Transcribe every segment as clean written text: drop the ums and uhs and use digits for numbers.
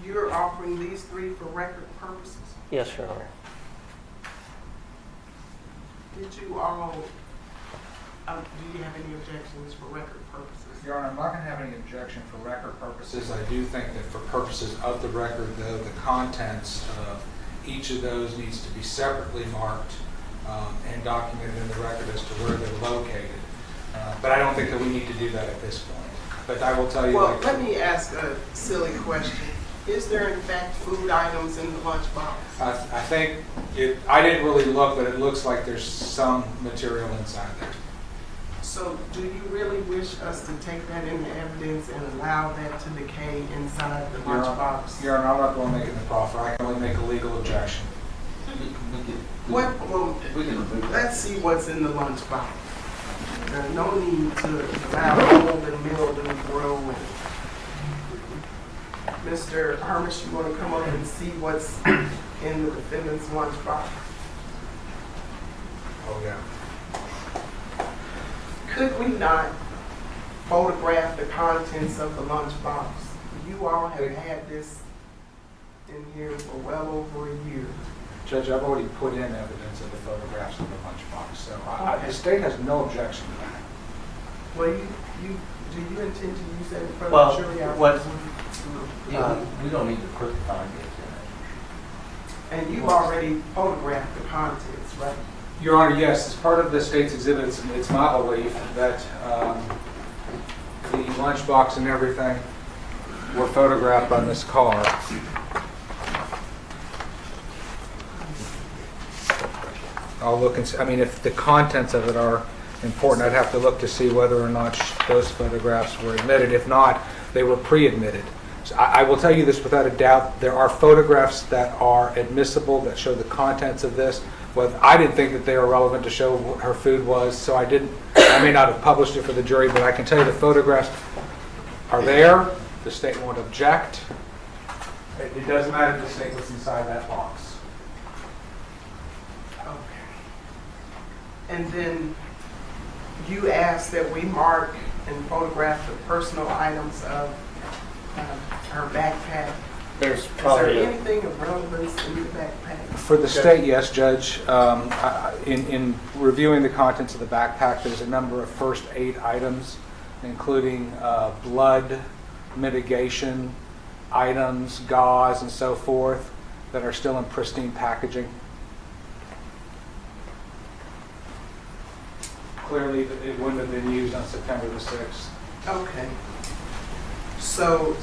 you're offering these three for record purposes? Yes, Your Honor. Did you all, do you have any objections for record purposes? Your Honor, I'm not going to have any objection for record purposes. I do think that for purposes of the record, though, the contents of each of those needs to be separately marked and documented in the record as to where they're located. But I don't think that we need to do that at this point. But I will tell you... Well, let me ask a silly question. Is there in fact food items in the lunchbox? I think I didn't really look, but it looks like there's some material inside there. So do you really wish us to take that into evidence and allow that to decay inside the lunchbox? Your Honor, I'm not going to make it the proffer. I can only make a legal objection. Let's see what's in the lunchbox. There's no need to allow mold and mildew to grow in it. Mr. Hermish, you want to come up and see what's in the defendant's lunchbox? Oh, yeah. Could we not photograph the contents of the lunchbox? You all have had this in here for well over a year. Judge, I've already put in evidence of the photographs of the lunchbox, so the state has no objection to that. Well, do you intend to use that in front of the jury? We don't need to put the contents in it. And you've already photographed the contents, right? Your Honor, yes, as part of the state's exhibit, it's my belief that the lunchbox and everything were photographed on this car. I'll look and see. I mean, if the contents of it are important, I'd have to look to see whether or not those photographs were admitted. If not, they were pre-admitted. So I will tell you this without a doubt. There are photographs that are admissible that show the contents of this. Well, I didn't think that they were relevant to show what her food was, so I may not have published it for the jury, but I can tell you the photographs are there. The state won't object. It doesn't matter if the state was inside that box. Okay. And then you asked that we mark and photograph the personal items of her backpack. There's Is probably there anything of relevance in the backpack? For the state, yes, Judge. In reviewing the contents of the backpack, there's a number of first aid items, including blood mitigation items, gauze, and so forth, that are still in pristine packaging. Clearly, it wouldn't have been used on September the 6th. Okay. So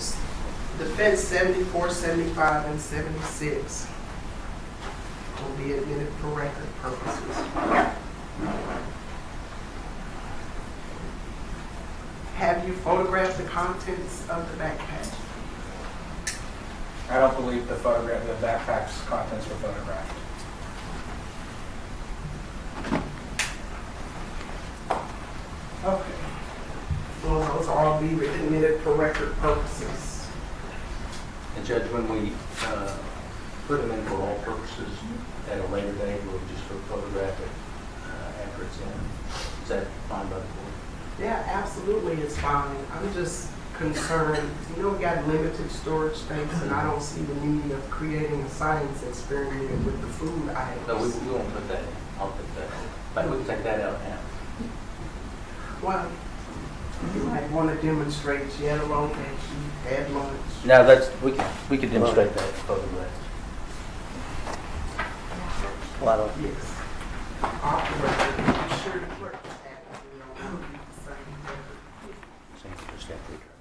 defense 74, 75, and 76 will be admitted for record purposes. Have you photographed the contents of the backpack? I don't believe the backpack's contents were photographed. Okay. Well, those will all be admitted for record purposes. And Judge, when we put them in for all purposes at a later date, we'll just photograph it after it's in. Is that fine by the board? Yeah, absolutely, it's fine. I'm just concerned, we got limited storage space, and I don't see the need of creating a science experiment with the food items. No, we won't put that in. I'll put that in. But we can take that out now. Well, you might want to demonstrate she had a location, had lunch. No, we could demonstrate that photograph. well, Yes. Off the record, be sure the clerk is happy. We don't want to use the same record. Same for the step record.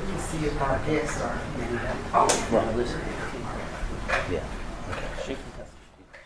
Let me see if our guests are here. Well, listen. Yeah. Okay. she can testify.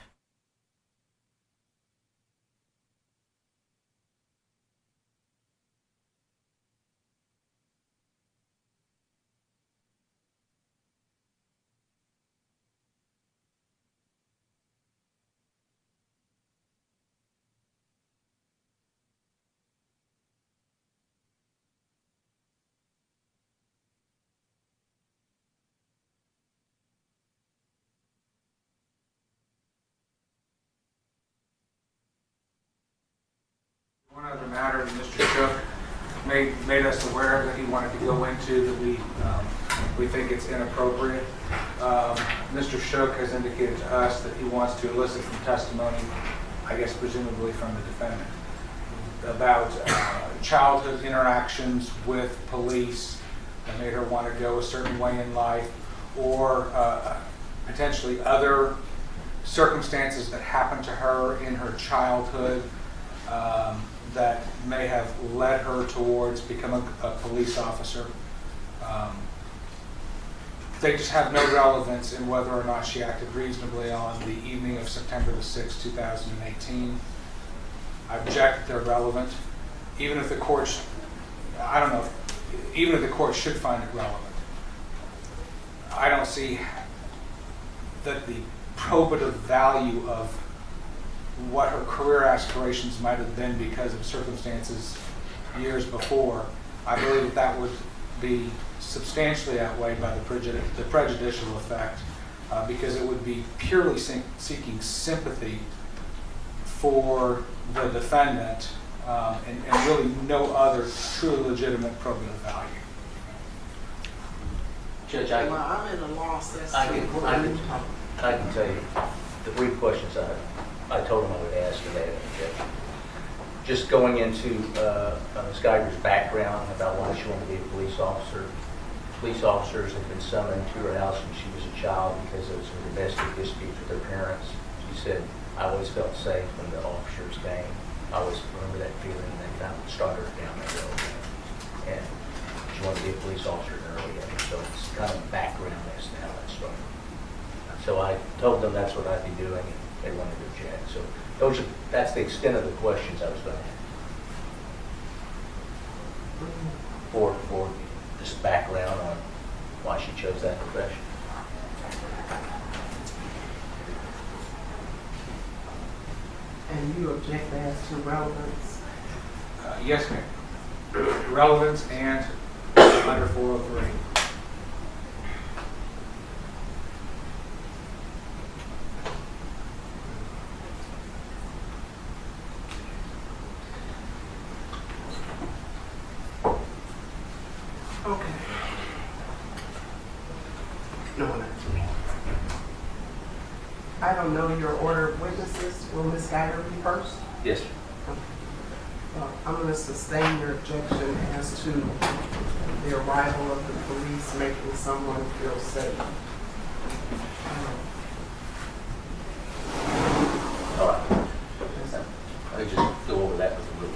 matter that Mr. Shook made us aware that he wanted to go into that we think it's inappropriate. Mr. Shook has indicated to us that he wants to elicit some testimony, I guess presumably from the defendant, about childhood interactions with police that made her want to go a certain way in life, or potentially other circumstances that happened to her in her childhood that may have led her towards becoming a police officer. They just have no relevance in whether or not she acted reasonably on the evening of September the 6th, 2018. I object that they're relevant. Even if the court, I don't know, even if the court should find it relevant, I don't see that the probative value of what her career aspirations might have been because of circumstances years before, I believe that that would be substantially outweighed by the prejudicial effect, because it would be purely seeking sympathy for the defendant and really no other truly legitimate probative value. Judge, Well, I'm in a loss as to I can tell you the brief questions I told him I would ask today. Just going into Ms. Guyger's background about why she wanted to be a police officer. Police officers had been summoned to her house when she was a child because of some domestic disputes with her parents. She said, I always felt safe when the officers came. I always remember that feeling, and they kind of started her down that road. And she wanted to be a police officer in her early age. So it's kind of background as to how that started. So I told them that's what I'd be doing, and they wanted to object. So that's the extent of the questions I was going to have. For this background on why she chose that profession. And you object as to relevance? Yes, ma'am. Relevance and under 403. Okay. No one else. I don't know your order of witnesses. Will Ms. Guyger be first? Yes, sir. I'm going to sustain your objection as to the arrival of the police making someone feel safe. All right. I just go over that with the group.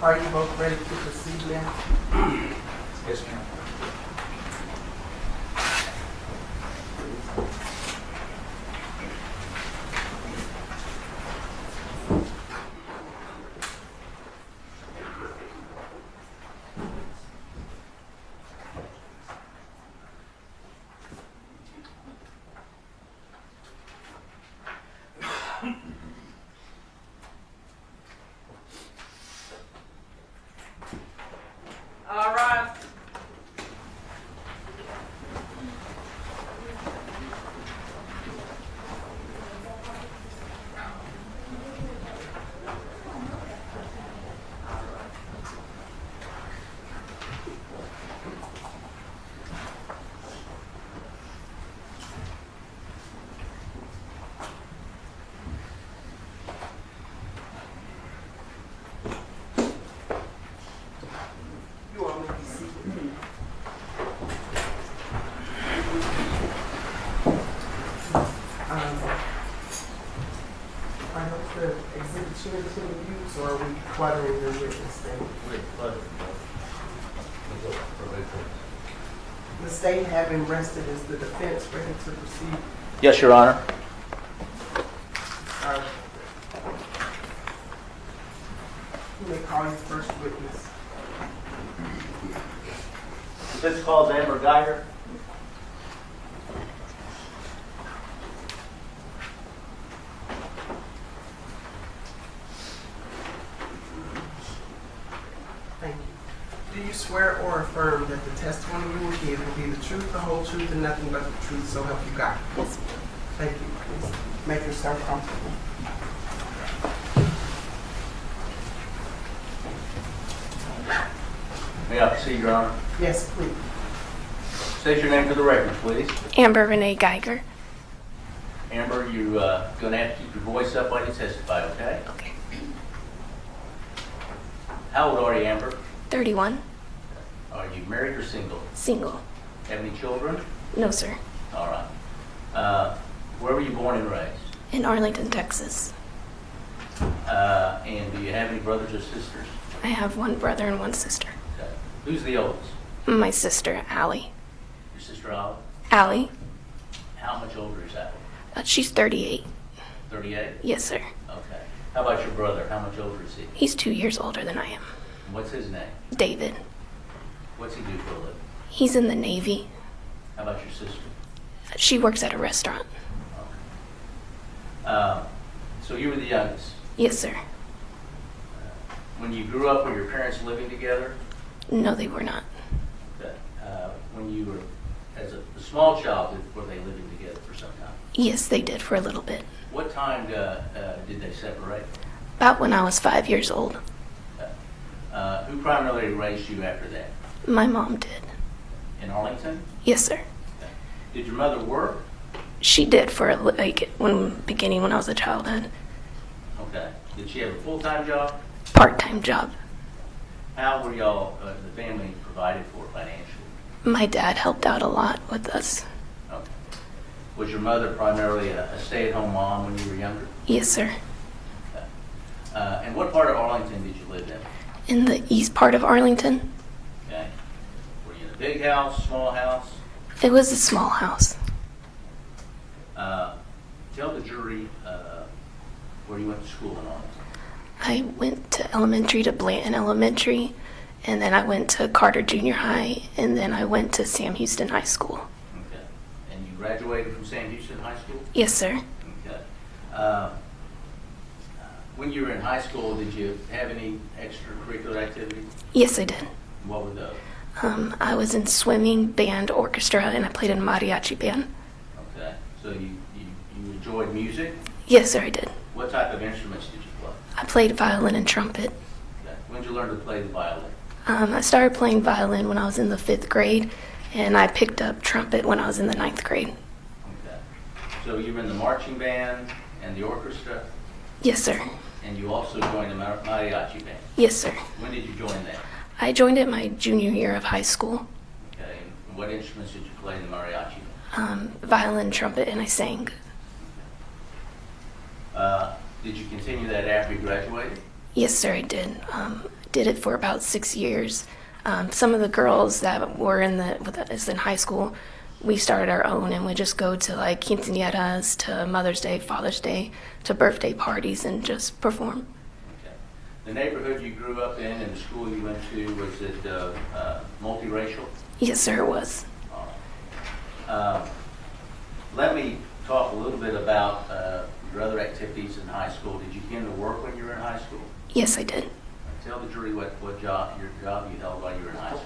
Are you both ready to proceed now? Yes, ma'am. All right. You all may be seated. Are those the exhibits you intend to use, or are we cluttering your witness stand? The state having rested, is the defense ready to proceed? Yes, Your Honor. You may call your first witness. This calls Amber Guyger. affirm that the testimony you will give will be the truth, the whole truth, and nothing but the truth, so help you God? Yes. Thank you. Please make yourself comfortable. May I proceed, Your Honor? Yes, please. State your name for the record, please. Amber Renee Guyger. Amber, you're going to have to keep your voice up while you testify, okay? Okay. How old are you, Amber? 31. Are you married or single? Single. Have any children? No, sir. All right. Where were you born and raised? In Arlington, Texas. And do you have any brothers or sisters? I have one brother and one sister. Okay. Who's the oldest? My sister, Allie. Your sister, Olive? Allie, How much older is that? she's 38. 38? Yes, sir. Okay. How about your brother? How much older is he? He's 2 years older than I am. What's his name? David. What's he do for a living? He's in the Navy. How about your sister? She works at a restaurant. Okay. So you were the youngest. Yes, sir. When you grew up, were your parents living together? No, they were not. Okay. When you were, as a small child, were they living together for some time? Yes, they did for a little bit. What time did they separate? About when I was 5 years old. Okay. Who primarily raised you after that? My mom did. In Arlington? Yes, sir. Okay. Did your mother work? She did for like beginning when I was a child. Okay. Did she have a full-time job? Part-time job. How were y'all, the family, provided for financially? My dad helped out a lot with us. Okay. Was your mother primarily a stay-at-home mom when you were younger? Yes, sir. Okay. And what part of Arlington did you live in? In the east part of Arlington. Okay. Were you in a big house, small house? It was a small house. Tell the jury where you went to school and all. I went to elementary to Blanton Elementary, and then I went to Carter Junior High, and then I went to Sam Houston High School. Okay. And you graduated from Sam Houston High School? Yes, sir. Okay. When you were in high school, did you have any extracurricular activities? Yes, I did. What were those? I was in swimming, band, orchestra, and I played in a mariachi band. Okay. So you enjoyed music? Yes, sir, I did. What type of instruments did you play? I played violin and trumpet. Okay. When did you learn to play the violin? I started playing violin when I was in the 5th grade, and I picked up trumpet when I was in the 9th grade. Okay. So you were in the marching band and the orchestra, Yes, sir. and you also joined the mariachi band. Yes, sir. When did you join that? I joined it my junior year of high school. Okay. And what instruments did you play in the mariachi band? Violin, trumpet, and I sang. Did you continue that after you graduated? Yes, sir, I did. Did it for about 6 years. Some of the girls that were with us in high school, we started our own, and we just go to like quinceañeras, to Mother's Day, Father's Day, to birthday parties, and just perform. Okay. The neighborhood you grew up in and the school you went to, was it multiracial? Yes, sir, it was. All right. Let me talk a little bit about your other activities in high school. Did you begin to work when you were in high school? Yes, I did. Tell the jury what job you held while you were in high school.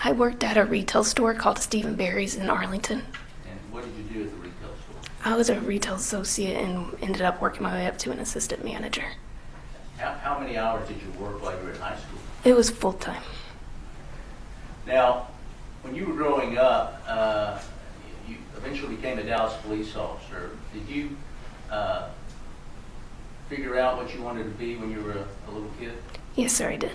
I worked at a retail store called Stephen Barry's in Arlington. And what did you do at the retail store? I was a retail associate and ended up working my way up to an assistant manager. How many hours did you work while you were in high school? It was full-time. Now, when you were growing up, you eventually became a Dallas police officer. Did you figure out what you wanted to be when you were a little kid? Yes, sir, I did.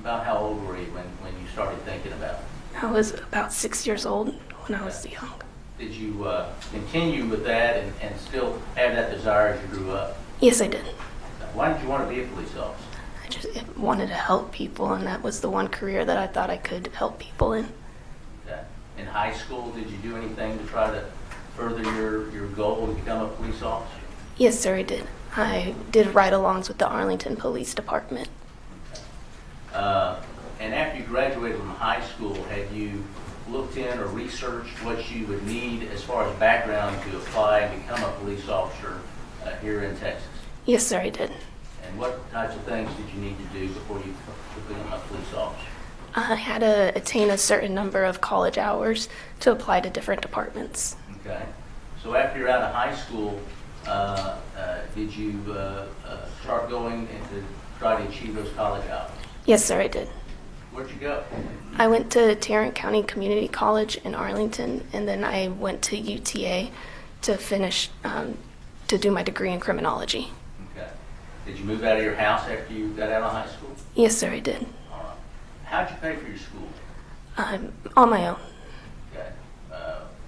About how old were you when you started thinking about it? I was about 6 years old when I was young. Did you continue with that and still have that desire as you grew up? Yes, I did. Why did you want to be a police officer? I just wanted to help people, and that was the one career that I thought I could help people in. Okay. In high school, did you do anything to try to further your goal to become a police officer? Yes, sir, I did. I did ride-alongs with the Arlington Police Department. And after you graduated from high school, had you looked in or researched what you would need as far as background to apply and become a police officer here in Texas? Yes, sir, I did. And what types of things did you need to do before you became a police officer? I had to attain a certain number of college hours to apply to different departments. Okay. So after you're out of high school, did you start going and to try to achieve those college hours? Yes, sir, I did. Where'd you go? I went to Tarrant County Community College in Arlington, and then I went to UTA to finish, to do my degree in criminology. Okay. Did you move out of your house after you got out of high school? Yes, sir, I did. All right. How'd you pay for your school? On my own. Okay.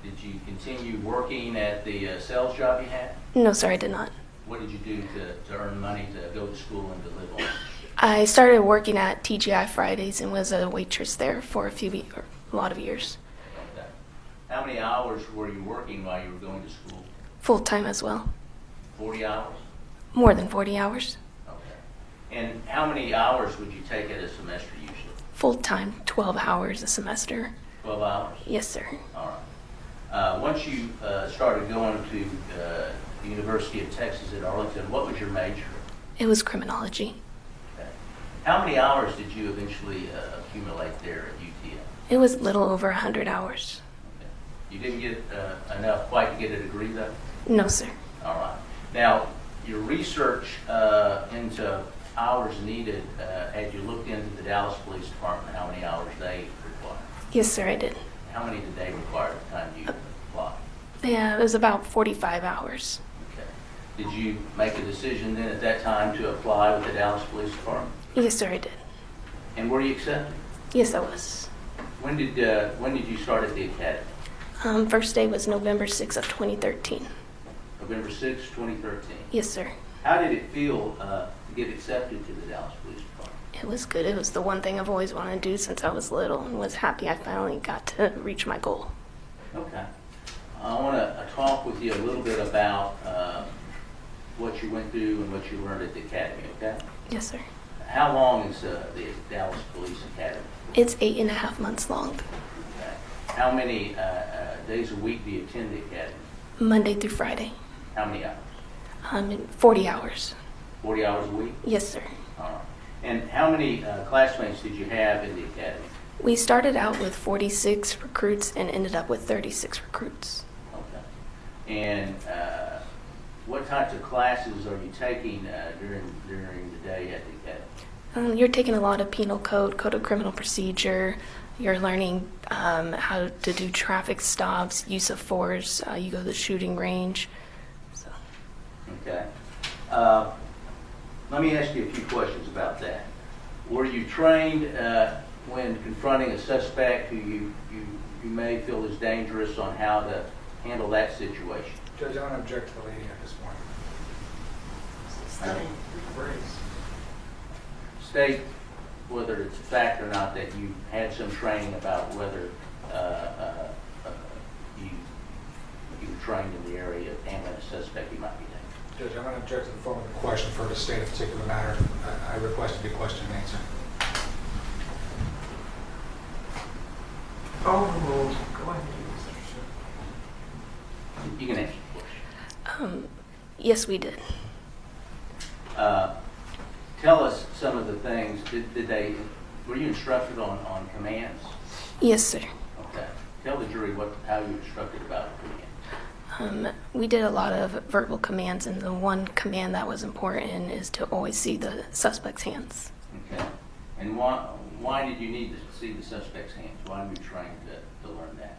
Did you continue working at the sales job you had? No, sir, I did not. What did you do to earn money to go to school and to live on? I started working at TGI Fridays and was a waitress there for a lot of years. Okay. How many hours were you working while you were going to school? Full-time as well. 40 hours? More than 40 hours. Okay. And how many hours would you take at a semester usually? Full-time, 12 hours a semester. 12 hours? Yes, sir. All right. Once you started going to the University of Texas at Arlington, what was your major? It was criminology. Okay. How many hours did you eventually accumulate there at UTA? It was a little over 100 hours. Okay. You didn't get enough quite to get a degree though? No, sir. All right. Now, your research into hours needed, had you looked into the Dallas Police Department, how many hours they require? Yes, sir, I did. How many did they require at the time you applied? Yeah, it was about 45 hours. Okay. Did you make a decision then at that time to apply with the Dallas Police Department? Yes, sir, I did. And were you accepted? Yes, I was. When did you start at the academy? First day was November 6th of 2013. November 6, 2013. Yes, sir. How did it feel to get accepted to the Dallas Police Department? It was good. It was the one thing I've always wanted to do since I was little, and was happy I finally got to reach my goal. Okay. I want to talk with you a little bit about what you went through and what you learned at the academy, okay? Yes, sir. How long is the Dallas Police Academy? It's 8.5 months long, Okay. How many days a week do you attend the academy? Monday through Friday. How many hours? 40 hours. 40 hours a week? Yes, sir. All right. And how many classmates did you have in the academy? We started out with 46 recruits and ended up with 36 recruits. Okay. And what types of classes are you taking during the day at the academy? You're taking a lot of penal code, code of criminal procedure. You're learning how to do traffic stops, use of force. You go to the shooting range. So. Okay. Let me ask you a few questions about that. Were you trained when confronting a suspect who you may feel is dangerous on how to handle that situation? Judge, I don't object to the lady at this point. Studying phrase. State whether it's a fact or not that you had some training about whether you were trained in the area of handling a suspect who might be dangerous. Judge, I'm going to object to the form of the question for to state a particular matter. I request to be question and answer. Oh, go ahead. You can answer the question. Yes, we did. Tell us some of the things. Were you instructed on commands? Yes, sir. Okay. Tell the jury how you were instructed about commands. We did a lot of verbal commands, and the one command that was important is to always see the suspect's hands. Okay. And why did you need to see the suspect's hands? Why were you trained to learn that?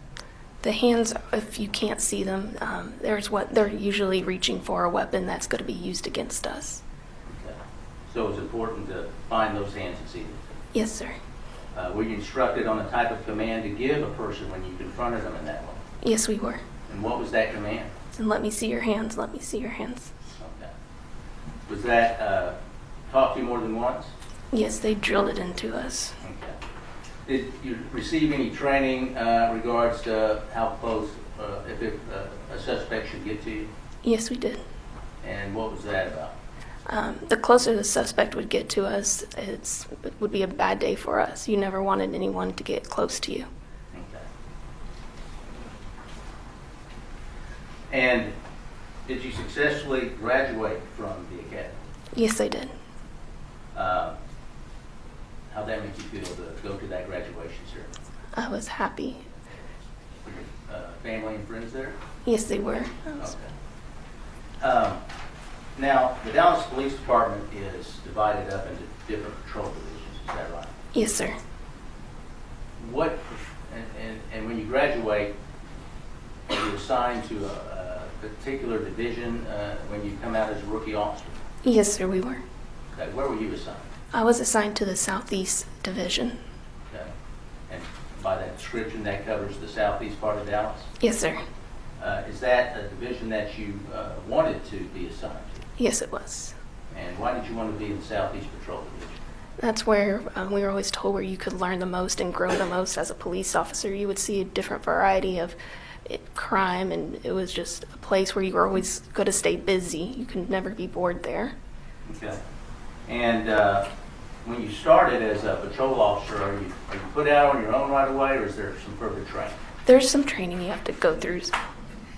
The hands, if you can't see them, they're usually reaching for a weapon that's going to be used against us. Okay. So it's important to find those hands and see them. Yes, sir. Were you instructed on the type of command to give a person when you confronted them in that way? Yes, we were. And what was that command? And let me see your hands. Let me see your hands. Okay. Was that taught to you more than once? Yes, they drilled it into us. Okay. Did you receive any training regards to how close, if a suspect should get to you? Yes, we did. And what was that about? The closer the suspect would get to us, it would be a bad day for us. You never wanted anyone to get close to you. Okay. And did you successfully graduate from the academy? Yes, I did. How'd that make you feel to go to that graduation ceremony? I was happy. Were your family and friends there? Yes, they were. Okay. Now, the Dallas Police Department is divided up into different patrol divisions, is that right? Yes, sir. What, and when you graduate, are you assigned to a particular division when you come out as a rookie officer? Yes, sir, we were. Okay, where were you assigned? I was assigned to the Southeast Division. Okay. And by that description, that covers the southeast part of Dallas? Yes, sir. Is that a division that you wanted to be assigned to? Yes, it was. And why did you want to be in the Southeast Patrol Division? That's where we were always told where you could learn the most and grow the most as a police officer. You would see a different variety of crime, and it was just a place where you were always going to stay busy. You could never be bored there. Okay. And when you started as a patrol officer, are you put out on your own right away, or is there some further training? There's some training you have to go through.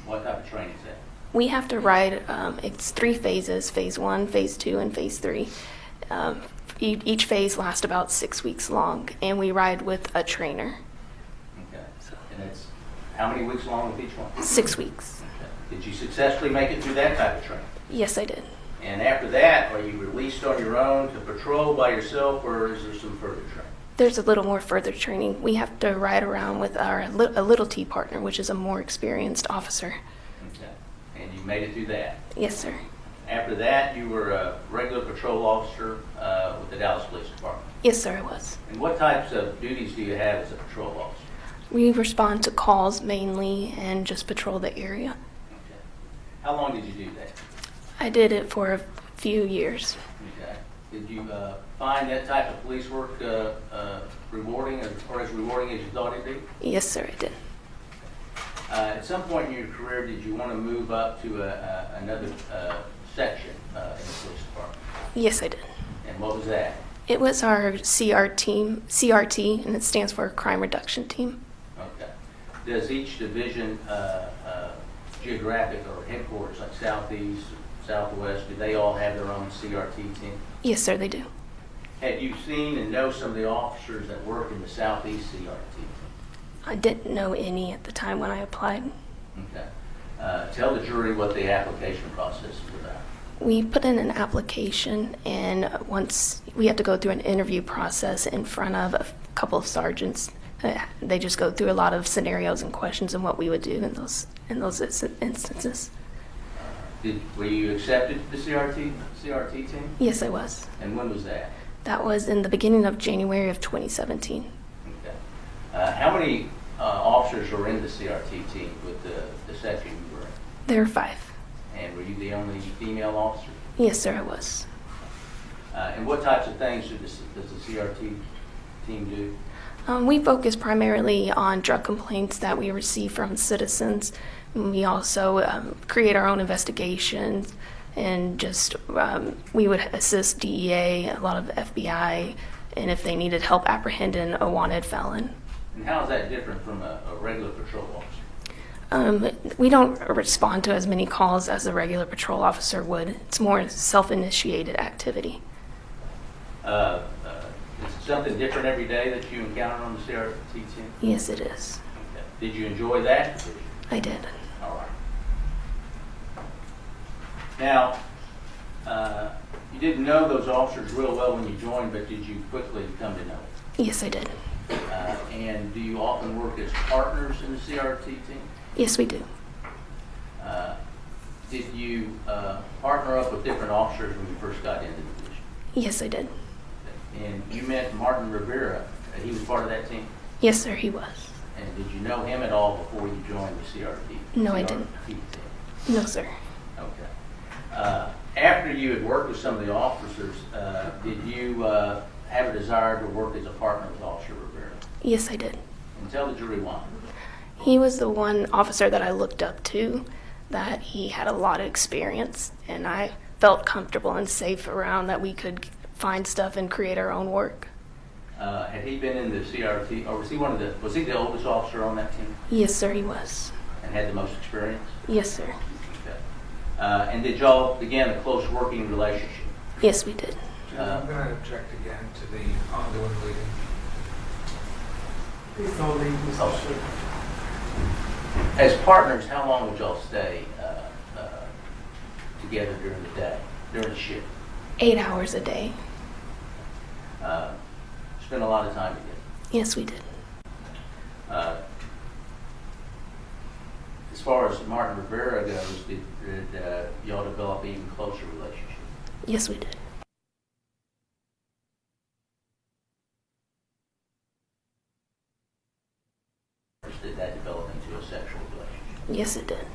What type of training is that? We have to ride, it's 3 phases, phase 1, phase 2, and phase 3. Each phase lasts about 6 weeks long, and we ride with a trainer. Okay. And it's how many weeks long with each one? 6 weeks. Okay. Did you successfully make it through that type of training? Yes, I did. And after that, are you released on your own to patrol by yourself, or is there some further training? There's a little more further training. We have to ride around with a little T partner, which is a more experienced officer. Okay. And you made it through that? Yes, sir. After that, you were a regular patrol officer with the Dallas Police Department. Yes, sir, I was. And what types of duties do you have as a patrol officer? We respond to calls mainly and just patrol the area. Okay. How long did you do that? I did it for a few years. Okay. Did you find that type of police work rewarding, or as rewarding as you thought it'd be? Yes, sir, I did. At some point in your career, did you want to move up to another section in the police department? Yes, I did. And what was that? It was our CRT, and it stands for Crime Reduction Team. Okay. Does each division, geographic or headquarters, like Southeast, Southwest, do they all have their own CRT team? Yes, sir, they do. Have you seen and know some of the officers that work in the Southeast CRT team? I didn't know any at the time when I applied. Okay. Tell the jury what the application process is about. We put in an application, and once we had to go through an interview process in front of a couple of sergeants. They just go through a lot of scenarios and questions and what we would do in those instances. Were you accepted to the CRT team? Yes, I was. And when was that? That was in the beginning of January of 2017. Okay. How many officers were in the CRT team with the section you were in? There were 5. And were you the only female officer? Yes, sir, I was. And what types of things does the CRT team do? We focus primarily on drug complaints that we receive from citizens. We also create our own investigations, and just we would assist DEA, a lot of FBI, and if they needed help apprehending a wanted felon. And how is that different from a regular patrol officer? We don't respond to as many calls as a regular patrol officer would. It's more self-initiated activity. Is it something different every day that you encounter on the CRT team? Yes, it is. Okay. Did you enjoy that? I did. All right. Now, you didn't know those officers real well when you joined, but did you quickly come to know them? Yes, I did. And do you often work as partners in the CRT team? Yes, we do. Did you partner up with different officers when you first got into the division? Yes, I did. And you met Martin Rivera. He was part of that team? Yes, sir, he was. And did you know him at all before you joined the CRT? No, I didn't. team? No, sir. Okay. After you had worked with some of the officers, did you have a desire to work as a partner with Officer Rivera? Yes, I did. And tell the jury why. He was the one officer that I looked up to, that he had a lot of experience, and I felt comfortable and safe around that we could find stuff and create our own work. Had he been in the CRT, or was he the oldest officer on that team? Yes, sir, he was. And had the most experience? Yes, sir. Okay. And did y'all begin a close working relationship? Yes, we did. I'm going to object again to the ongoing leading. Please don't leave, Mr. Sugar. As partners, how long would y'all stay together during the day, during the shift? 8 hours a day. Spend a lot of time together. Yes, we did. As far as Martin Rivera goes, did y'all develop an even closer relationship? Yes, we did. Did that develop into a sexual relationship? Yes, it did.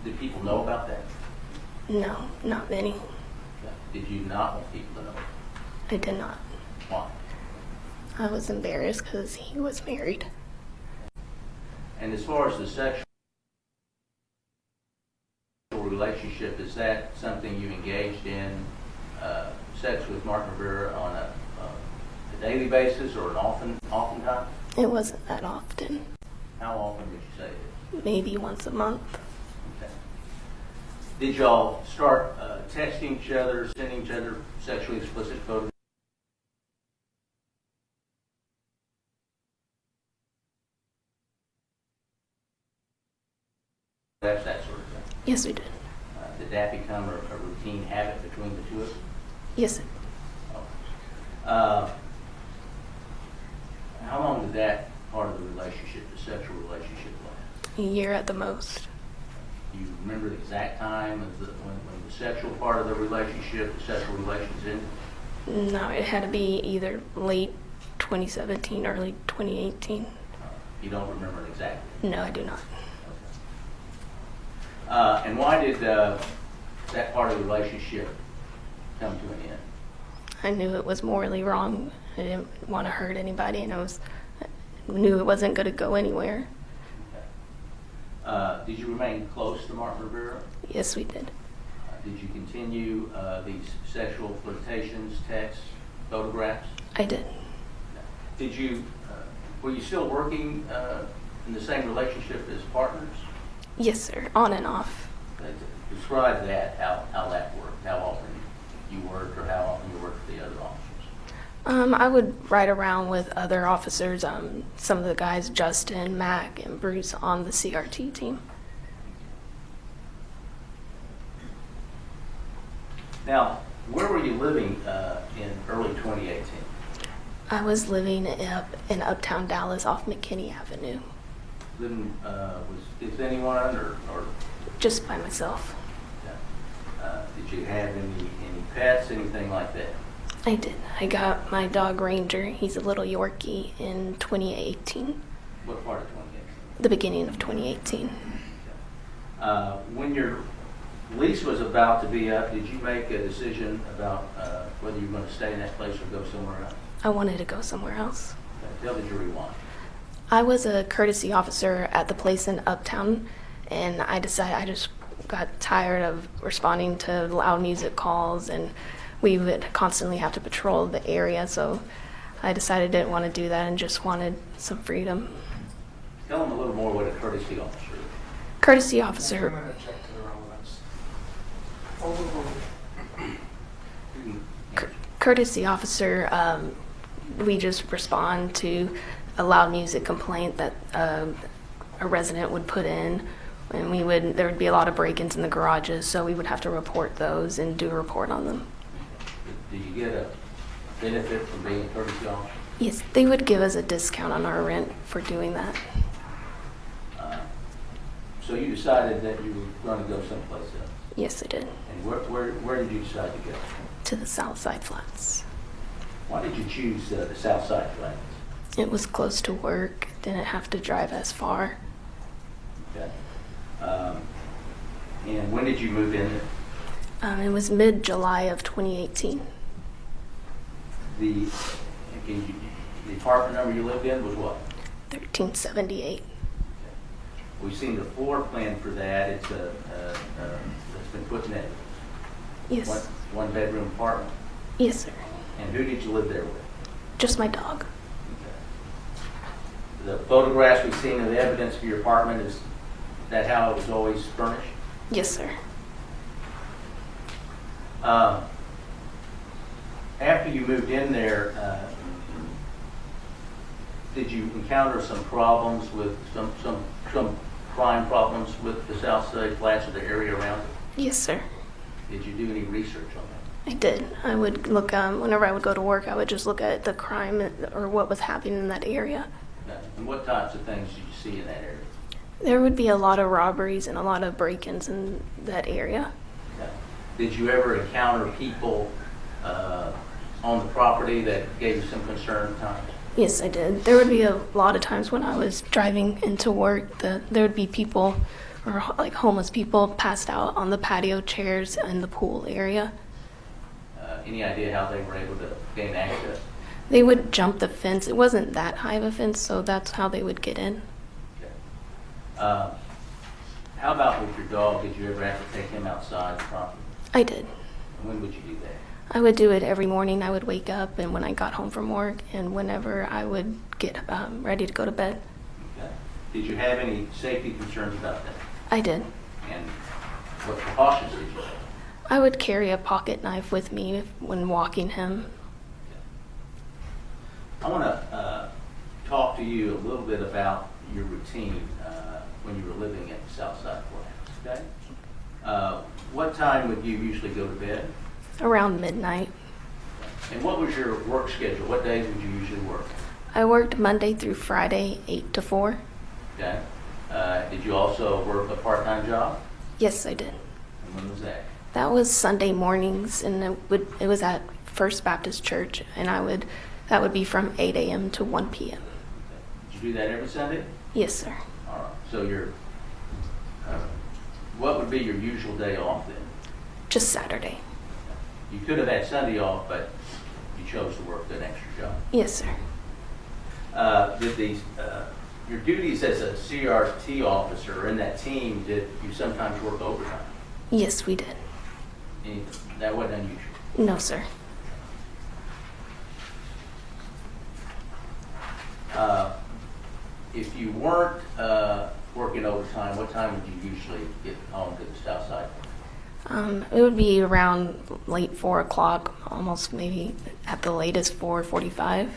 Did people know about that? No, not many. Did you not want people to know? I did not. Why? I was embarrassed because he was married. And as far as the sexual relationship, is that something you engaged in, sex with Martin Rivera on a daily basis or an oftentimes? It wasn't that often. How often would you say it is? Maybe once a month. Okay. Did y'all start texting each other, sending each other sexually explicit photos? That's that sort of thing. Yes, we did. Did that become a routine habit between the two of you? Yes, it How long did that part of the relationship, the sexual relationship, last? a year at the most. Do you remember the exact time of when the sexual part of the relationship, the sexual relations ended? No, it had to be either late 2017, early 2018. You don't remember it exactly? No, I do not. And why did that part of the relationship come to an end? I knew it was morally wrong. I didn't want to hurt anybody, and I knew it wasn't going to go anywhere. Okay. Did you remain close to Martin Rivera? Yes, we did. Did you continue these sexual flirtations, texts, photographs? I did. Did you, were you still working in the same relationship as partners? Yes, sir. On and off. Describe that, how that worked, how often you worked or how often you worked with the other officers. I would ride around with other officers, some of the guys, Justin, Mac, and Bruce, on the CRT team. Now, where were you living in early 2018? I was living in Uptown Dallas off McKinney Avenue, Living with anyone or just by myself. did you have any pets, anything like that? I did. I got my dog Ranger. He's a little Yorkie in 2018, What part of 2018? the beginning of 2018. When your lease was about to be up, did you make a decision about whether you were going to stay in that place or go somewhere else? I wanted to go somewhere else. Okay, tell the jury why. I was a courtesy officer at the place in Uptown, and I decided I just got tired of responding to loud music calls, and we would constantly have to patrol the area, so I decided I didn't want to do that and just wanted some freedom. Tell them a little more what a courtesy officer is. Courtesy I'm officer, going to object to the relevance. You can answer. courtesy officer, we just respond to a loud music complaint that a resident would put in, and there would be a lot of break-ins in the garages, so we would have to report those and do a report on them. Did you get a benefit from being a courtesy officer? Yes, they would give us a discount on our rent for doing that. So you decided that you were going to go someplace else. Yes, I did. And where did you decide to go? To the South Side Flats. Why did you choose the South Side Flats? It was close to work, didn't have to drive as far. Okay. And when did you move in there? It was mid-July of 2018. The apartment number you lived in was what? 1378. We've seen the floor plan for that. It's been put in that Yes. one bedroom apartment. Yes, sir. And who did you live there with? Just my dog. The photographs we've seen of the evidence of your apartment, is that how it was always furnished? Yes, sir. After you moved in there, did you encounter some problems with some crime problems with the South Side Flats or the area around it? Yes, sir. Did you do any research on that? I did. I would look, whenever I would go to work, I would just look at the crime or what was happening in that area. Okay. And what types of things did you see in that area? There would be a lot of robberies and a lot of break-ins in that area. Okay. Did you ever encounter people on the property that gave you some concern at times? Yes, I did. There would be a lot of times when I was driving into work that there would be people or like homeless people passed out on the patio chairs in the pool area. Any idea how they were able to gain access? They would jump the fence. It wasn't that high of a fence, so that's how they would get in. Okay. How about with your dog? Did you ever have to take him outside the property? I did. And when would you do that? I would do it every morning. I would wake up and when I got home from work and whenever I would get ready to go to bed. Okay. Did you have any safety concerns about that? I did. And what precautions did you take? I would carry a pocket knife with me when walking him. I want to talk to you a little bit about your routine when you were living at the Southside Flats, okay? What time would you usually go to bed? Around midnight. And what was your work schedule? What days would you usually work? I worked Monday through Friday, 8 to 4. Okay. Did you also work a part-time job? Yes, I did. And when was that? That was Sunday mornings, and it was at First Baptist Church, and that would be from 8 a.m. to 1 p.m. Okay. Did you do that every Sunday? Yes, sir. All right. So what would be your usual day off then? Just Saturday. You could have had Sunday off, but you chose to work an extra job. Yes, sir. Did your duties as a CRT officer in that team, did you sometimes work overtime? Yes, we did. That wasn't unusual. No, sir. If you weren't working overtime, what time would you usually get home to the South Side? It would be around late 4 o'clock, almost maybe at the latest 4:45.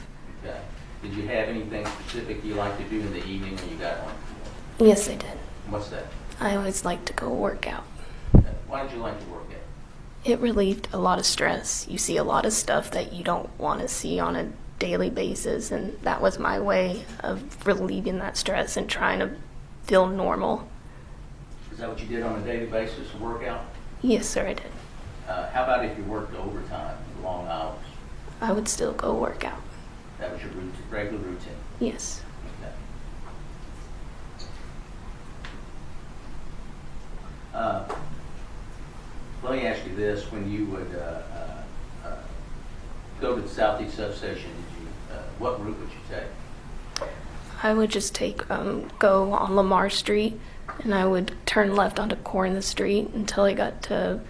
Okay. Did you have anything specific you like to do in the evening when you got home? Yes, I did. What's that? I always liked to go work out. Okay. Why did you like to work out? It relieved a lot of stress. You see a lot of stuff that you don't want to see on a daily basis, and that was my way of relieving that stress and trying to feel normal. Is that what you did on a daily basis, work out? Yes, sir, I did. How about if you worked overtime, long hours? I would still go work out. That was your regular routine? Yes. Okay. Let me ask you this: when you would go to the Southeast substation, what route would you take? I would just go on Lamar Street, and I would turn left onto Corn the Street until I got to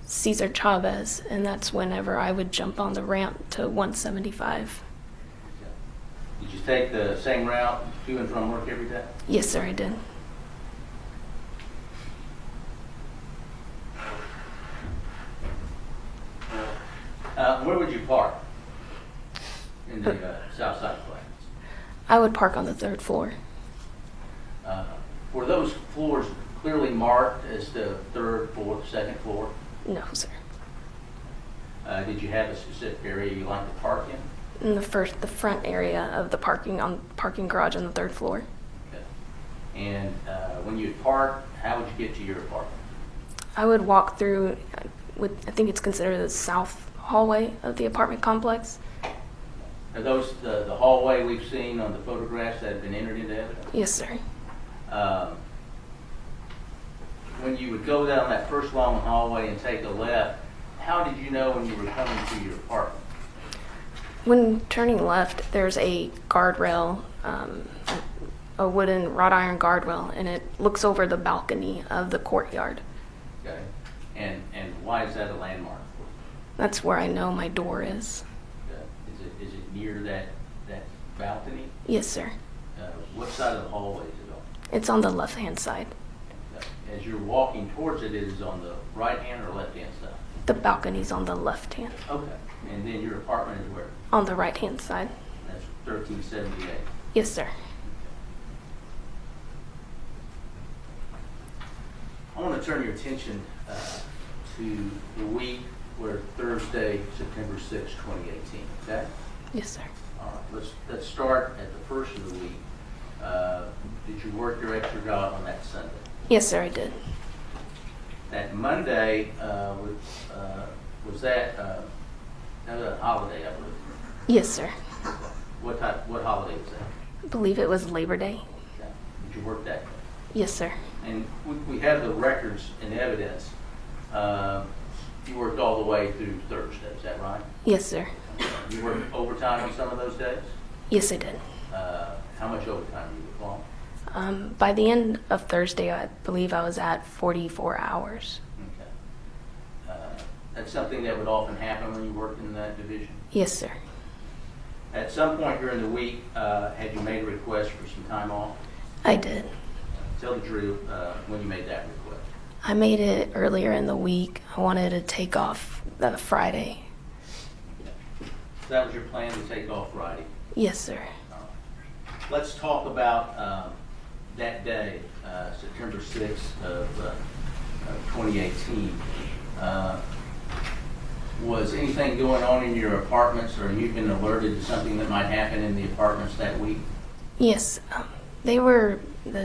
Cesar Chavez, and that's whenever I would jump on the ramp to 175. Did you take the same route to and from work every day? Yes, sir, I did. Where would you park in the South Side Flats? I would park on the 3rd floor. Were those floors clearly marked as the 3rd, 4th, 2nd floor? No, sir. Did you have a specific area you like to park in? In the front area of the parking garage on the 3rd floor. Okay. And when you park, how would you get to your apartment? I would walk through, I think it's considered the south hallway of the apartment complex. Are those the hallway we've seen on the photographs that have been entered into evidence? Yes, sir. When you would go down that first long hallway and take a left, how did you know when you were coming to your apartment? When turning left, there's a guardrail, a wooden wrought iron guardrail, and it looks over the balcony of the courtyard. Okay. And why is that a landmark? That's where I know my door is. Okay. Is it near that balcony? Yes, sir. What side of the hallway is it on? It's on the left-hand side. Okay. As you're walking towards it, it is on the right hand or left hand side? The balcony's on the left hand, Okay. And then your apartment is where? on the right hand side. That's 1378. Yes, sir. I want to turn your attention to the week where Thursday, September 6, 2018. Okay? Yes, sir. All right. Let's start at the first of the week. Did you work your extra job on that Sunday? Yes, sir, I did. That Monday was that was a holiday, I believe. Yes, sir. What holiday was that? I believe it was Labor Day. Okay. Did you work that day? Yes, sir. And we have the records and evidence. You worked all the way through Thursday, is that right? Yes, sir. You worked overtime on some of those days? Yes, I did. How much overtime did you work on? By the end of Thursday, I believe I was at 44 hours. Okay. That's something that would often happen when you worked in that division? Yes, sir. At some point during the week, had you made a request for some time off? I did. Tell the jury when you made that request. I made it earlier in the week. I wanted to take off the Friday. Okay. So that was your plan, to take off Friday? Yes, sir. Let's talk about that day, September 6th of 2018. Was anything going on in your apartments, or you've been alerted to something that might happen in the apartments that week? Yes, the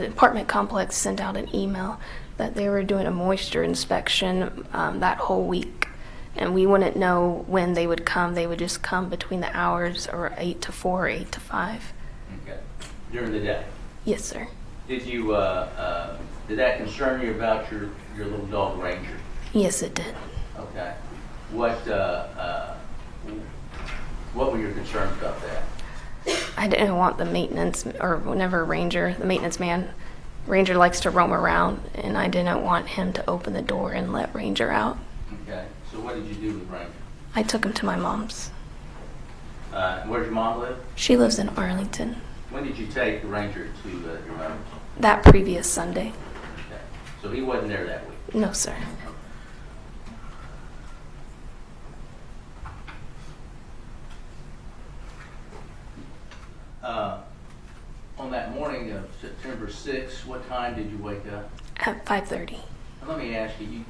apartment complex sent out an email that they were doing a moisture inspection that whole week, and we wouldn't know when they would come. They would just come between the hours or 8 to 4 or 8 to 5. Okay. During the day? Yes, sir. Did you, did that concern you about your little dog Ranger? Yes, it did. Okay. What were your concerns about that? I didn't want the maintenance, or whenever the maintenance man, Ranger likes to roam around, and I didn't want him to open the door and let Ranger out. Okay. So what did you do with Ranger? I took him to my mom's. Where does your mom live? She lives in Arlington. When did you take the Ranger to your mother's? That previous Sunday. Okay. So he wasn't there that week? No, sir. On that morning of September 6th, what time did you wake up? At 5:30. And let me ask you, you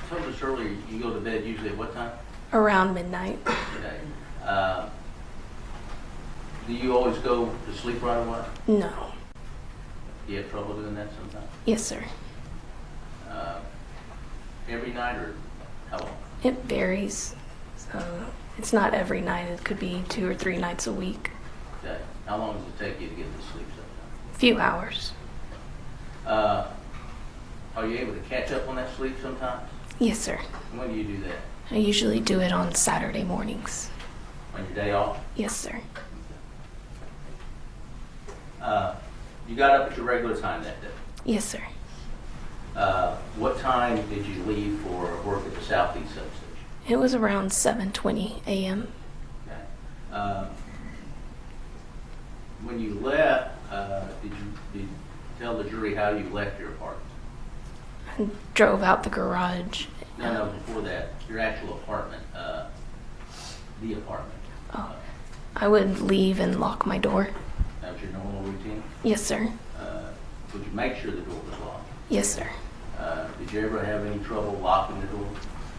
told us earlier you go to bed usually at what time? Around midnight. Okay. Do you always go to sleep right away? No. Do you have trouble doing that sometimes? Yes, sir. Every night, or how long? It varies. So it's not every night. It could be 2 or 3 nights a week. Okay. How long does it take you to get to sleep sometimes? A few hours. Are you able to catch up on that sleep sometimes? Yes, sir. When do you do that? I usually do it on Saturday mornings. On your day off? Yes, sir. You got up at your regular time that day? Yes, sir. What time did you leave for work at the Southeast substation? It was around 7:20 a.m. Okay. When you left, did you tell the jury how you left your apartment? I drove out the garage. No, before that, your actual apartment, the apartment. Oh, I would leave and lock my door. That was your normal routine? Yes, sir. Would you make sure the door was locked? Yes, sir. Did you ever have any trouble locking the door?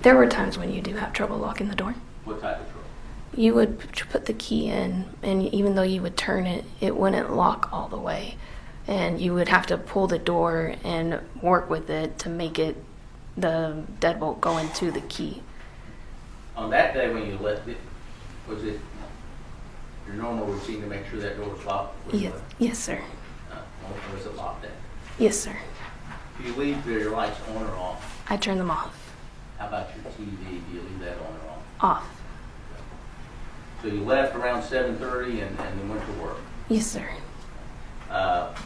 There were times when you do have trouble locking the door. What type of trouble? You would put the key in, and even though you would turn it, it wouldn't lock all the way. And you would have to pull the door and work with it to make the deadbolt go into the key. On that day when you left it, was it your normal routine to make sure that door was locked? Yes, sir. Or was it locked in? Yes, sir. Do you leave your lights on or off? I turn them off. How about your TV? Do you leave that on or off? Off. So you left around 7:30 and then went to work. Yes, sir.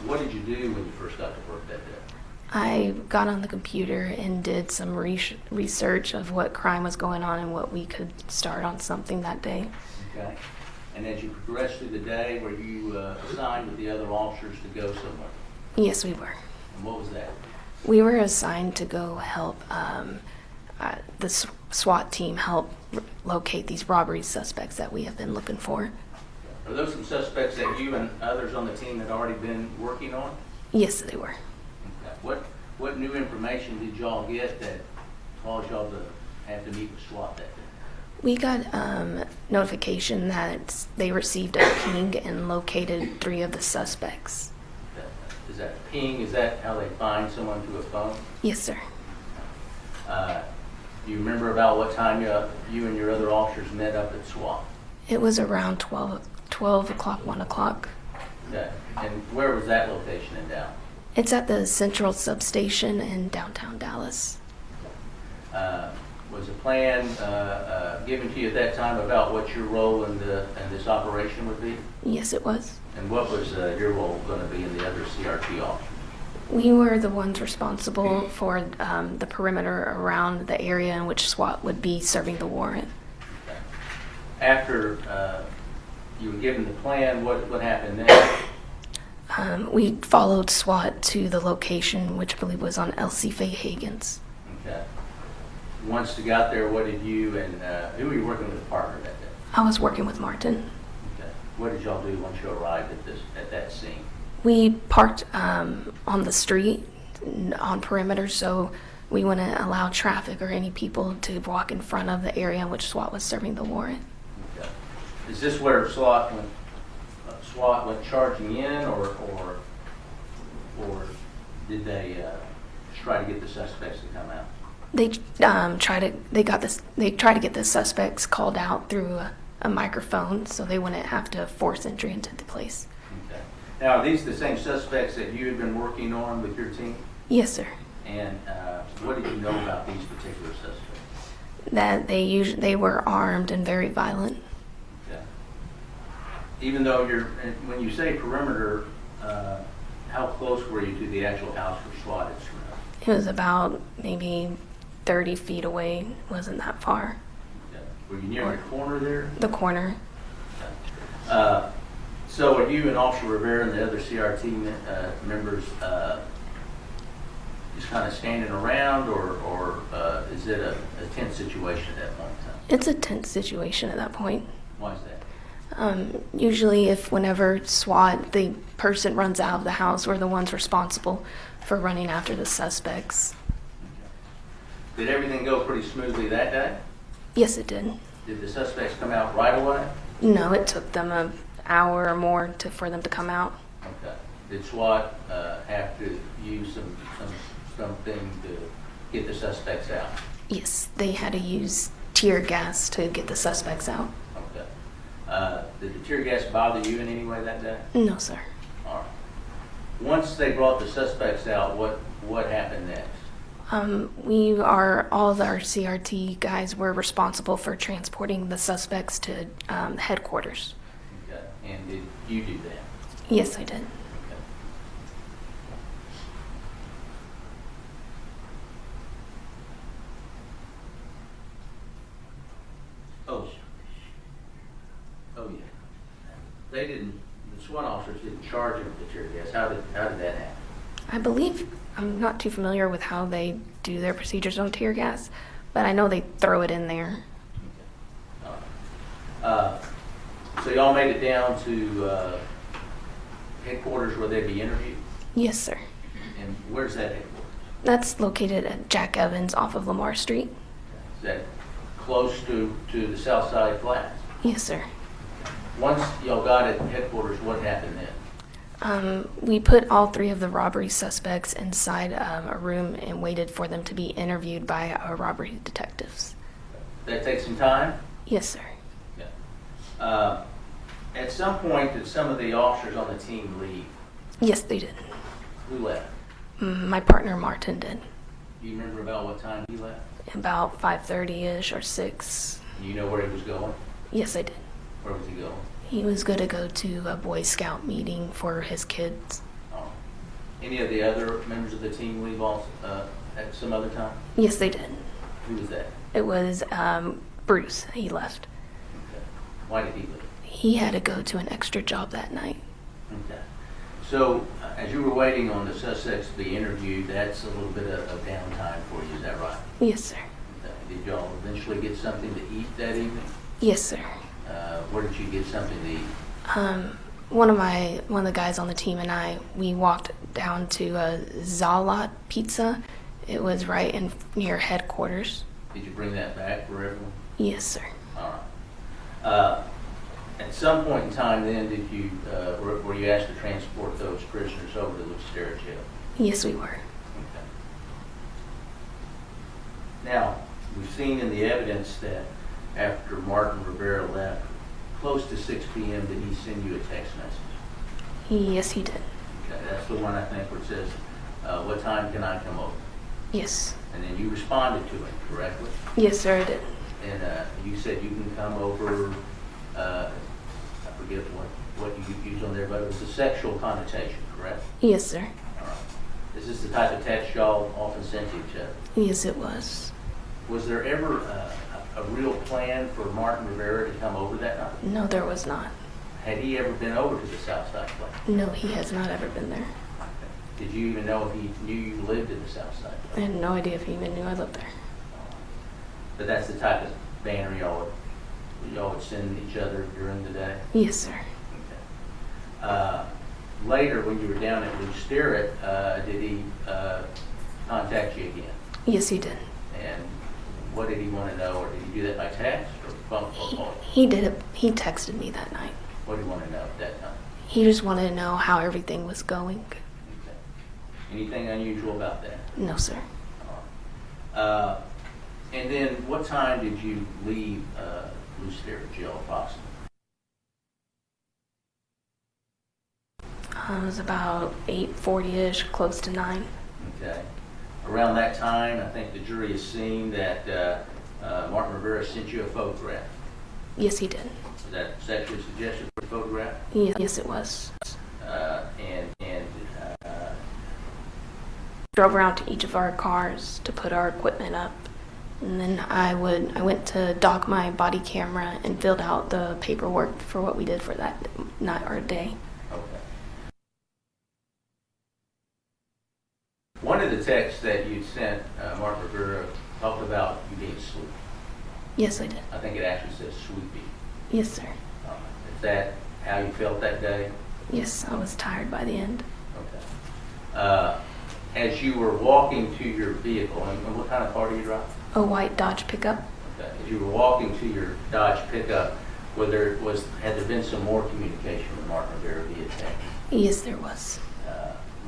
What did you do when you first got to work that day? I got on the computer and did some research of what crime was going on and what we could start on something that day. Okay. And as you progressed through the day, were you assigned with the other officers to go somewhere? Yes, we were. And what was that? We were assigned to go help the SWAT team help locate these robbery suspects that we have been looking for. Are those some suspects that you and others on the team had already been working on? Yes, they were. Okay. What new information did y'all get that caused y'all to have to meet with SWAT that day? We got notification that they received a ping and located 3 of the suspects. Is that a ping? Is that how they find someone through a phone? Yes, sir. Do you remember about what time you and your other officers met up at SWAT? It was around 12 o'clock, 1 o'clock. Okay. And where was that location in Dallas? It's at the Central Substation in downtown Dallas. Was a plan given to you at that time about what your role in this operation would be? Yes, it was. And what was your role going to be in the other CRT officers? We were the ones responsible for the perimeter around the area in which SWAT would be serving the warrant. Okay. After you were given the plan, what happened then? We followed SWAT to the location, which I believe was on Elsie Faye Hagen's. Okay. Once you got there, what did you and who were you working with a partner that day? I was working with Martin. Okay. What did y'all do once you arrived at that scene? We parked on the street on perimeter, so we wouldn't allow traffic or any people to walk in front of the area in which SWAT was serving the warrant. Okay. Is this where SWAT went charging in, or did they try to get the suspects to come out? They tried to get the suspects called out through a microphone, so they wouldn't have to force entry into the place. Okay. Now, are these the same suspects that you had been working on with your team? Yes, sir. And what did you know about these particular suspects? That they were armed and very violent. Okay. Even though when you say perimeter, how close were you to the actual house where SWAT is from? It was about maybe 30 feet away. It wasn't that far. Okay. Were you near the corner there? The corner. Okay. So are you and Officer Rivera and the other CRT members just kind of standing around, or is it a tense situation at that point in time? It's a tense situation at that point. Why is that? Usually whenever SWAT, the person runs out of the house, we're the ones responsible for running after the suspects. Okay. Did everything go pretty smoothly that day? Yes, it did. Did the suspects come out right away? No, it took them an hour or more for them to come out. Okay. Did SWAT have to use something to get the suspects out? Yes, they had to use tear gas to get the suspects out. Okay. Did the tear gas bother you in any way that day? No, sir. All right. Once they brought the suspects out, what happened next? All of our CRT guys were responsible for transporting the suspects to headquarters. Okay. And did you do that? Yes, I did. Okay. Oh yeah. The SWAT officers didn't charge him with the tear gas. How did that happen? I believe, I'm not too familiar with how they do their procedures on tear gas, but I know they throw it in there. Okay. All right. So y'all made it down to headquarters where they'd be interviewed? Yes, sir. And where's that headquarters? That's located at Jack Evans off of Lamar Street. Is that close to the South Side Flats? Yes, sir. Once y'all got at headquarters, what happened then? We put all 3 of the robbery suspects inside a room and waited for them to be interviewed by our robbery detectives. That take some time? Yes, sir. Yeah. At some point, did some of the officers on the team leave? Yes, they did. Who left? My partner Martin did. Do you remember about what time he left? About 5:30-ish or 6. Do you know where he was going? Yes, I did. Where was he going? He was going to go to a Boy Scout meeting for his kids. Oh. Any of the other members of the team leave also, at some other time? Yes, they did. Who was that? It was Bruce. He left. Okay. Why did he leave? He had to go to an extra job that night. Okay. So, as you were waiting on the suspects to be interviewed, that's a little bit of downtime for you, is that right? Yes, sir. Okay. Did y'all eventually get something to eat that evening? Yes, sir. Where did you get something to eat? One of the guys on the team and I, we walked down to Zalat Pizza. It was right in near headquarters. Did you bring that back for everyone? Yes, sir. All right. At some point in time, then, did you were you asked to transport those prisoners over to Lucera jail? Yes, we were. Okay. Now, we've seen in the evidence that after Martin Rivera left, close to 6 p.m., did he send you a text message? Yes, he did. Okay, that's the one I think where it says, "What time can I come over?" Yes. And then you responded to it correctly, Yes, sir, I did. and you said you can come over. I forget what you used on there, but it was a sexual connotation, correct? Yes, sir. All right. Is this the type of text y'all often sent to each other? Yes, it was. Was there ever a real plan for Martin Rivera to come over that night? No, there was not. Had he ever been over to the South Side place? No, he has not ever been there. Did you even know if he knew you lived in the South Side I place? had no idea if he even knew I lived there. But that's the type of banner y'all would send each other during the day? Yes, sir. Okay. Later, when you were down at Lucera, did he contact you again? Yes, he did. And what did he want to know? Or did he do that by text or phone call? He did it. He texted me that night. What did he want to know at that time? He just wanted to know how everything was going. Okay. Anything unusual about that? No, sir. All right. And then what time did you leave Lucera jail approximately? It was about 8:40-ish, close to 9. Okay. Around that time, I think the jury has seen that Martin Rivera sent you a photograph. Yes, he did. Was that sexually suggestive photograph? Yes, it was. And Drove around to each of our cars to put our equipment up. And then I went to dock my body camera and filled out the paperwork for what we did for that night or day. okay. One of the texts that you sent Martin Rivera talked about you being sleepy. Yes, I did. I think it actually says sleepy. Yes, sir. Is that how you felt that day? Yes, I was tired by the end. Okay. As you were walking to your vehicle, and what kind of car do you drive? A white Dodge pickup. Okay. As you were walking to your Dodge pickup, had there been some more communication with Martin Rivera via text? Yes, there was.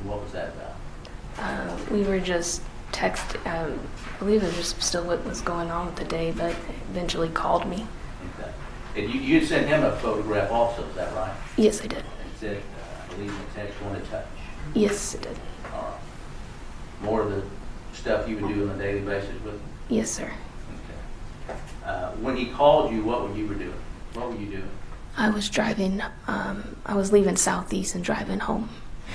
What was that about? We were just I believe it was just still what was going on with the day, but eventually called me. Okay. And you had sent him a photograph also, is that right? Yes, I did. And it said, I believe in the text, "Want to touch." Yes, it did. All right. More of the stuff you would do on a daily basis with him? Yes, sir. Okay. When he called you, what were you doing? What were you doing? I was driving, I was leaving Southeast and driving home.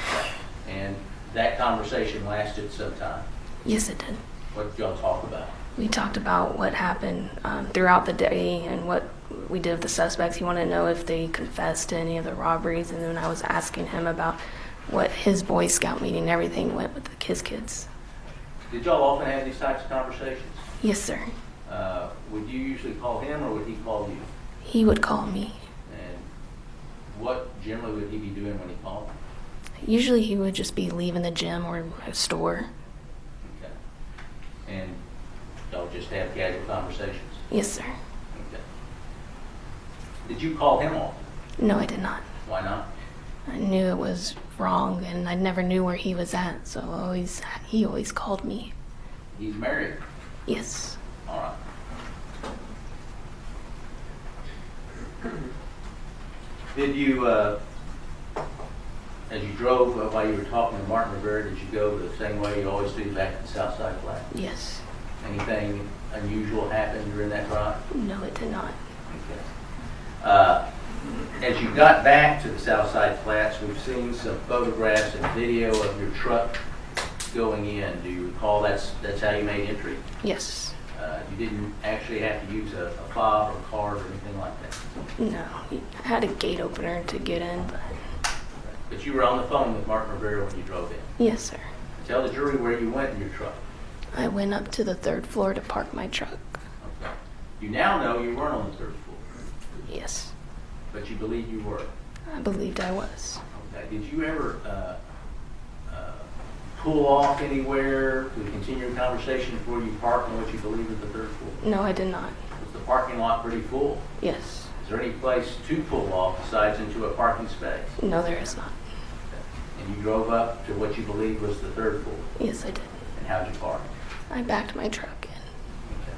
Okay. And that conversation lasted some time. Yes, it did. What did y'all talk about? We talked about what happened throughout the day and what we did with the suspects. He wanted to know if they confessed to any of the robberies, and then I was asking him about what his Boy Scout meeting and everything went with his kids. Did y'all often have these types of conversations? Yes, sir. Would you usually call him or would he call you? He would call me. And what generally would he be doing when he called? Usually he would just be leaving the gym or a store. Okay. And y'all just have casual conversations? Yes, sir. Okay. Did you call him often? No, I did not. Why not? I knew it was wrong, and I never knew where he was at, so he always called me. He's married? Yes. All right. Did you, as you drove while you were talking to Martin Rivera, did you go the same way you always do back to the South Side flat? Yes. Anything unusual happened during that drive? No, it did not. Okay. As you got back to the Southside Flats, we've seen some photographs and video of your truck going in. Do you recall that's how you made entry? Yes. You didn't actually have to use a fob or card or anything like that? No. I had a gate opener to get in, But you were on the phone with Martin Rivera when you drove in? yes, sir. Tell the jury where you went in your truck. I went up to the 3rd floor to park my truck. You now know you weren't on the third floor, Yes, but you believe you were. I believed I was. Okay. Did you ever pull off anywhere to continue a conversation before you parked on what you believe is the third floor? No, I did not. Was the parking lot pretty full? Yes. Is there any place to pull off besides into a parking space? No, there is not. And you drove up to what you believe was the third floor? Yes, I did. And how'd you park? I backed my truck in. Okay.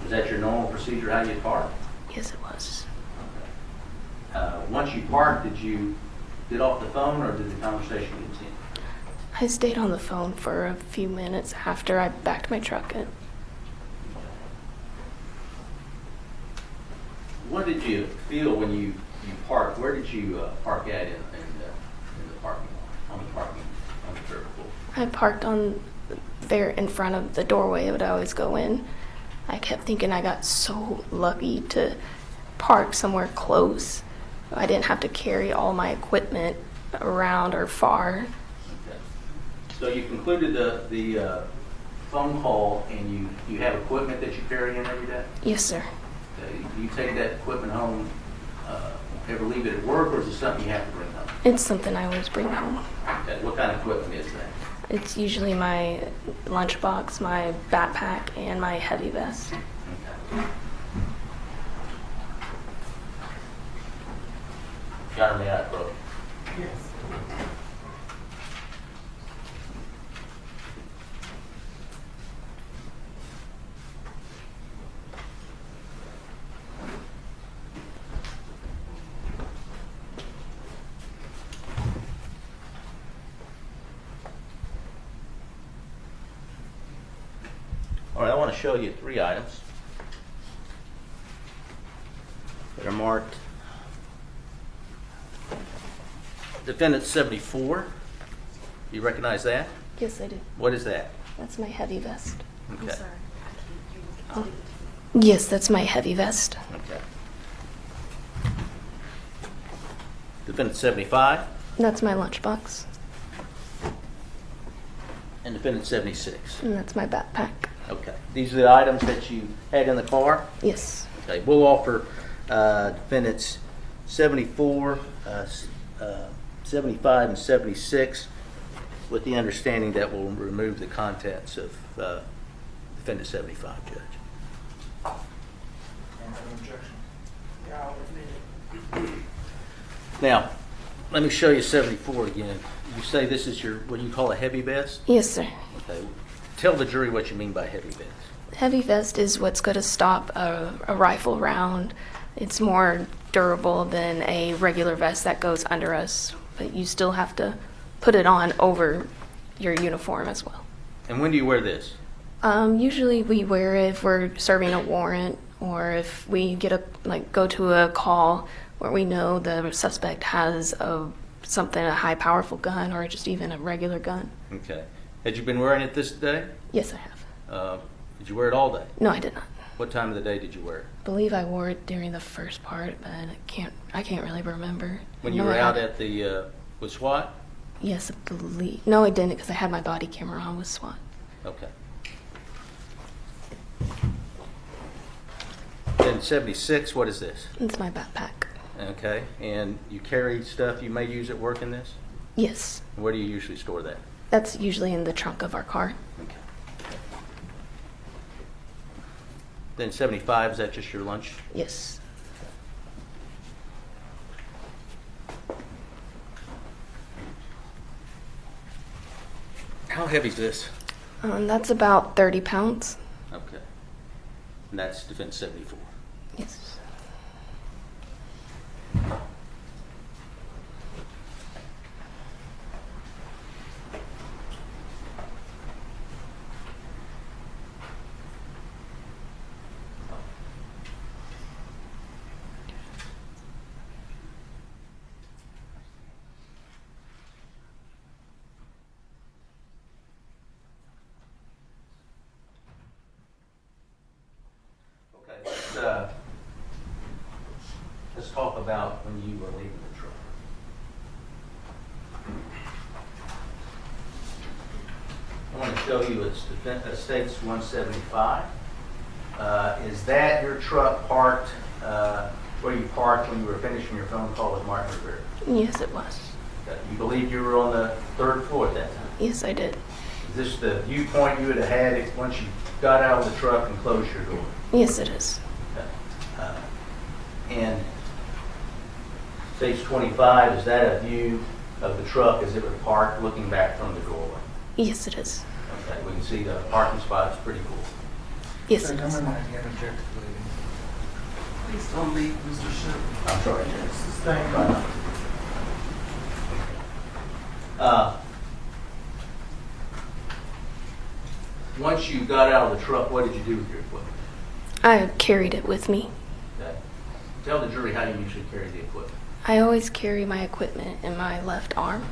Was that your normal procedure, how you park? Yes, it was. Once you parked, did you get off the phone or did the conversation continue? I stayed on the phone for a few minutes after I backed my truck in. What did you feel when you parked? Where did you park at in the parking lot, on the third floor? I parked on there in front of the doorway I would always go in. I kept thinking I got so lucky to park somewhere close. I didn't have to carry all my equipment around or far. Okay. So you concluded the phone call, and you have equipment that you carry in every day? Yes, sir. Okay. Do you take that equipment home, ever leave it at work, or is it something you have to bring home? It's something I always bring home. Okay. What kind of equipment is that? It's usually my lunchbox, my backpack, and my heavy vest. Okay. Got me out, bro. Yes. All right, I want to show you 3 items that are marked Defendant 74. You recognize that? Yes, I do. What is that? That's my heavy vest. Okay. Oh. Yes, that's my heavy vest. Okay. Defendant 75 That's my lunchbox, and Defendant 76. and that's my backpack. Okay. These are the items that you had in the car? Yes. Okay. We'll offer defendants 74, 75, and 76 with the understanding that we'll remove the contents of defendant 75, Judge. Yeah, I'll admit it. Now, let me show you 74 again. You say this is your, what you call a heavy vest? Yes, sir. Okay. Tell the jury what you mean by heavy vest. Heavy vest is what's going to stop a rifle round. It's more durable than a regular vest that goes under us, but you still have to put it on over your uniform as well. And when do you wear this? Usually we wear it if we're serving a warrant or if we get go to a call where we know the suspect has a high powerful gun or just even a regular gun. Okay. Had you been wearing it this day? Yes, I have. Did you wear it all day? No, I did not. What time of the day did you wear it? I believe I wore it during the first part, but I can't really remember. When I you know were I out had- at the, with SWAT? Yes, I believe. No, I didn't because I had my body camera on with SWAT. Okay. Then 76, what is this? It's my backpack. Okay. And you carry stuff you may use at work in this? Yes, Where do you usually store that? that's usually in the trunk of our car. Okay. Then 75, is that just your lunch? Yes. How heavy is this? That's about 30 pounds. Okay. And that's defense 74. Yes. Okay, let's talk about when you were leaving the truck. I want to show you it's States 175. Is that your truck parked, where you parked when you were finishing your phone call with Martin Rivera? Yes, it was. You believe you were on the 3rd floor at that time? Yes, I did. Is this the viewpoint you would have had once you got out of the truck and closed your door? Yes, it is. And stage 25, is that a view of the truck as it was parked looking back from the doorway? Yes, it is. Okay, we can see the parking spot is pretty cool. Yes, it is. Please don't leave, Mr. Sherman. I'm sorry. Sustain. Once you got out of the truck, what did you do with your equipment? I carried it with me. Okay. Tell the jury how you usually carry the equipment. I always carry my equipment in my left arm.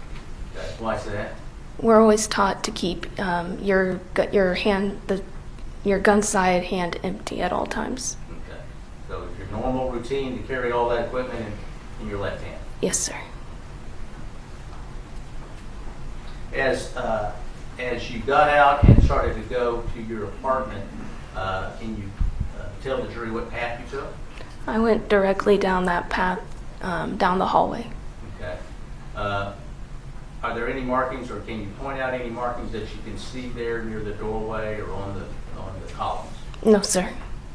Okay. Why is that? We're always taught to keep your gun side hand empty at all times. Okay. So it's your normal routine to carry all that equipment in your left hand. Yes, sir. As you got out and started to go to your apartment, can you tell the jury what path you took? I went directly down that path, down the hallway. Okay. Are there any markings, or can you point out any markings that you can see there near the doorway or on the columns? No, sir.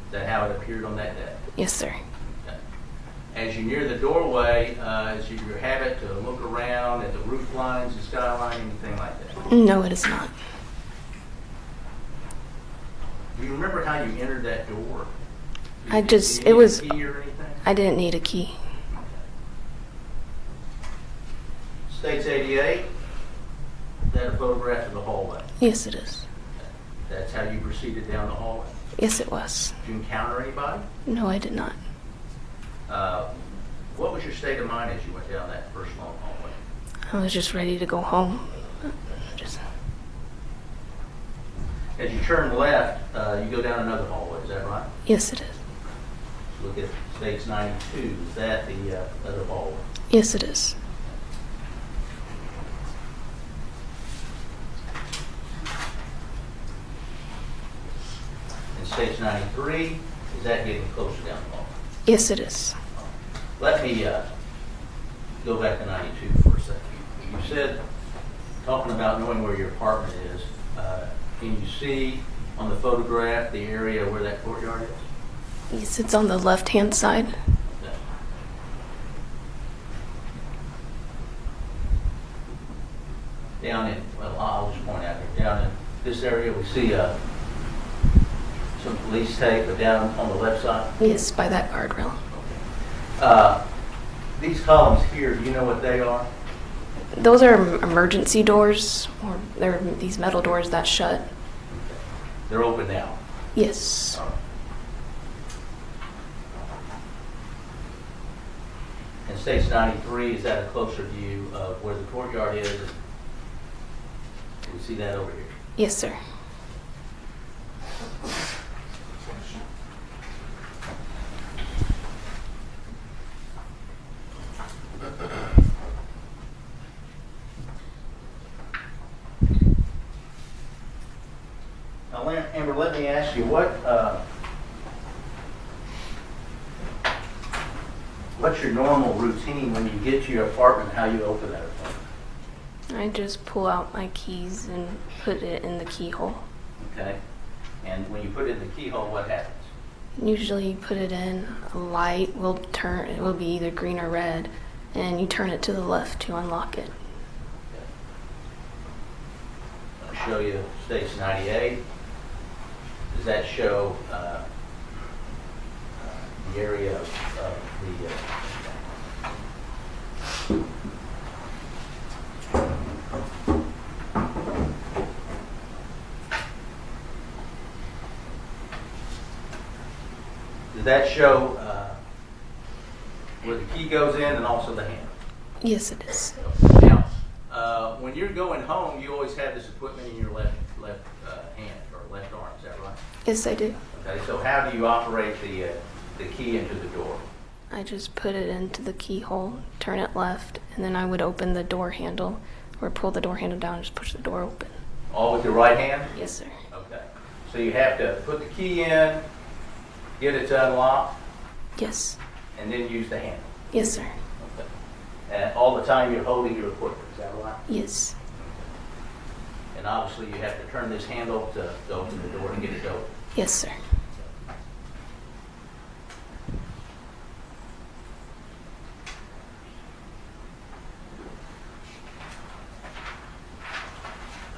Is that how it appeared on that day? Yes, sir. Okay. As you near the doorway, is it your habit to look around at the roof lines, the skyline, anything like that? No, it is not. Do you remember how you entered that door? I just- Did you it was- need a key or anything? I didn't need a key. States 88, is that a photograph of the hallway? Yes, it is. That's how you proceeded down the hallway? Yes, it was. Did you encounter anybody? No, I did not. What was your state of mind as you went down that first long hallway? I was just ready to go home. Just As you turn left, you go down another hallway, is that right? yes, it is. Look at States 92, is that the other hallway? Yes, it is. And States 93, is that getting closer down the hallway? Yes, it is. Let me go back to 92 for a second. You said, talking about knowing where your apartment is, can you see on the photograph the area where that courtyard is? Yes, it's on the left-hand side. Okay. Down in, well, I'll just point out here, down in this area, we see some police tape, but down on the left side. Yes, by that guardrail. These columns here, do you know what they are? Those are emergency doors, or they're these metal doors that shut. They're open now. Yes. All right. And States 93, is that a closer view of where the courtyard is? We see that over here. Yes, sir. Now, Amber, let me ask you, what's your normal routine when you get to your apartment, how you open that apartment? I just pull out my keys and put it in the keyhole. Okay? And when you put it in the keyhole, what happens? Usually you put it in, a light will turn, it will be either green or red, and you turn it to the left to unlock it. Okay. I'll show you States 98. Does that show the area of does that show where the key goes in and also the handle? Yes, it is. Now, when you're going home, you always have this equipment in your left hand or left arm. Is that right? Yes, I do. Okay. So how do you operate the key into the door? I just put it into the keyhole, turn it left, and then I would open the door handle, or pull the door handle down and just push the door open. All with your right hand? Yes, sir. Okay. So you have to put the key in, get it to unlock, Yes. and then use the handle. Yes, sir. Okay. And all the time you're holding your equipment, is that right? Yes. And obviously you have to turn this handle to open the door and get it open. Yes, sir.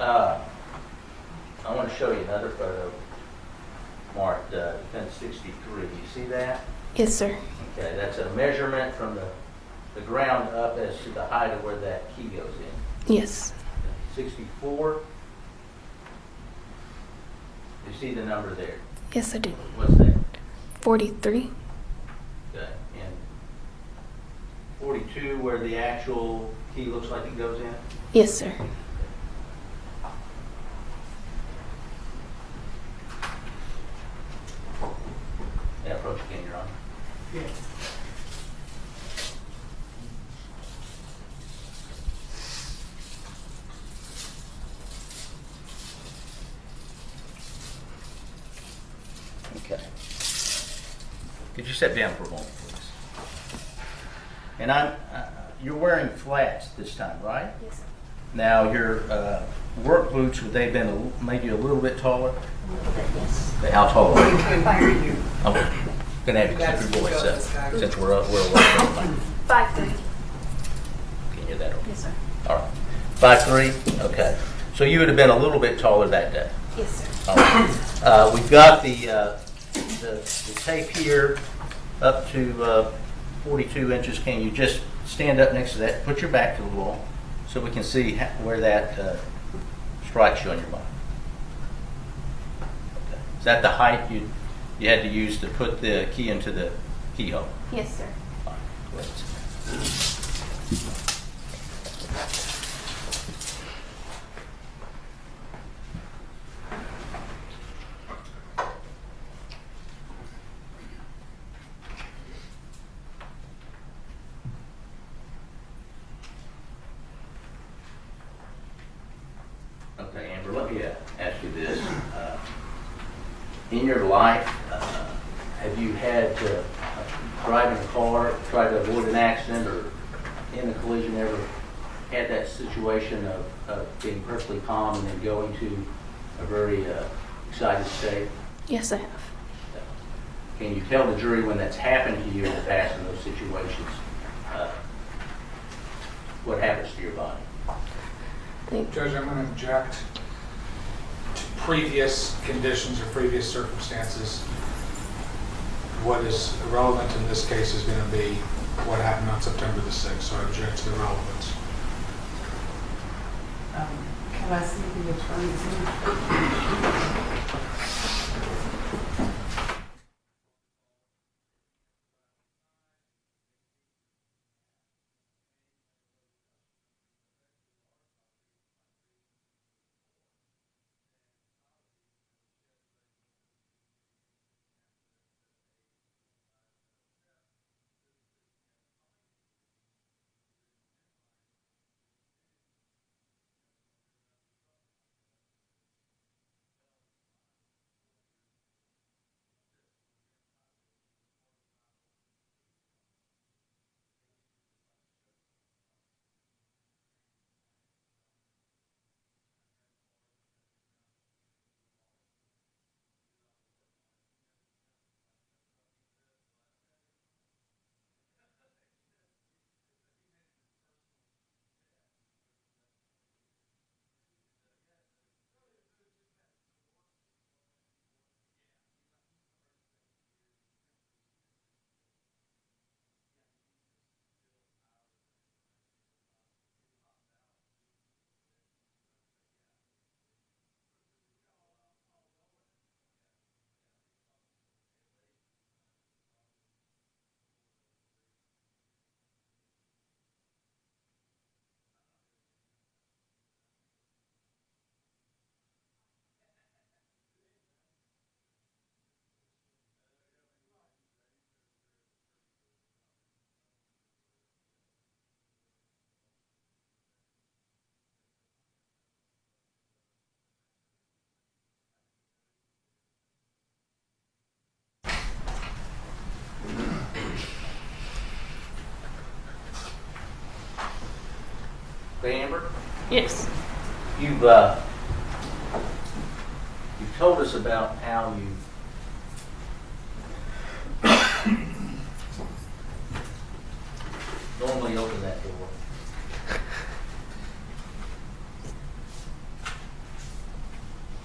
I want to show you another photo marked defense 63. Do you see that? Yes, sir. Okay, that's a measurement from the ground up as to the height of where that key goes in. Yes. 64. You see the number there? Yes, I do. What's that? 43. Okay. And 42, where the actual key looks like it goes in? Yes, sir. Yeah, approach again, Your Honor. Yes. Okay. Could you sit down for a moment, please? And you're wearing flats this time, right? Yes, sir. Now, your work boots, would they have been made you a little bit taller? A little bit, yes. How tall are you? We can hear you. I'm gonna have You to gotta keep your voice speak up, up Miss Guyger. since we're away from the mic. 5'3". Can you hear that? Yes, sir. All right. 5'3"? Okay. So you would have been a little bit taller that day. Yes, sir. All right. We've got the tape here up to 42 inches. Can you just stand up next to that, put your back to the wall so we can see where that strikes you on your body? Okay. Is that the height you had to use to put the key into the keyhole? Yes, sir. All right. Go ahead. Okay, Amber, let me ask you this. In your life, have you had to drive in a car, try to avoid an accident or in a collision, ever had that situation of being perfectly calm and then going to a very excited state? Yes, I have. Can you tell the jury when that's happened to you in the past in those situations, what happens to your body? I think, Judge, I'm going to object to previous conditions or previous circumstances. What is irrelevant in this case is going to be what happened on September the 6th, so I object to the relevance. Can I see the attorney? Okay, Amber? Yes. You've told us about how you normally open that door.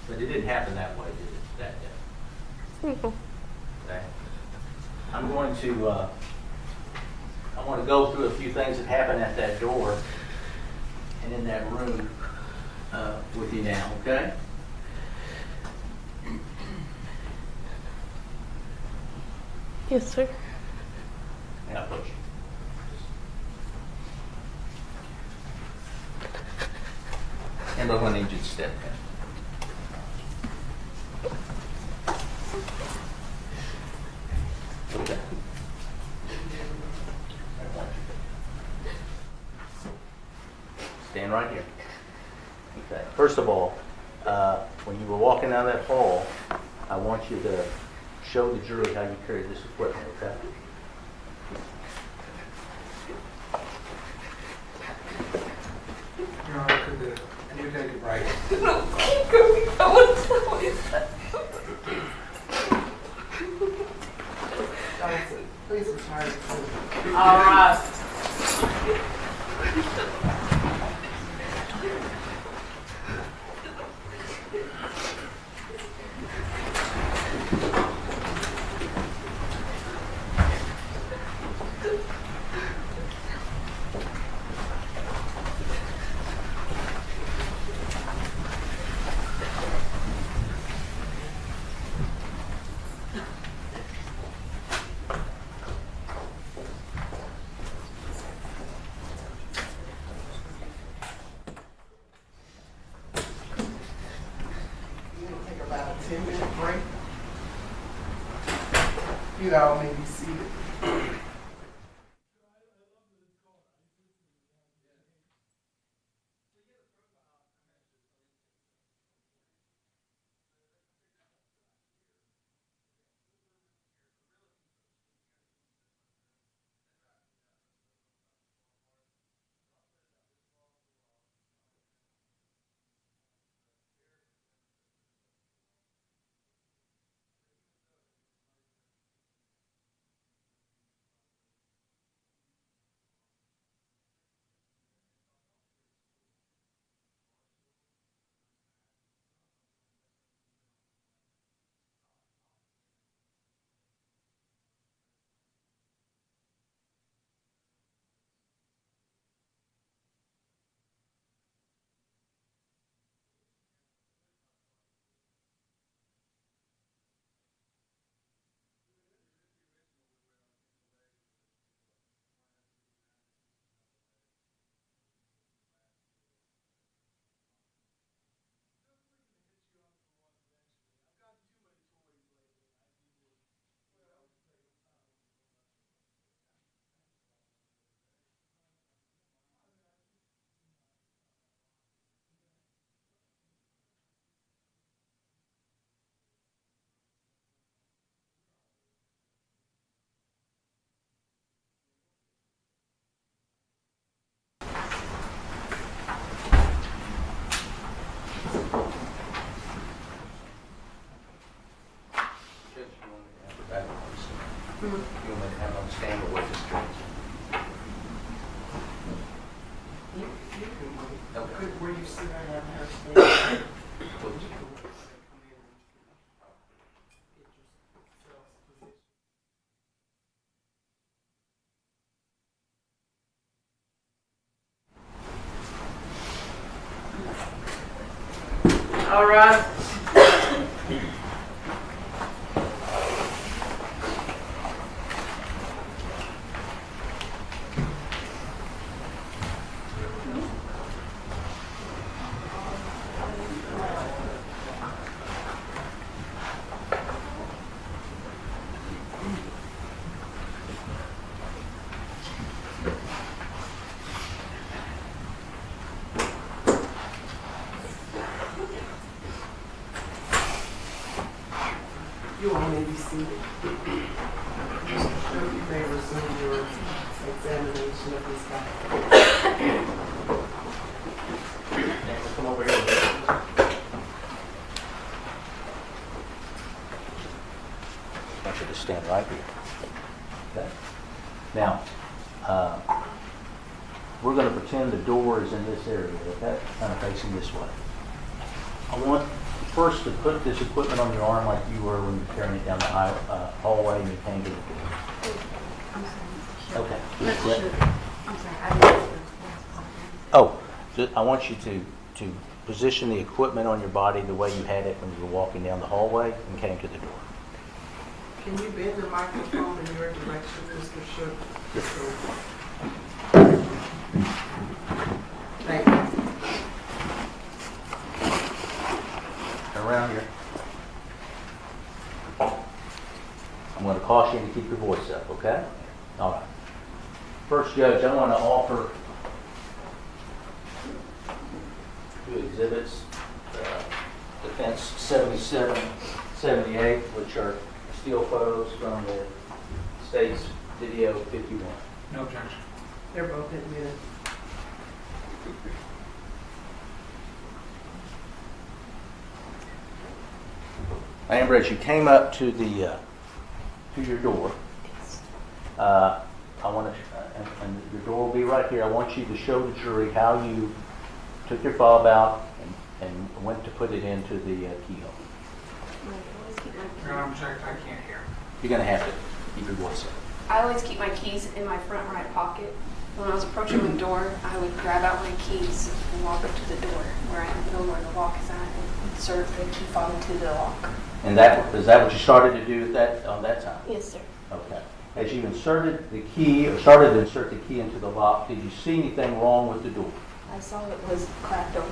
But it didn't happen that way, did it, that day? Okay. I'm going to, I want to go through a few things that happened at that door and in that room with you now, okay? Yes, sir. And I'll push you. And I'm going to need you to step in. Okay. Stand right here. Okay. First of all, when you were walking down that hall, I want you to show the jury how you carry this equipment, okay? Your Honor, could the, and you take it right. No, keep going. I want to tell you that. Johnson, please retire to court. All right. We're gonna take about a 10-minute break. You all may be seated. You want me to have on stand or what this judge? You can wait. Okay. Good, where you sit, I have her stand. All right. You all may be seated. Mr. Sherwood, you may resume your examination of this guy. stand right here. Okay? Now, we're going to pretend the door is in this area, okay? Kind of facing this way. I want first to put this equipment on your arm like you were when you're carrying it down the hallway and you came to the door. Okay. I'm sorry, I didn't. Oh, I want you to position the equipment on your body the way you had it when you were walking down the hallway and came to the door. Can you bend the microphone in your direction, Mr. Shook? Thank you. Turn around here. I'm going to caution you to keep your voice up, okay? All right. First, Judge, I want to offer two exhibits, Defense 77, 78, which are still photos from the state's video 51. No objection. They're both admitted. Amber, as you came up to the to your door, I want to, and your door will be right here. I want you to show the jury how you took your fob out and went to put it into the keyhole. No objection, I can't hear. You're going to have to keep your voice up. I always keep my keys in my front right pocket. When I was approaching the door, I would grab out my keys and walk up to the door where I know where the lock is at and insert the key fob into the lock. And is that what you started to do on that time? Yes, sir. Okay. As you inserted the key or started to insert the key into the lock, did you see anything wrong with the door? I saw it was cracked open.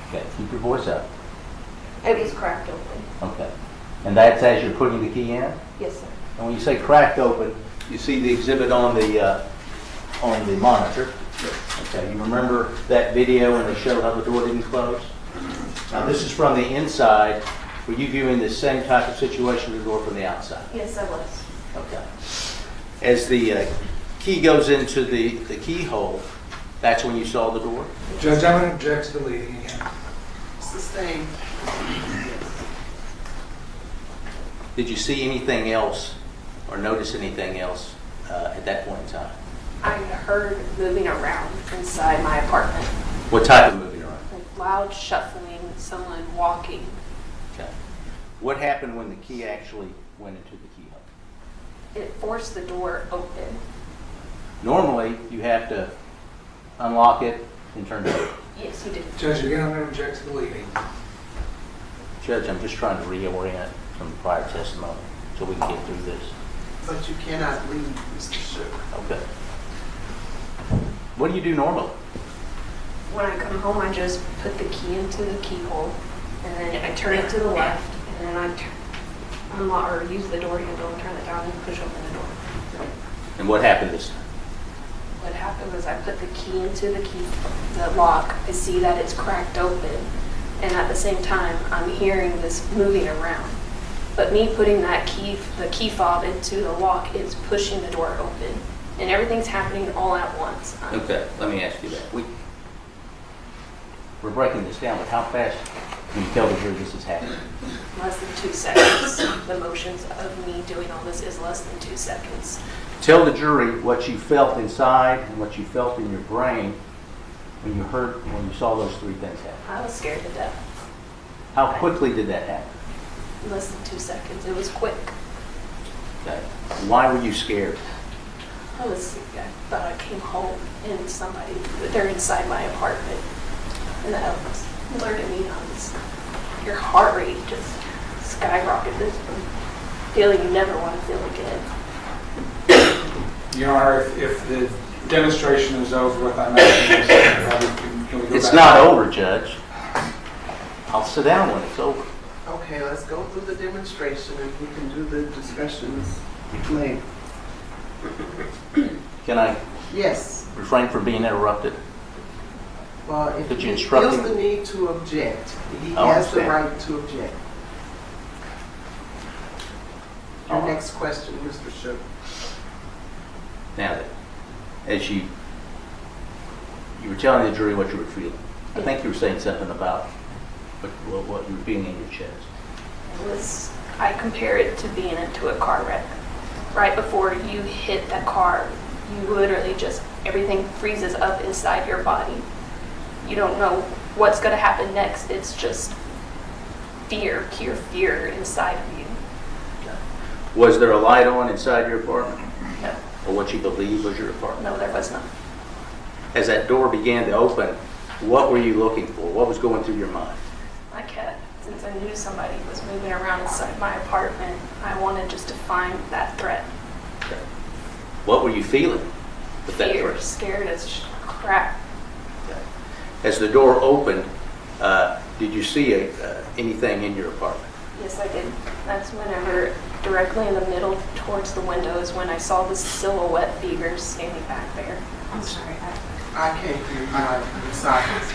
Okay. Keep your voice up. It was cracked open. Okay. And that's as you're putting the key in? Yes, sir. And when you say cracked open, you see the exhibit on the monitor. Okay, you remember that video when they showed how the door didn't close? Now this is from the inside. Were you viewing the same type of situation with the door from the outside? Yes, I was. Okay. As the key goes into the keyhole, that's when you saw the door? Judge, I'm going to object to the leading again. Sustained. Did you see anything else or notice anything else at that point in time? I heard moving around inside my apartment. What type of moving around? Like loud shuffling, someone walking. Okay. What happened when the key actually went into the keyhole? It forced the door open. Normally, you have to unlock it and turn it over. Yes, you did. Judge, again, I'm going to object to the leading. Judge, I'm just trying to reorient from the prior testimony so we can get through this. But you cannot leave, Mr. Shook. Okay. What do you do normally? When I come home, I just put the key into the keyhole, and then I turn it to the left, and then I unlock or use the door handle and turn it down and push open the door. And what happened this time? What happened was I put the key into the lock. I see that it's cracked open, and at the same time, I'm hearing this moving around. But me putting the key fob into the lock is pushing the door open, and everything's happening all at once. Okay, let me ask you that. We're breaking this down, but how fast can you tell the jury this is happening? Less than 2 seconds. The motions of me doing all this is less than 2 seconds. Tell the jury what you felt inside and what you felt in your brain when you saw those three things happen. I was scared to death. How quickly did that happen? Less than 2 seconds. It was quick. Okay. Why were you scared? I thought I came home and they're inside my apartment. And that was alerted me on this. Your heart rate just skyrocketed. This feeling you never want to feel again. Your Honor, if the demonstration is over with, I'm asking can we go It's back? not over, Judge. I'll sit down when it's over. Okay, let's go through the demonstration and we can do the discussions later. Can I Yes. refrain from being interrupted? Well, if Could you he instruct feels him? the need to object, he I has the understand. right to object. Your All right. next question, Mr. Shook. Now that, as you were telling the jury what you were feeling, I think you were saying something about what you were feeling in your chest. I compare it to being into a car wreck. right before you hit that car, you literally just, everything freezes up inside your body. You don't know what's going to happen next. It's just fear, pure fear inside of you. Was there a light on inside your apartment? No, Or what you believe was your apartment? no, there was none. As that door began to open, what were you looking for? What was going through your mind? My cat, since I knew somebody was moving around inside my apartment, I wanted just to find that threat. Okay. What were you feeling with that Fear, threat? scared as crap. Okay. As the door opened, did you see anything in your apartment? Yes, I did. That's whenever, directly in the middle towards the window, is when I saw this silhouette figure standing back there. I'm sorry, I can't hear you. Silence.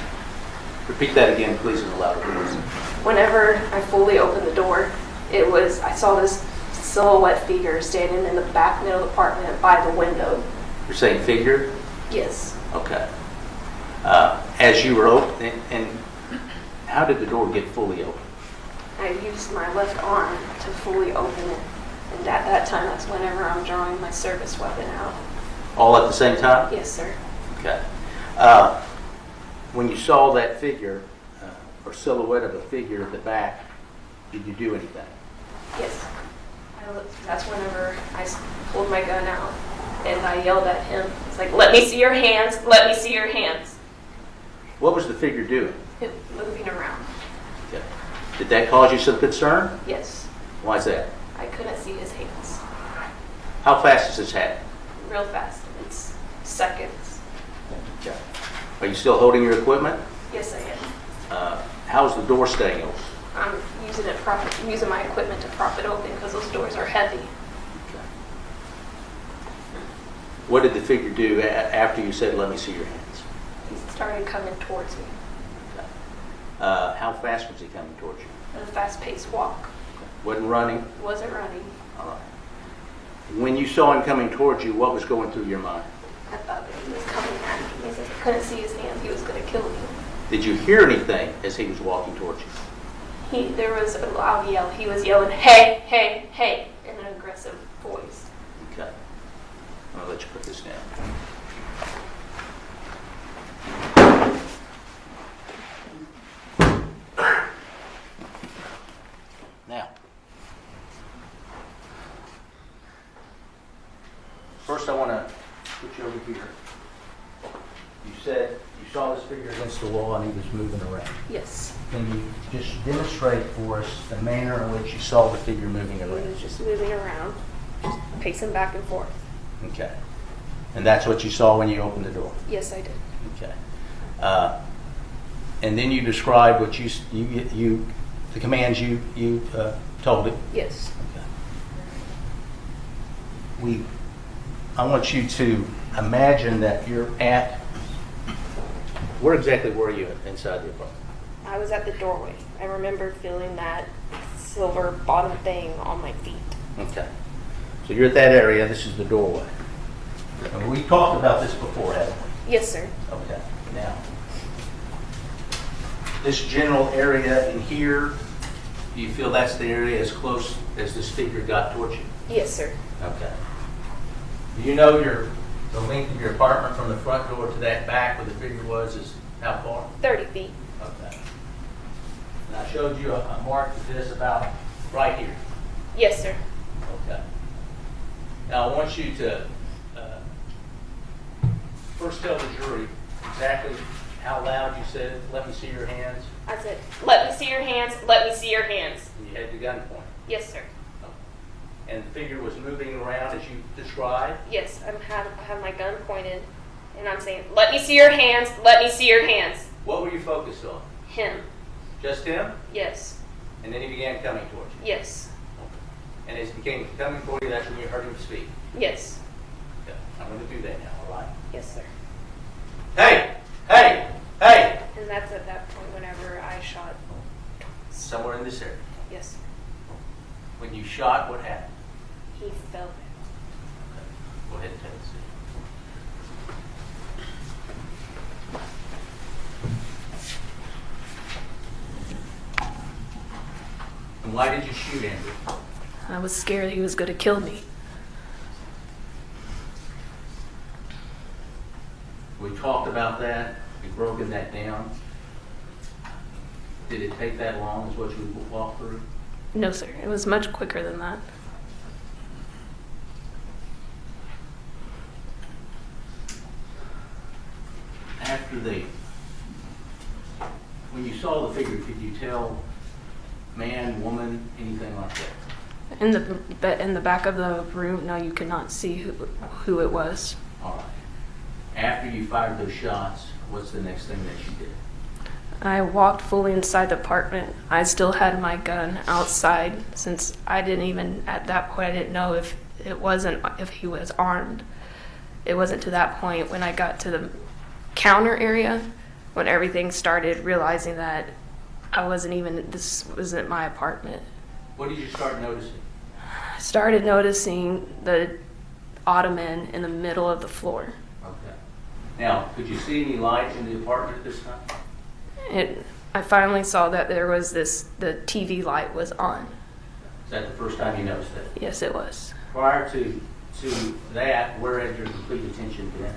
Repeat that again, please, in a louder voice. Whenever I fully opened the door, I saw this silhouette figure standing in the back middle of the apartment by the window. You're saying figure? Yes. Okay. As you were open, and how did the door get fully open? I used my left arm to fully open it. And at that time, that's whenever I'm drawing my service weapon out. All at the same time? Yes, sir. Okay. When you saw that figure, or silhouette of a figure at the back, did you do anything? Yes. That's whenever I pulled my gun out and I yelled at him. It's like, let me see your hands, let me see your hands. What was the figure doing? It moving around. Okay. Did that cause you some concern? Yes. Why is that? I couldn't see his hands. How fast does this happen? Real fast. It's seconds. Okay. Are you still holding your equipment? Yes, I am. How's the door staying open? I'm using my equipment to prop it open because those doors are heavy. Okay. What did the figure do after you said, let me see your hands? He started coming towards me Okay. How fast was he coming towards you? at a fast-paced walk. Wasn't running? Wasn't running. All right. When you saw him coming towards you, what was going through your mind? I thought that he was coming at me. Since I couldn't see his hands, he was going to kill me. Did you hear anything as he was walking towards you? There was a loud yell. He was yelling, hey, hey, hey, in an aggressive voice. Okay. I'm going to let you put this down. Now, first I want to put you over here. You said you saw this figure against the wall and he was moving around. Yes. Can you just demonstrate for us the manner in which you saw the figure moving He around? was just moving around, just pacing back and forth. Okay. And that's what you saw when you opened the door? Yes, I did. Okay. And then you described what the commands you told it? Yes. Okay. I want you to imagine that you're at, where exactly were you inside the apartment? I was at the doorway. I remember feeling that silver bottom thing on my feet. Okay. So you're at that area, this is the doorway. And we talked about this before, haven't we? Yes, sir. Okay. Now, this general area in here, do you feel that's the area as close as this figure got towards you? Yes, sir. Okay. Do you know the length of your apartment from the front door to that back where the figure was is how far? 30 feet. Okay. And I showed you a mark of this about right here. Yes, sir. Okay. Now I want you to first tell the jury exactly how loud you said, let me see your hands. I said, let me see your hands, let me see your hands. And you had the gun pointed. Yes, sir. And the figure was moving around as you described. Yes, I have my gun pointed, and I'm saying, let me see your hands, let me see your hands. What were you focused on? Him. Just him? Yes. And then he began coming towards you. Yes. And as he became coming toward you, that's when you heard him speak. Yes. Okay. I'm going to do that now, all right? Yes, sir. Hey! Hey! Hey! And that's at that point whenever I shot. Somewhere in this area. Yes. When you shot, what happened? He fell down. Go ahead and take a seat. And why did you shoot Andrew? I was scared he was going to kill me. that, you've broken that down. Did it take that long, is what you walked through? No, sir. It was much quicker than that. When you saw the figure, could you tell man, woman, anything like that? In the back of the room, no, you could not see who it was. All right. After you fired those shots, what's the next thing that you did? I walked fully inside the apartment. I still had my gun outside since I didn't even, at that point, I didn't know if he was armed. It wasn't to that point when I got to the counter area when everything started realizing that this wasn't my apartment. What did you start noticing? I started noticing the ottoman in the middle of the floor. Okay. Now, could you see any light in the apartment at this time? I finally saw that there was the TV light was on. Is that the first time you noticed that? Yes, it was. Prior to that, where had your complete attention been?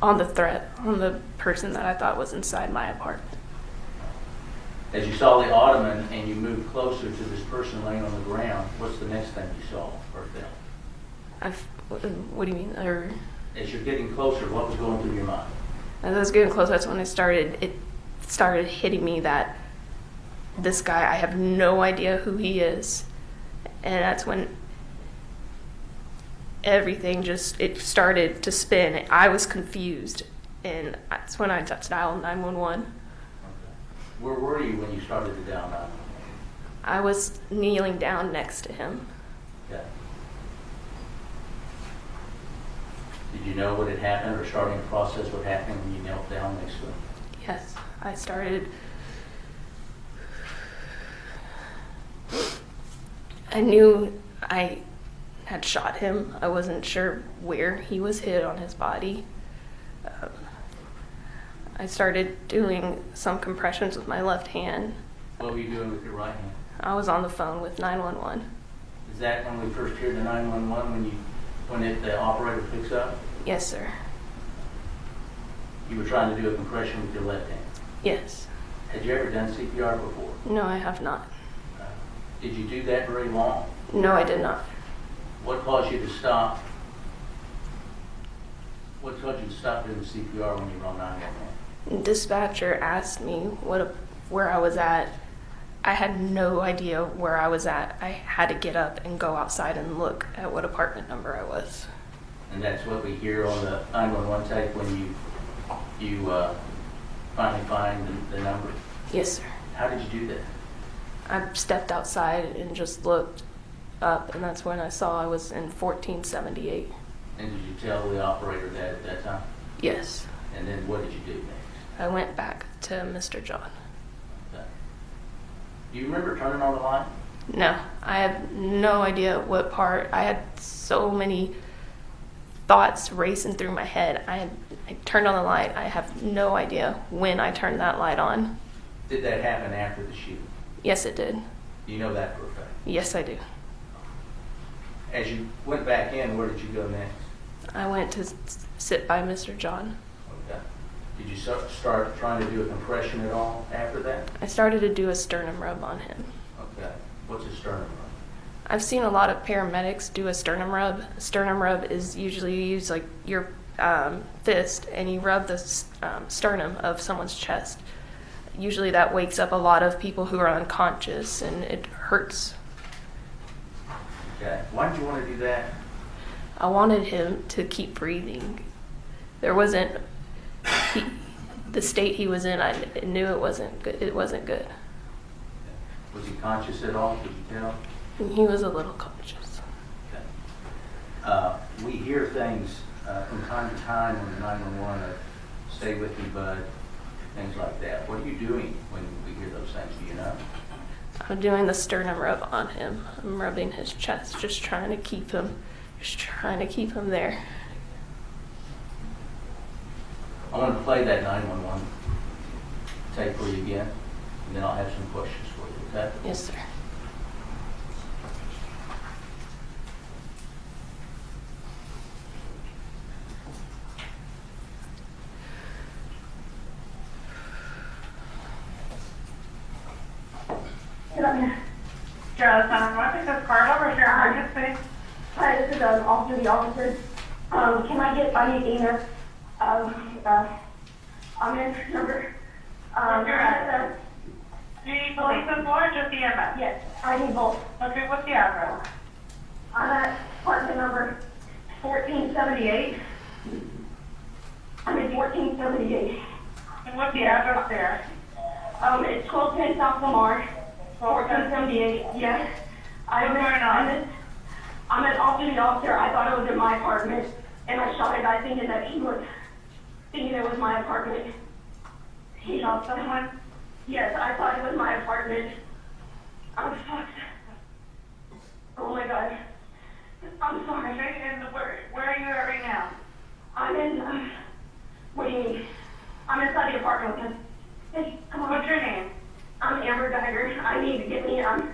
On the threat, on the person that I thought was inside my apartment. As you saw the ottoman and you moved closer to this person laying on the ground, what's the next thing you saw or felt? What do you mean? As you're getting closer, what was going through your mind? As I was getting close, that's when it started hitting me that this guy, I have no idea who he is. And that's when everything it started to spin. I was confused, and that's when I dialed 911. Okay. Where were you when you started to dial 911? I was kneeling down next to him. Okay. Did you know what had happened or starting to process what happened when you knelt down next to him? Yes, I started. I knew I had shot him. I wasn't sure where he was hit on his body. I started doing some compressions with my left hand. What were you doing with your right hand? I was on the phone with 911. Is that when we first hear the 911 when the operator picks up? Yes, sir. You were trying to do a compression with your left hand. Yes. Had you ever done CPR before? No, I have not. Did you do that very long? No, I did not. What caused you to stop? What caused you to stop doing CPR when you were on 911? Dispatcher asked me where I was at. I had no idea where I was at. I had to get up and go outside and look at what apartment number I was. And that's what we hear on the 911 tape when you finally find the number? Yes, sir. How did you do that? I stepped outside and just looked up, and that's when I saw I was in 1478. And did you tell the operator that at that time? Yes. And then what did you do next? I went back to Mr. John. Okay. Do you remember turning on the light? No, I have no idea what part. I had so many thoughts racing through my head. I turned on the light. I have no idea when I turned that light on. Did that happen after the shooting? Yes, it did. Do you know that for a fact? Yes, I do. As you went back in, where did you go next? I went to sit by Mr. John. Okay. Did you start trying to do a compression at all after that? I started to do a sternum rub on him. Okay. What's a sternum rub? I've seen a lot of paramedics do a sternum rub. A sternum rub is usually you use like your fist and you rub the sternum of someone's chest. Usually that wakes up a lot of people who are unconscious and it hurts. Okay. Why did you want to do that? I wanted him to keep breathing. There wasn't the state he was in. I knew it wasn't good. It wasn't good. Was he conscious at all? Could you tell? He was a little conscious. Okay. We hear things from time to time on the 911 of "Stay with me, bud," things like that. What are you doing when we hear those things? Do you know? I'm doing the sternum rub on him. I'm rubbing his chest, just trying to keep him there. I want to play that 911 tape for you again, and then I'll have some questions for you, okay? Yes, sir. Just, what is this car number? Is your emergency? Hi, this is off-duty officer. Can I get my name? I'm in number. What's your address? Do you need police and more or just EMS? Yes, I need both. Okay, what's the address? I'm at apartment number 1478. I'm in 1478. And what's the address there? It's 1210 South Lamar, 1478. Yes. What's going on? I'm an off-duty officer. I thought it was in my apartment, and I shot a guy thinking it was my apartment. You shot someone? Yes, I thought it was my apartment. I'm fucked. Oh my god. I'm sorry. Okay, and where are you at right now? I'm in, what do you mean? I'm inside the apartment with him. Hey, come on. What's your name? I'm Amber Guyger. I need to get me, I'm in,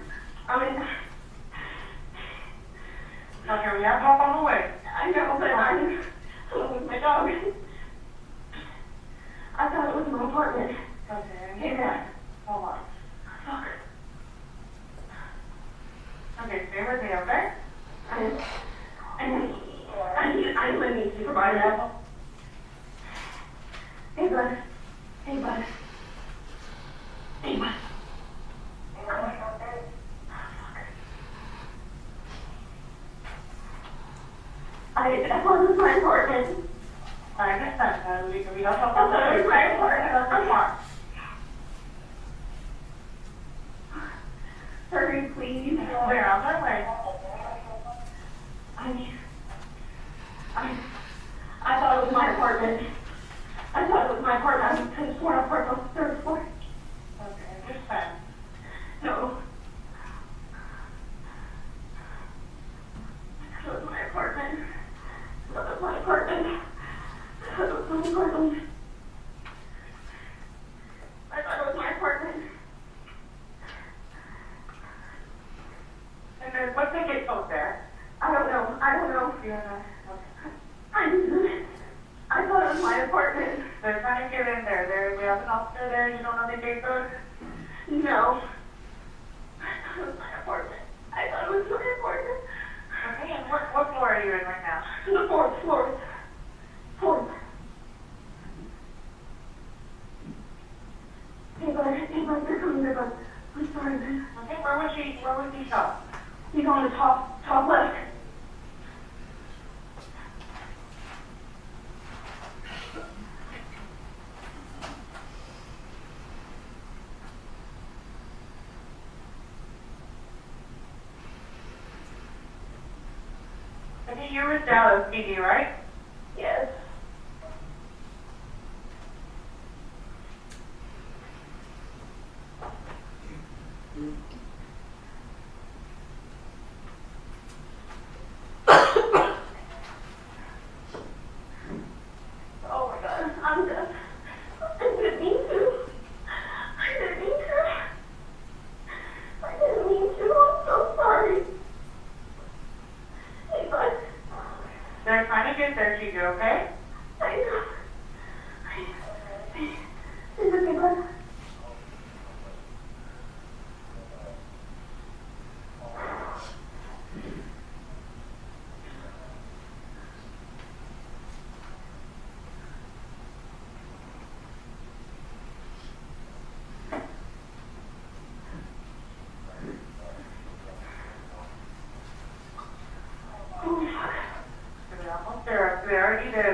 Okay, we have help on the way. I know, but I'm with my dog. I thought it was my apartment. Okay, Hey, man. hold on. Fuck. Okay, stay with me, okay? I'm going to need supervisor. Hey, bud. Hey, bud. Hey, bud. I thought it was my apartment. I understand. We don't help I on the thought it was way. my apartment. Come on. Hurry, please. We're on our way. I thought it was my apartment. I thought it was my apartment. I was sworn apart on the third floor. Okay, just fine. No. I thought it was my apartment. I thought it was my apartment. I thought it was my apartment. I thought it was my apartment. And then what's the gate code there? I don't know. You don't know? I thought it was my apartment. They're trying to get in there. We have an officer there. You don't know the gate code? No. I thought it was my apartment. I thought it was my apartment. Okay, and what floor are you in right now? The fourth floor. Fourth. Hey, bud, they're coming, they're coming. I'm sorry, man. Okay, where was he shot? He's on the top left. Okay, you're with Dallas PD, right? Yes. Oh my god, I'm dead. I didn't mean to. I didn't mean to. I'm so sorry. Hey, bud. They're trying to get there to you, okay? I know. Is it okay, bud? They're already there.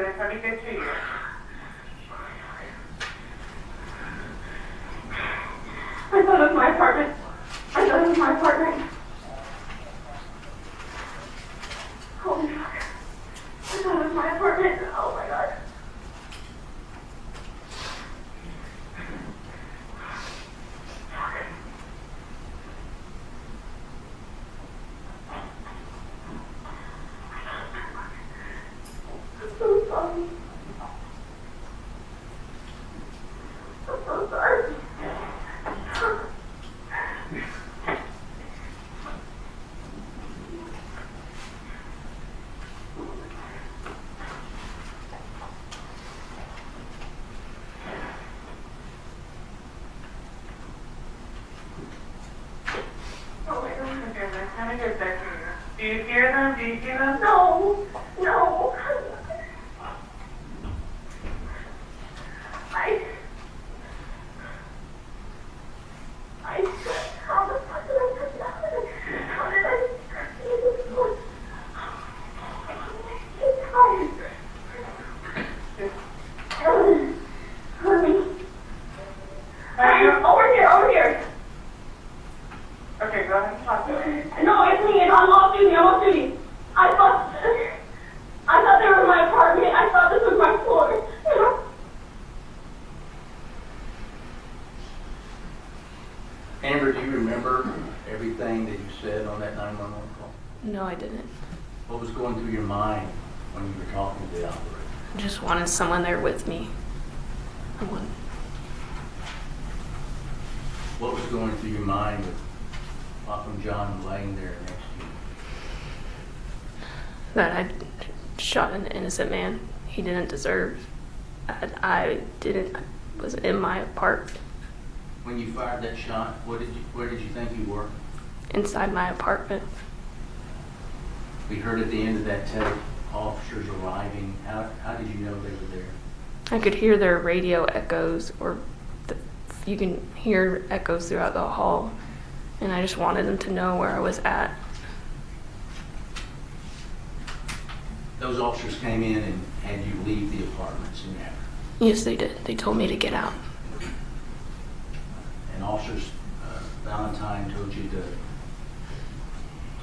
trying to get back to you. Do you hear them? Do you see them? No, no. How the fuck did I put that? How did I see this one? Over here. Okay, go ahead and talk to me. No, it's me. I'm off duty. I thought they were in my apartment. I thought this was my floor. Amber, do you remember everything that you said on that 911 call? No, I didn't. What was going through your mind when you were talking to the operator? I just wanted someone there with me. What was going through your mind with Botham John laying there next to you? That I shot an innocent man he didn't deserve. I was in my apartment. When you fired that shot, where did you think you were? Inside my apartment. We heard at the end of that tape, officers arriving. How did you know they were there? I could hear their radio echoes, you can hear echoes throughout the hall, and I just wanted them to know where I was at. Those officers came in and had you leave the apartment soon after. Yes, they did. They told me to get out. And officers, Valentine told you to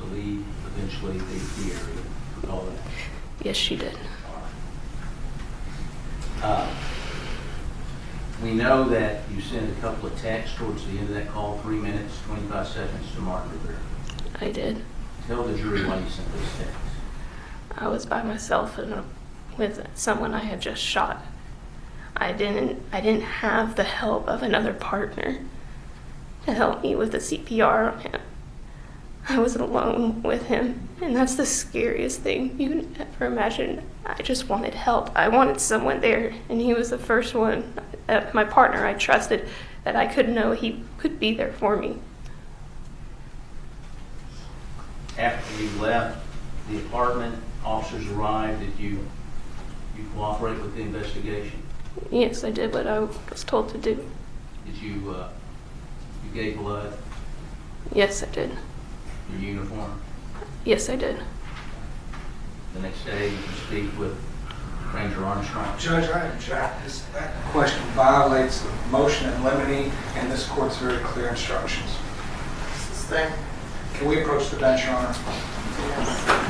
leave, eventually the area. Recall that? Yes, she did. We know that you sent a couple of texts towards the end of that call, 3 minutes, 25 seconds to Mark Rivera. I did. Tell the jury why you sent those texts. I was by myself with someone I had just shot. I didn't have the help of another partner to help me with the CPR on him. I was alone with him, and that's the scariest thing you can ever imagine. I just wanted help. I wanted someone there, and he was the first one, my partner I trusted, that I could know he could be there for me. After you left the apartment, officers arrived. Did you cooperate with the investigation? Yes, I did what I was told to do. Did you gave blood? Yes, I did. Your uniform? Yes, I did. The next day, you can speak with Ranger Armstrong. Judge, I object. That question violates the motion in limine and this court's very clear instructions. Sustain. Can we approach the bench, Your Honor? Yes.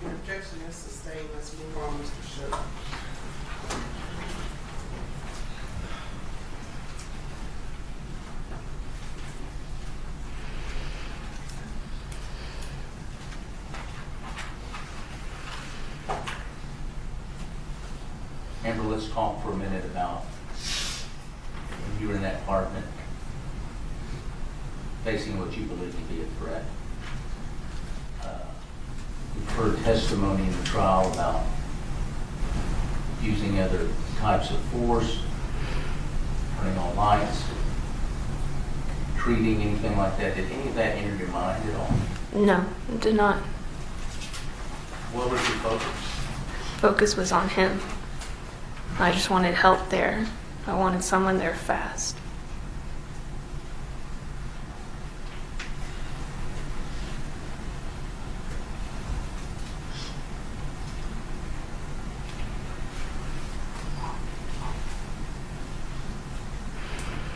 The objection is sustained. Let's move on, Mr. Sherman. Amber, let's talk for a minute about when you were in that apartment facing what you believe to be a threat. You've heard testimony in the trial about using other types of force, turning on lights, treating, anything like that? Did any of that enter your mind at all? No, it did not. What was your focus? Focus was on him. I just wanted help there. I wanted someone there fast.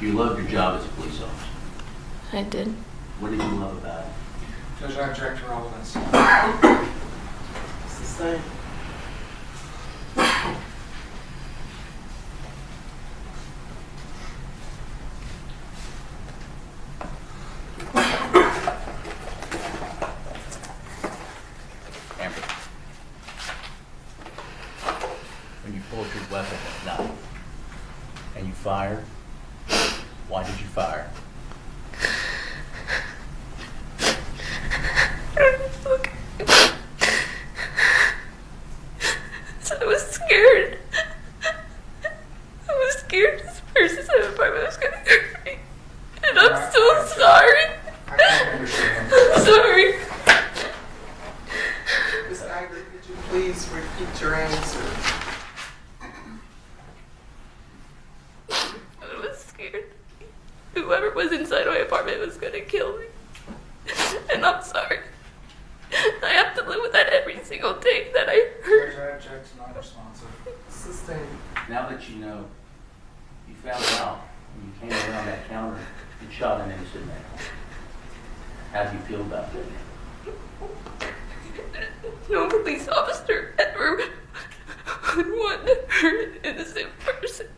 You loved your job as a police officer. I did. What did you love about it? Judge, I object to relevance. It's the same. Amber, when you pulled your weapon at night and you fired, why did you fire? So I was scared. I was scared this person's apartment was going to hurt me. And I'm so sorry. I can't understand. I'm sorry. Ms. Guyger, could you please repeat your answer? I was scared. Whoever was inside my apartment was going to kill me. And I'm sorry. I have to live with that every single day that I hurt. Judge, I object to non-responsive. Sustained. Now that you know, you found out when you came around that counter and shot an innocent man. How do you feel about that? No police officer ever would want to hurt an innocent person.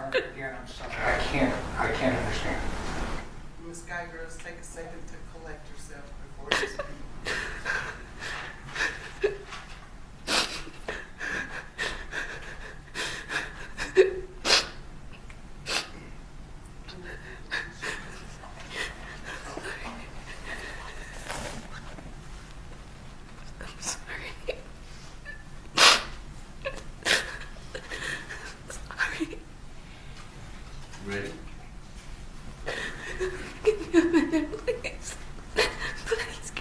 Again, I'm sorry. I can't understand. Ms. Guyger, let's take a second to collect yourself before you speak. I'm sorry. Sorry. Ready? Please. Please.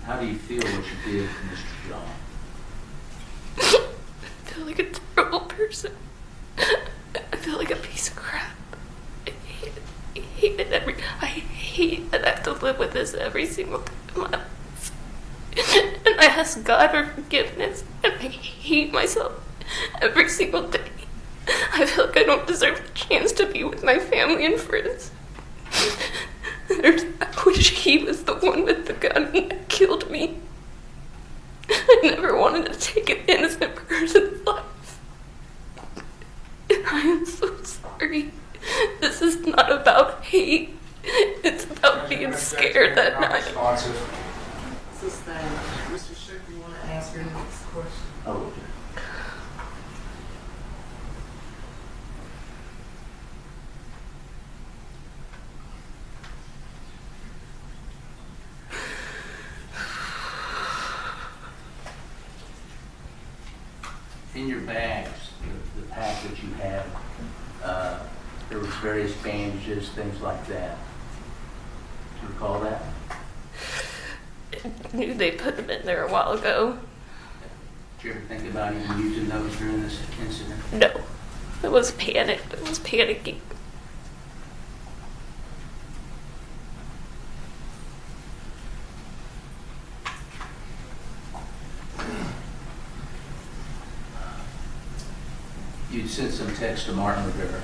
How do you feel what you did to Mr. John? I feel like a terrible person. I feel like a piece of crap. I hate that I have to live with this every single day of my life. And I ask God for forgiveness, and I hate myself every single day. I feel like I don't deserve the chance to be with my family and friends. I wish he was the one with the gun that killed me. I never wanted to take an innocent person's life. And I am so sorry. This is not about hate. It's about being scared that night. Sustained. Mr. Shook, you want to ask your next question? Oh, in your bags, the pack that you had, there was various bandages, things like that. Do you recall that? I knew they put them in there a while ago. Did you ever think about even using those during this incident? No. I was panicked. I was panicking. You'd sent some text to Martin Rivera.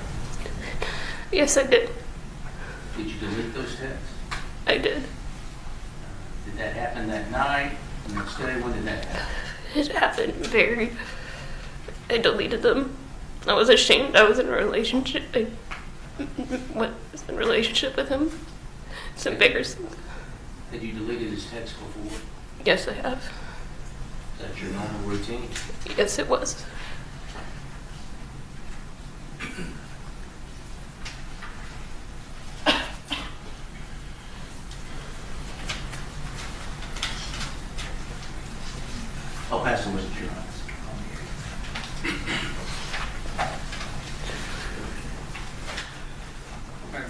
Yes, I did. Did you delete those texts? I did. Did that happen that night, the next day? When did that happen? It happened I deleted them. I was ashamed I was in a relationship. I was in a relationship with him. It's embarrassing. Had you deleted his text before? Yes, I have. That's your normal routine? Yes, it was. I'll pass the list to your eyes.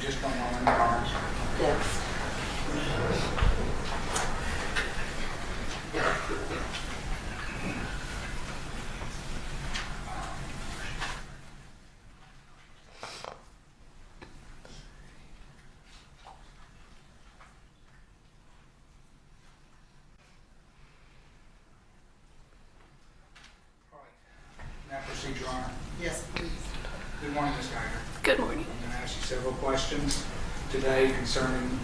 Just one moment. Yes. Now proceed, Your Honor. Yes, please. Good morning, Ms. Guyger. Good morning. I'm going to ask you several questions today concerning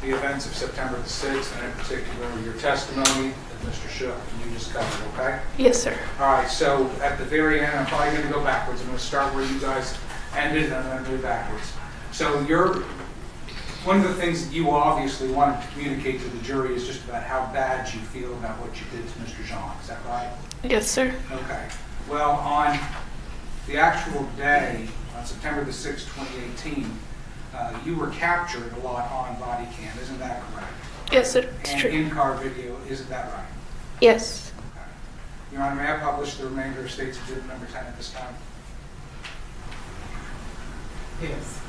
the events of September the 6th, and in particular your testimony that Mr. Shook and you just covered, okay? Yes, sir. All right, so at the very end, I'm probably going to go backwards. I'm going to start where you guys ended, and I'm going to move backwards. So one of the things that you obviously wanted to communicate to the jury is just about how bad you feel about what you did to Mr. Jean. Is that right? Yes, sir. Okay. Well, on the actual day, on September the 6th, 2018, you were captured a lot on body cam. Isn't that correct? Yes, sir. It's And true. in-car video. Isn't that right? Yes. Okay. Your Honor, may I publish the remainder of State's Exhibit number 10 at this time? Yes.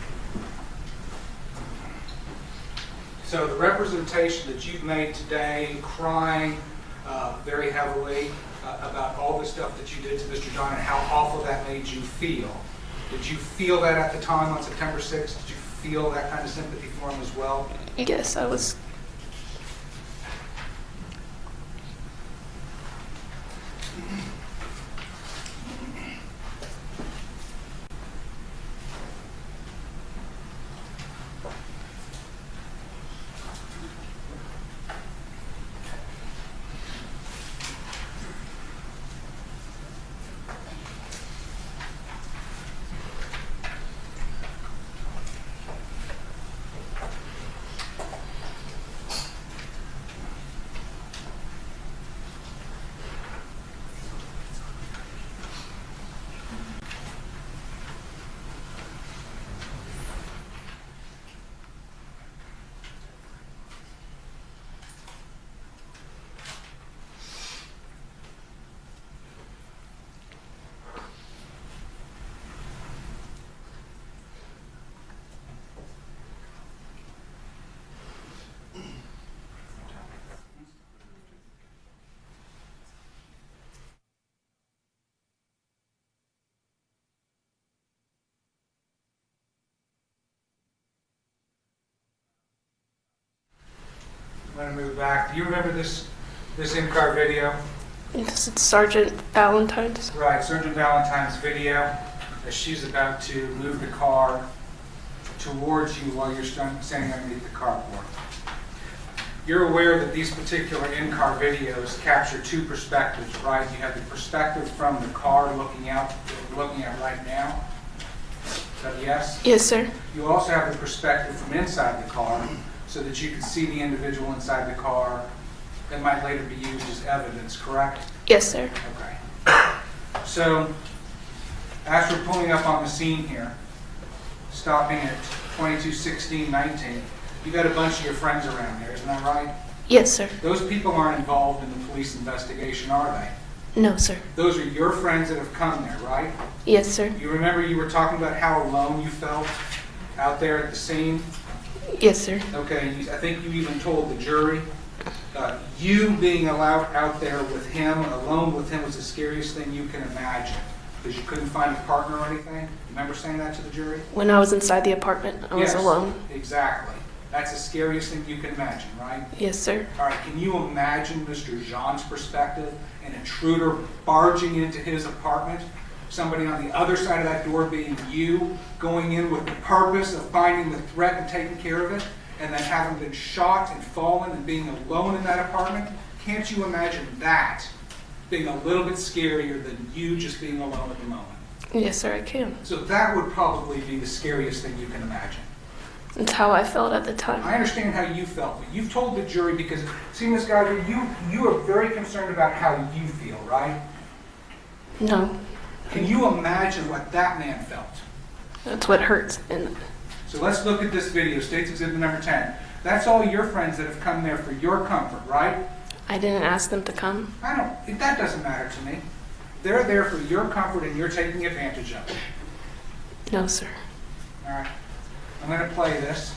So the representation that you've made today, crying very heavily about all the stuff that you did to Mr. John and how awful that made you feel. Did you feel that at the time on September 6th? Did you feel that kind of sympathy for him as well? Yes, I was. I'm going to move back. Do you remember this in-car video? This is Sergeant Valentine's. Right, Sergeant Valentine's video as she's about to move the car towards you while you're standing underneath the carport. You're aware that these particular in-car videos capture two perspectives, right? You have the perspective from the car looking out, looking at right now. Is that yes? Yes, sir. You also have the perspective from inside the car so that you can see the individual inside the car that might later be used as evidence, correct? Yes, sir. Okay. So, as we're pulling up on the scene here, stopping at 22:16:19, you got a bunch of your friends around there, isn't that right? Yes, sir. Those people aren't involved in the police investigation, are they? No, sir. Those are your friends that have come there, right? Yes, sir. You remember you were talking about how alone you felt out there at the scene? Yes, sir. Okay, I think you even told the jury you being allowed out there with him, alone with him, was the scariest thing you can imagine because you couldn't find a partner or anything. Remember saying that to the jury? When I was inside the apartment, I was Yes, alone. Exactly. That's the scariest thing you can imagine, right? Yes, sir. All right, can you imagine Mr. Jean's perspective, an intruder barging into his apartment, somebody on the other side of that door being you, going in with the purpose of finding the threat and taking care of it, and then having been shot and fallen and being alone in that apartment? can't you imagine that being a little bit scarier than you just being alone at the moment? Yes, sir, I can. So that would probably be the scariest thing you can imagine. It's how I felt at the time. I understand how you felt, but you've told the jury because, see, Ms. Guyger, you are very concerned about how you feel, right? No, Can you imagine what that man felt? that's what hurts. And So let's look at this video, State's Exhibit number 10. That's all your friends that have come there for your comfort, right? I didn't ask them to come. That doesn't matter to me. They're there for your comfort and you're taking advantage of it. No, sir. All right, I'm going to play this.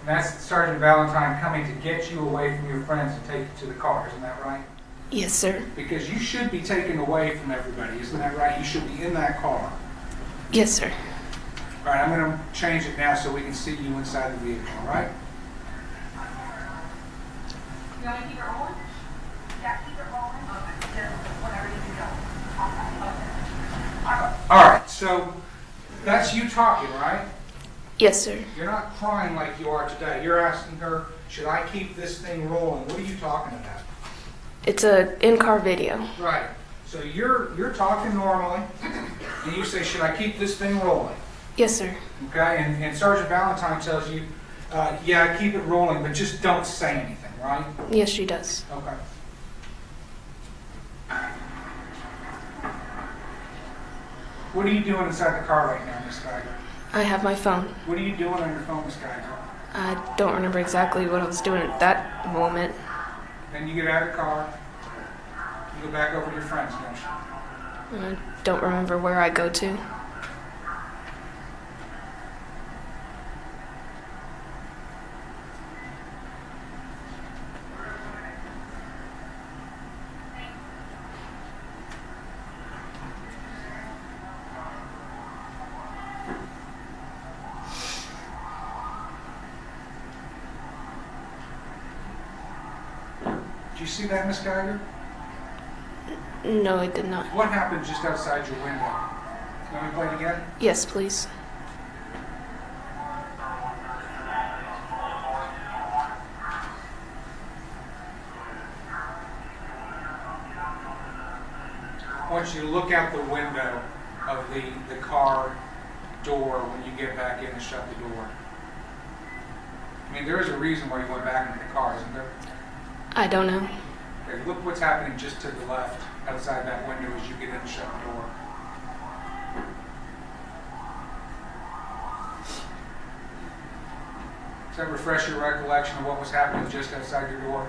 And that's Sergeant Valentine coming to get you away from your friends and take you to the car, isn't that right? Yes, sir. Because you should be taken away from everybody, isn't that right? You should be in that car. Yes, sir. All right, I'm going to change it now so we can see you inside the vehicle, all right? You want to keep it rolling? Yeah, keep it rolling. Okay. Just whenever you can go. Okay. All right, so that's you talking, right? Yes, sir. You're not crying like you are today. You're asking her, should I keep this thing rolling? What are you talking about? It's a in-car video. Right. So you're talking normally, and you say, should I keep this thing rolling? Yes, sir. Okay, and Sergeant Valentine tells you, yeah, keep it rolling, but just don't say anything, right? Yes, she does. Okay. What are you doing inside the car right now, Miss Guyger? I have my phone. What are you doing on your phone, Miss Guyger? I don't remember exactly what I was doing at that moment. Then you get out of the car, you go back over to your friends, don't you? I don't remember where I go to. Did you see that, Miss Guyger? No, I did not. What happened just outside your window? Let me play it again? Yes, please. I want you to look out the window of the car door when you get back in and shut the door. I mean, there is a reason why you went back into the car, isn't there? I don't know. Okay, look what's happening just to the left outside that window as you get in and shut the door. Does that refresh your recollection of what was happening just outside your door?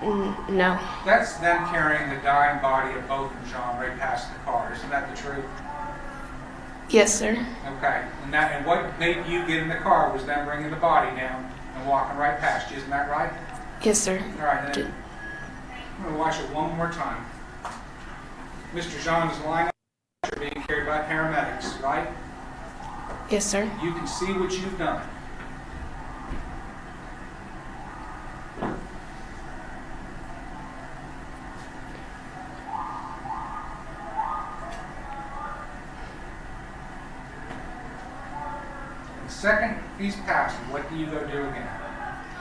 No. That's them carrying the dying body of both and John right past the car. Isn't that the truth? Yes, sir. Okay. And what made you get in the car was them bringing the body down and walking right past you. Isn't that right? Yes, sir. All right. Then I'm going to watch it one more time. Mr. Jean is lying on the stretcher being carried by paramedics, right? Yes, sir. You can see what you've done. The second he's passed, what do you go do again?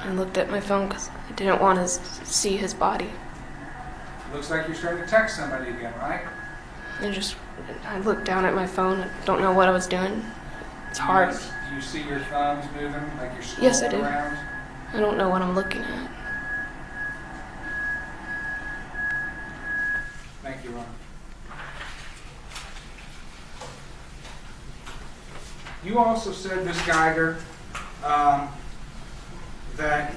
I looked at my phone because I didn't want to see his body. Looks like you're starting to text somebody again, right? I looked down at my phone. I don't know what I was doing. It's hard. Do you see your thumbs moving like you're scrolling Yes, I do. around? I don't know what I'm looking at. Thank you, Ron. You also said, Ms. Guyger, that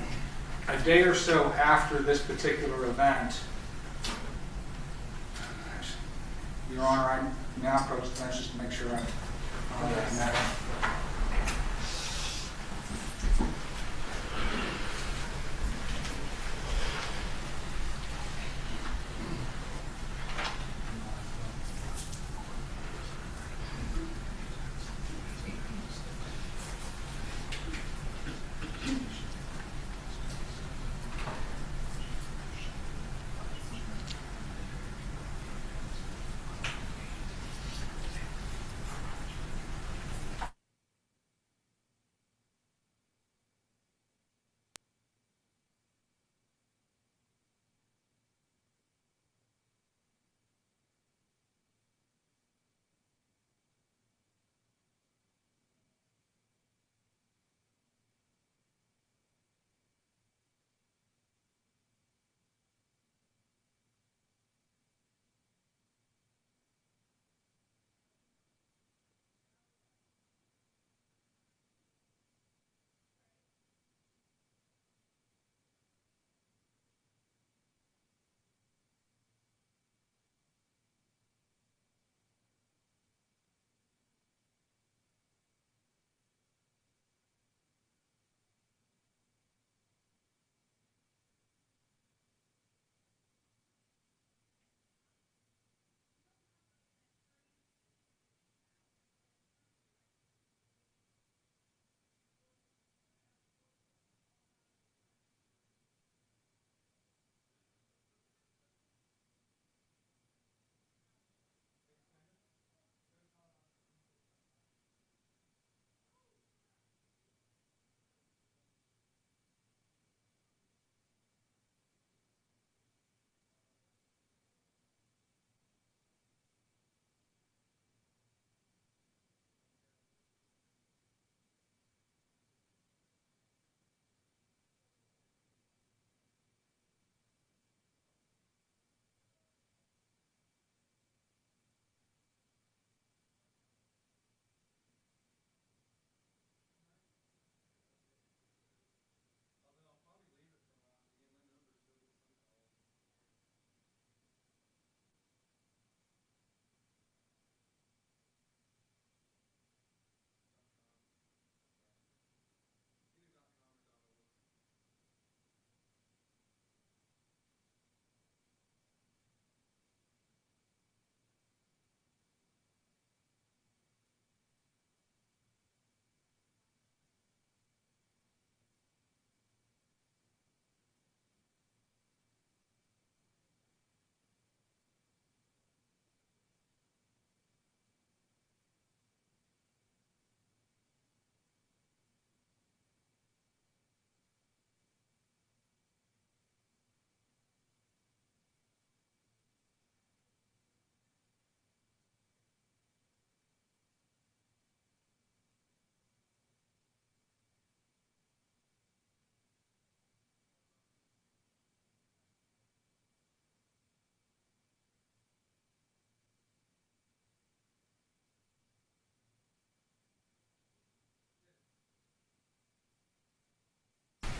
a day or so after this particular event, Your Honor, I now approach the bench just to make sure I'm on that matter.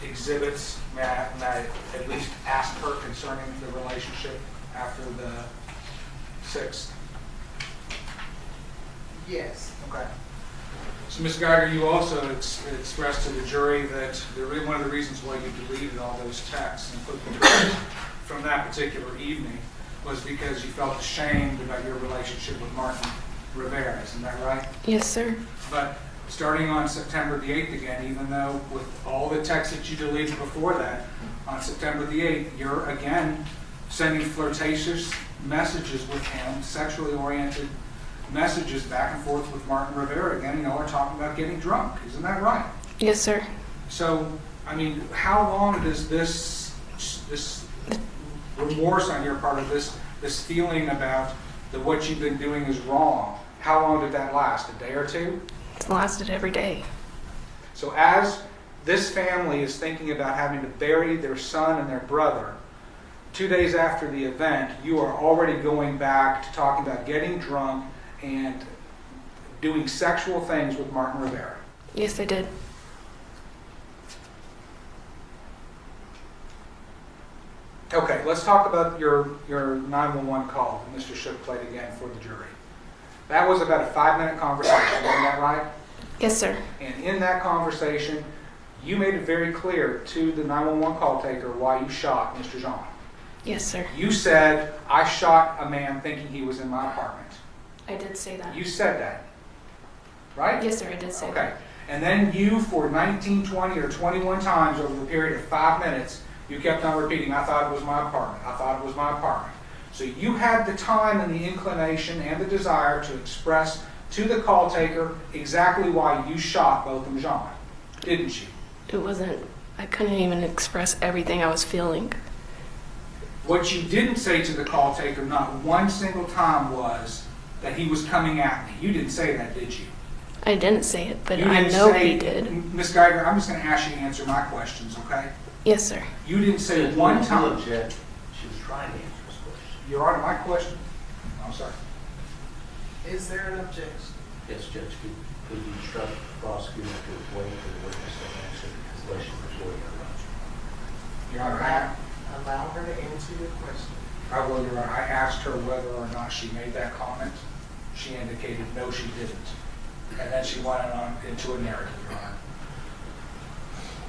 exhibits? May I at least ask her concerning the relationship after the 6th? Yes. Okay. So, Ms. Guyger, you also expressed to the jury that one of the reasons why you deleted all those texts and put them from that particular evening was because you felt ashamed about your relationship with Martin Rivera. Isn't that right? Yes, sir. But starting on September the 8th again, even though with all the texts that you deleted before that, on September the 8th, you're again sending flirtatious messages with him, sexually oriented messages back and forth with Martin Rivera again, and y'all are talking about getting drunk. Isn't that right? Yes, sir. So, I mean, how long does this remorse on your part of this feeling about that what you've been doing is wrong, how long did that last? A day or two? It's lasted every day. So as this family is thinking about having to bury their son and their brother, 2 days after the event, you are already going back to talking about getting drunk and doing sexual things with Martin Rivera. Yes, I did. Okay, let's talk about your 911 call that Mr. Shook played again for the jury. That was about a 5-minute conversation, isn't that right? Yes, sir. And in that conversation, you made it very clear to the 911 call taker why you shot Mr. Jean. Yes, sir. You said, I shot a man thinking he was in my apartment. I did say that. You said that, right? Yes, sir, I did say Okay. that. And then you, for 19, 20, or 21 times over the period of 5 minutes, you kept on repeating, I thought it was my apartment. I thought it was my apartment. So you had the time and the inclination and the desire to express to the call taker exactly why you shot Botham Jean, didn't you? It wasn't, I couldn't even express everything I was feeling. What you didn't say to the call taker not one single time was that he was coming at me. You didn't say that, did you? I didn't say it, but You I didn't know say- he did. Ms. Guyger, I'm just going to ask you to answer my questions, okay? Yes, sir. You didn't say one time. Judge, she was trying to answer his question. Your Honor, my question. I'm sorry. Is there an objection? Yes, Judge, could you instruct the prosecutor to wait for the witness to answer the question before you approach? Your Honor, Allow her to answer your question. I will, Your Honor. I asked her whether or not she made that comment. She indicated no, she didn't. And then she went on into a narrative, Your Honor.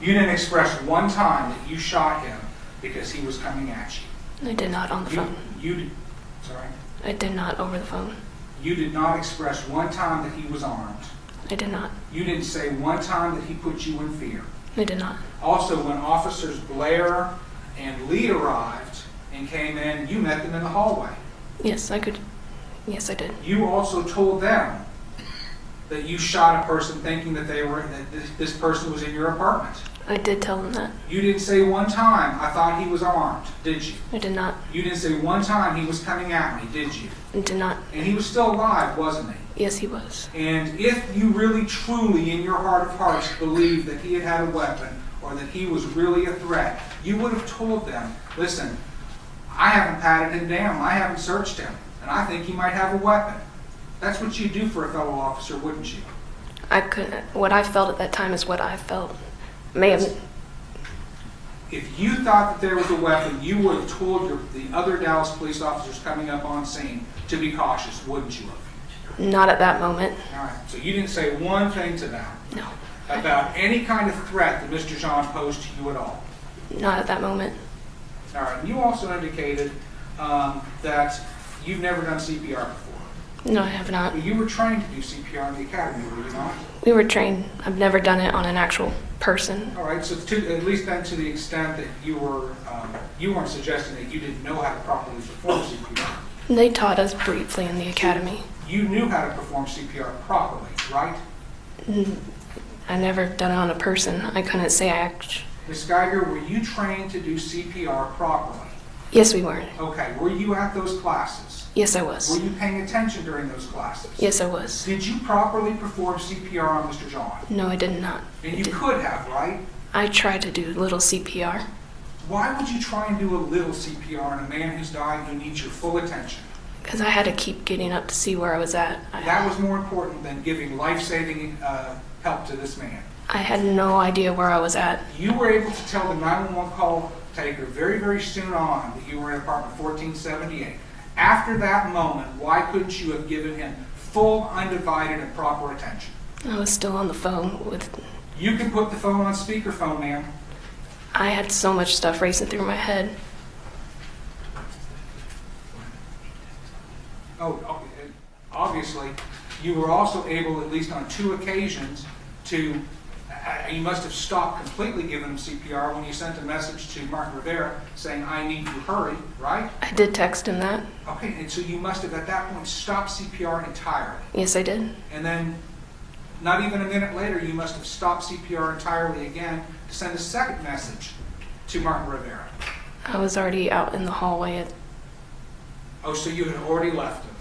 You didn't express one time that you shot him because he was coming at you. I did not on the phone. Sorry? I did not over the phone. You did not express one time that he was armed. I did not. You didn't say one time that he put you in fear. I did not. Also, when officers Blair and Lee arrived and came in, you met them in the hallway. Yes, I could. Yes, I did. You also told them that you shot a person thinking that this person was in your apartment. I did tell them that. You didn't say one time, I thought he was armed, did you? I did not. You didn't say one time he was coming at me, did you? I did not. And he was still alive, wasn't he? Yes, he was. And if you really, truly, in your heart of hearts, believed that he had a weapon or that he was really a threat, you would have told them, listen, I haven't patted him down, I haven't searched him, and I think he might have a weapon. That's what you'd do for a fellow officer, wouldn't you? I couldn't. What I felt at that time is what I felt. May have. If you thought that there was a weapon, you would have told the other Dallas police officers coming up on scene to be cautious, wouldn't you have? Not at that moment. All right, so you didn't say one thing to them No. about any kind of threat that Mr. Jean posed to you at all. Not at that moment. All right, and you also indicated that you've never done CPR before. No, I have not. But you were trained to do CPR in the academy, were you not? We were trained. I've never done it on an actual person. All right, so at least then to the extent that you weren't suggesting that you didn't know how to properly perform CPR. They taught us briefly in the academy. You knew how to perform CPR properly, right? I never done it on a person. I couldn't say I actually. Ms. Guyger, were you trained to do CPR properly? Yes, we were. Okay, were you at those classes? Yes, I Were was. you paying attention during those classes? Yes, I was. Did you properly perform CPR on Mr. Jean? No, I did not. And you could have, right? I tried to do little CPR Why would you try and do a little CPR on a man who's dying who needs your full attention? because I had to keep getting up to see where I was at. That was more important than giving life-saving help to this man. I had no idea where I was at. You were able to tell the 911 call taker very, very soon on that you were in apartment 1478. After that moment, why couldn't you have given him full, undivided, and proper attention? I was still on the phone with... You can put the phone on speakerphone, ma'am. I had so much stuff racing through my head. Oh, obviously, you were also able, at least on 2 occasions, to, you must have stopped completely giving him CPR when you sent a message to Martin Rivera saying, I need you, hurry, right? I did text him that. Okay, and so you must have at that point stopped CPR entirely. Yes, I did. And then, not even a minute later, you must have stopped CPR entirely again to send a second message to Martin Rivera. I was already out in the hallway. Oh, so you had already left him.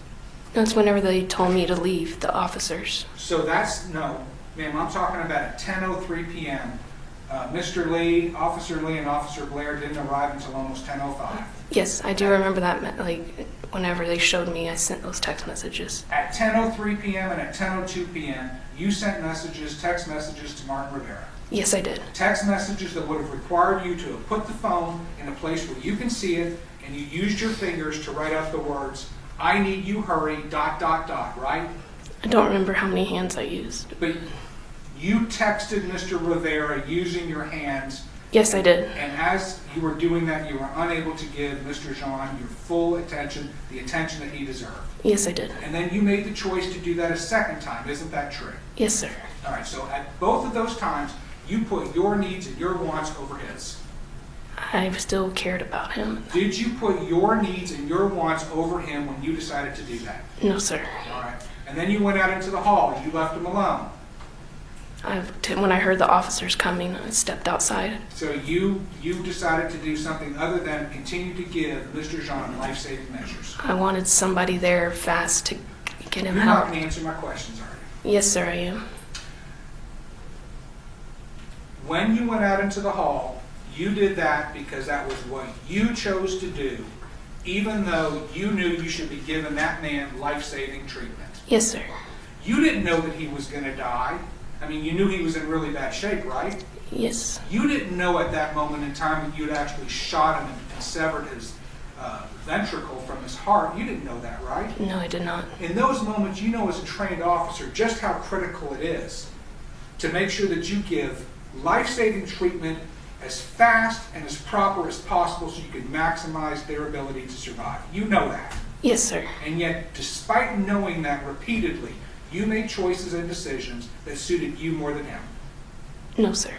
That's whenever they told me to leave, the officers. So that's, no, ma'am, I'm talking about at 10:03 p.m. Mr. Lee, Officer Lee, and Officer Blair didn't arrive until almost 10:05. Yes, I do remember that. Like, whenever they showed me, I sent those text messages. At 10:03 p.m. and at 10:02 p.m., you sent messages, text messages to Martin Rivera. Yes, I did. Text messages that would have required you to have put the phone in a place where you can see it, and you used your fingers to write out the words, I need you, hurry, ... right? I don't remember how many hands I used. But you texted Mr. Rivera using your hands. Yes, I did. And as you were doing that, you were unable to give Mr. Jean your full attention, the attention that he deserved. Yes, I did. And then you made the choice to do that a second time. Isn't that true? Yes, sir. All right, so at both of those times, you put your needs and your wants over his. I still cared about him. Did you put your needs and your wants over him when you decided to do that? No, sir. All right. And then you went out into the hall. You left him alone. When I heard the officers coming, I stepped outside. So you decided to do something other than continue to give Mr. Jean life-saving measures. I wanted somebody there fast to get him You're not help. going to answer my questions, are you? Yes, sir, I am. When you went out into the hall, you did that because that was what you chose to do, even though you knew you should be giving that man life-saving treatment. Yes, sir. You didn't know that he was going to die. I mean, you knew he was in really bad shape, right? Yes. You didn't know at that moment in time that you'd actually shot him and severed his ventricle from his heart. You didn't know that, right? No, I did not. In those moments, you know as a trained officer just how critical it is to make sure that you give life-saving treatment as fast and as proper as possible so you can maximize their ability to survive. You know that. Yes, sir. And yet, despite knowing that repeatedly, you made choices and decisions that suited you more than him. No, sir.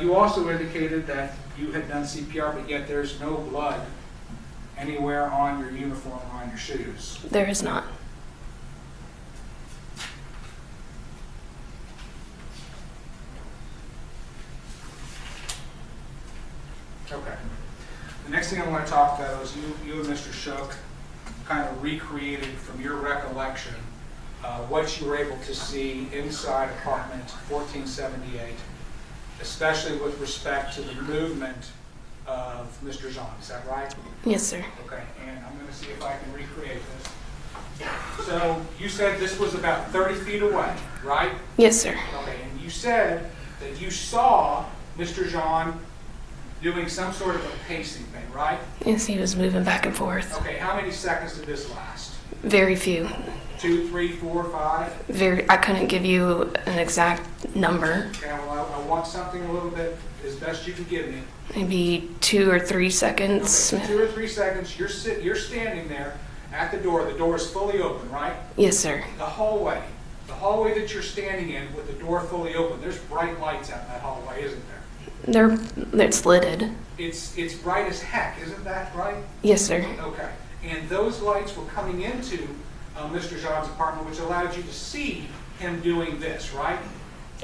You also indicated that you had done CPR, but yet there's no blood anywhere on your uniform or on your shoes. There is not. Okay. The next thing I want to talk about is you and Mr. Shook kind of recreated from your recollection what you were able to see inside apartment 1478, especially with respect to the movement of Mr. Jean. Is that right? Yes, sir. Okay, and I'm going to see if I can recreate this. So you said this was about 30 feet away, right? Yes, sir. Okay, and you said that you saw Mr. Jean doing some sort of a pacing thing, right? Yes, he was moving back and forth. Okay, how many seconds did this last? Very few. 2, 3, 4, 5? I couldn't give you an exact number. Okay, well, I want something a little bit as best you can give me. Maybe 2 or 3 seconds. Okay, 2 or 3 seconds, you're standing there at the door. The door is fully open, right? Yes, sir. The hallway that you're standing in with the door fully open, there's bright lights out in that hallway, isn't there? It's lidded. It's bright as heck, isn't that right? Yes, sir. Okay. And those lights were coming into Mr. Jean's apartment, which allowed you to see him doing this, right?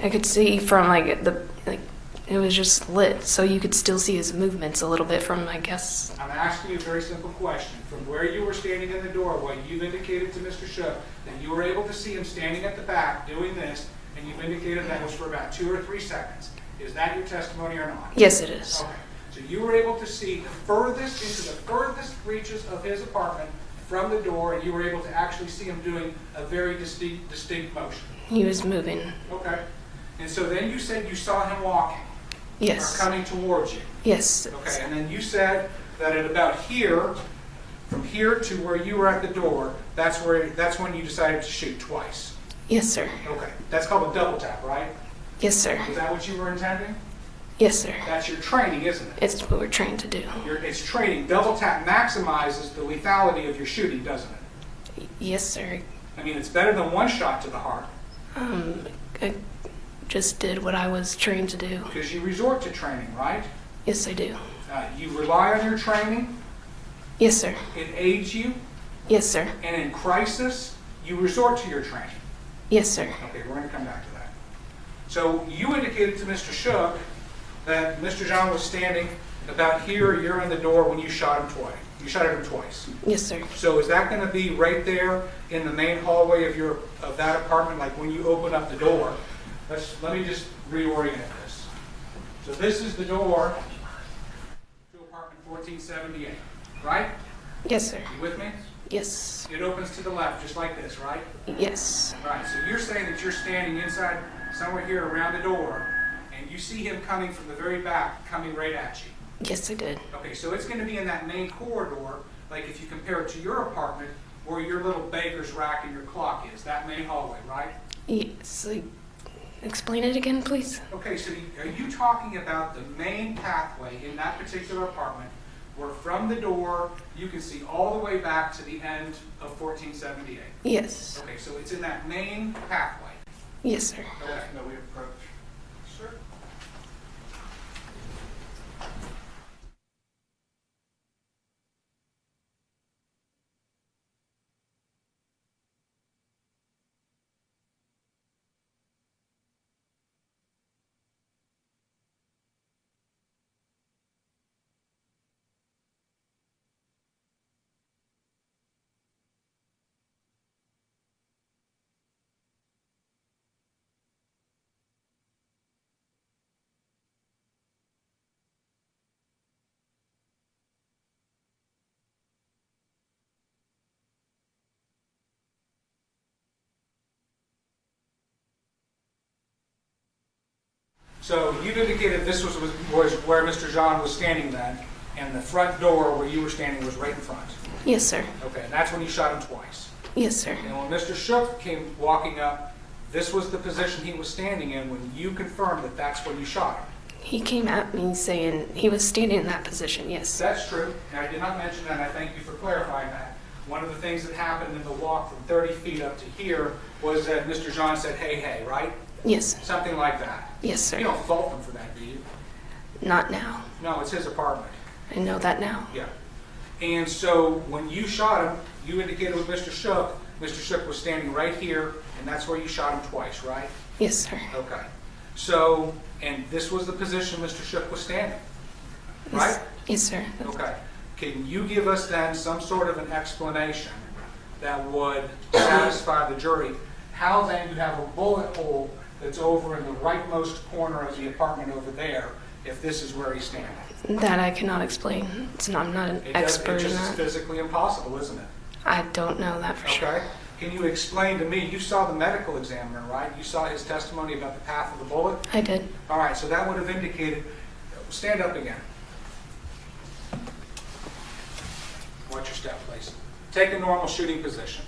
I could see from it was just lit, so you could still see his movements a little bit from, I guess. I'm asking you a very simple question. From where you were standing in the doorway, you've indicated to Mr. Shook that you were able to see him standing at the back doing this, and you've indicated that was for about 2 or 3 seconds. Is that your testimony or not? Yes, it is. Okay. So you were able to see the furthest, into the furthest reaches of his apartment from the door, and you were able to actually see him doing a very distinct motion. He was moving. Okay. And so then you said you saw him walking. Yes. Or coming towards you. Yes. Okay, and then you said that at about here, from here to where you were at the door, that's when you decided to shoot twice. Yes, sir. Okay, that's called a double tap, right? Yes, sir. Is that what you were intending? Yes, sir. That's your training, isn't it? It's what we're trained to do. It's training. Double tap maximizes the lethality of your shooting, doesn't it? Yes, sir. I mean, it's better than one shot to the heart. I just did what I was trained to do. Because you resort to training, right? Yes, I do. You rely on your training. Yes, sir. It aids you. Yes, sir. And in crisis, you resort to your training. Yes, sir. Okay, we're going to come back to that. So you indicated to Mr. Shook that Mr. John was standing about here, you're in the door when you shot him twice. You shot at him twice. Yes, sir. So is that going to be right there in the main hallway of that apartment, like when you open up the door? Let me just reorient this. So this is the door to apartment 1478, right? Yes, sir. You with me? Yes. It opens to the left, just like this, right? Yes. Right, so you're saying that you're standing inside, somewhere here around the door, and you see him coming from the very back, coming right at you. Yes, I did. Okay, so it's going to be in that main corridor, like if you compare it to your apartment, where your little baker's rack and your clock is, that main hallway, right? Yes. Explain it again, please. Okay, so are you talking about the main pathway in that particular apartment, where from the door you can see all the way back to the end of 1478? Yes. Okay, so it's in that main pathway. Yes, sir. Okay, no, we approach. Sure. So you've indicated this was where Mr. John was standing then, and the front door where you were standing was right in front. Yes, sir. Okay, and that's when you shot him twice. Yes, sir. And when Mr. Shook came walking up, this was the position he was standing in when you confirmed that that's when you shot him. He came at me saying he was standing in that position, yes. That's true. And I did not mention that, and I thank you for clarifying that. One of the things that happened in the walk from 30 feet up to here was that Mr. John said, hey, hey, right? Yes. Something like that. Yes, sir. You don't fault him for that, do you? Not now. No, it's his apartment. I know that now. Yeah. And so when you shot him, you indicated with Mr. Shook was standing right here, and that's where you shot him twice, right? Yes, sir. Okay. So, and this was the position Mr. Shook was standing, right? Yes, sir. Okay. Can you give us then some sort of an explanation that would satisfy the jury how then you have a bullet hole that's over in the rightmost corner of the apartment over there if this is where he's standing? That I cannot explain. I'm not an expert in It's just that. physically impossible, isn't it? I don't know that for sure. Okay. Can you explain to me, you saw the medical examiner, right? You saw his testimony about the path of the bullet? I did. All right, so that would have indicated, stand up again. Watch your step, please. Take a normal shooting position.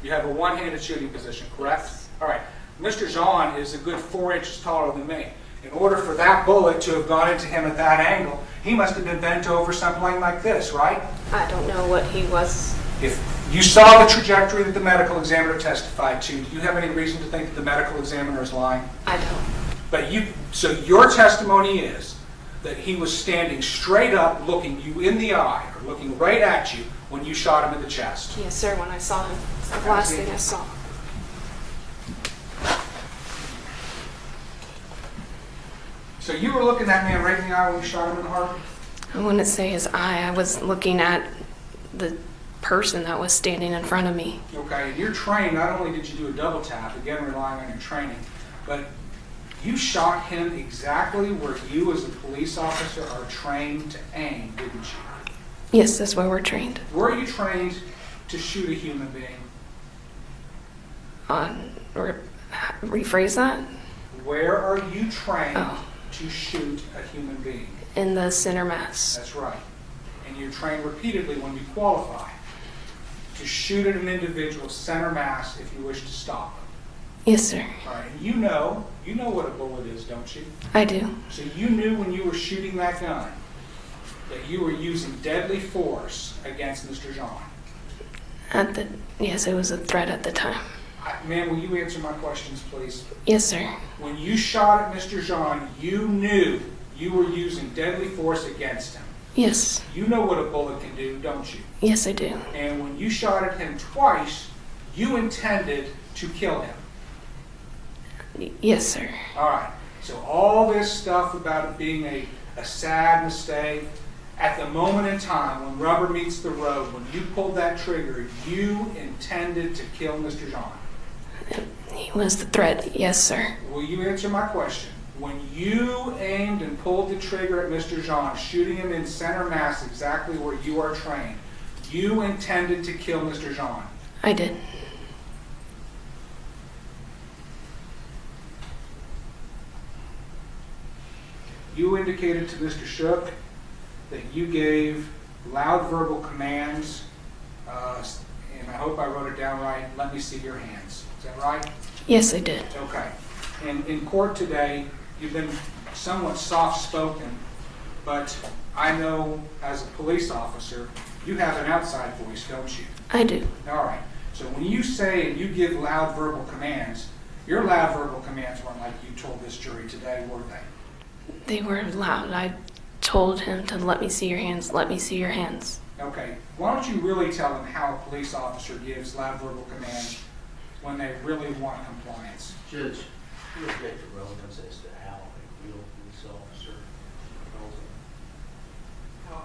You have a one-handed shooting position, correct? All right. Mr. John is a good 4 inches taller than me. In order for that bullet to have gone into him at that angle, he must have been bent over something like this, right? I don't know what he was. If you saw the trajectory that the medical examiner testified to, do you have any reason to think that the medical examiner is lying? I don't. But so your testimony is that he was standing straight up, looking you in the eye, or looking right at you when you shot him in the chest. Yes, sir, when I saw him. It's the last thing I saw. So you were looking that man right in the eye when you shot him in the heart? I wouldn't say his eye. I was looking at the person that was standing in front of me. Okay, and you're trained, not only did you do a double tap, again relying on your training, but you shot him exactly where you as a police officer are trained to aim, didn't you? Yes, that's where we're trained. Were you trained to shoot a human being? Rephrase that? Where are you trained Oh. to shoot a human being? In the center mass. That's right. And you're trained repeatedly when you qualify to shoot at an individual center mass if you wish to stop them. Yes, sir. All right, and you know what a bullet is, don't you? I do. So you knew when you were shooting that gun that you were using deadly force against Mr. John. Yes, it was a threat at the time. Ma'am, will you answer my questions, please? Yes, sir. When you shot at Mr. John, you knew you were using deadly force against him. Yes. You know what a bullet can do, don't you? Yes, I do. And when you shot at him twice, you intended to kill him. Yes, sir. All right. So all this stuff about it being a sad mistake, at the moment in time when rubber meets the road, when you pulled that trigger, you intended to kill Mr. John. He was the threat. Yes, sir. Will you answer my question? When you aimed and pulled the trigger at Mr. John, shooting him in center mass exactly where you are trained, you intended to kill Mr. John. I did. You indicated to Mr. Shook that you gave loud verbal commands, and I hope I wrote it down right, let me see your hands. Is that right? Yes, I did. Okay. And in court today, you've been somewhat soft-spoken, but I know as a police officer, you have an outside voice, don't you? I do. All right. So when you say and you give loud verbal commands, your loud verbal commands weren't like you told this jury today, were they? They were loud. I told him to let me see your hands, let me see your hands. Okay. Why don't you really tell them how a police officer gives loud verbal commands when they really want compliance? Judge, you object to relevance as to how a real police officer tells them.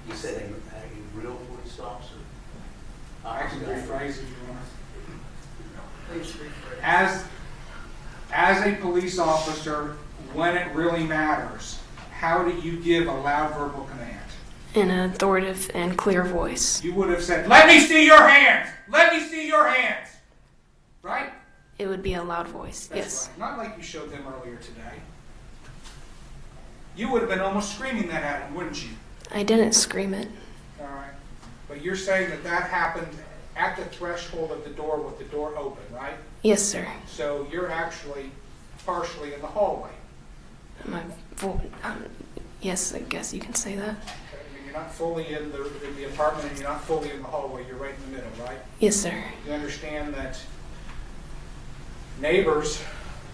You said a real police officer? I can rephrase if you want. Please rephrase. As a police officer, when it really matters, how do you give a loud verbal command? In an authoritative and clear voice. You would have said, let me see your hands! Let me see your hands! Right? It would be a loud voice. That's Yes. right. Not like you showed them earlier today. You would have been almost screaming that at him, wouldn't you? I didn't scream it. All right. But you're saying that that happened at the threshold of the door with the door open, right? Yes, sir. So you're actually partially in the hallway. Yes, I guess you can say that. I mean, you're not fully in the apartment and you're not fully in the hallway. You're right in the middle, right? Yes, sir. You understand that neighbors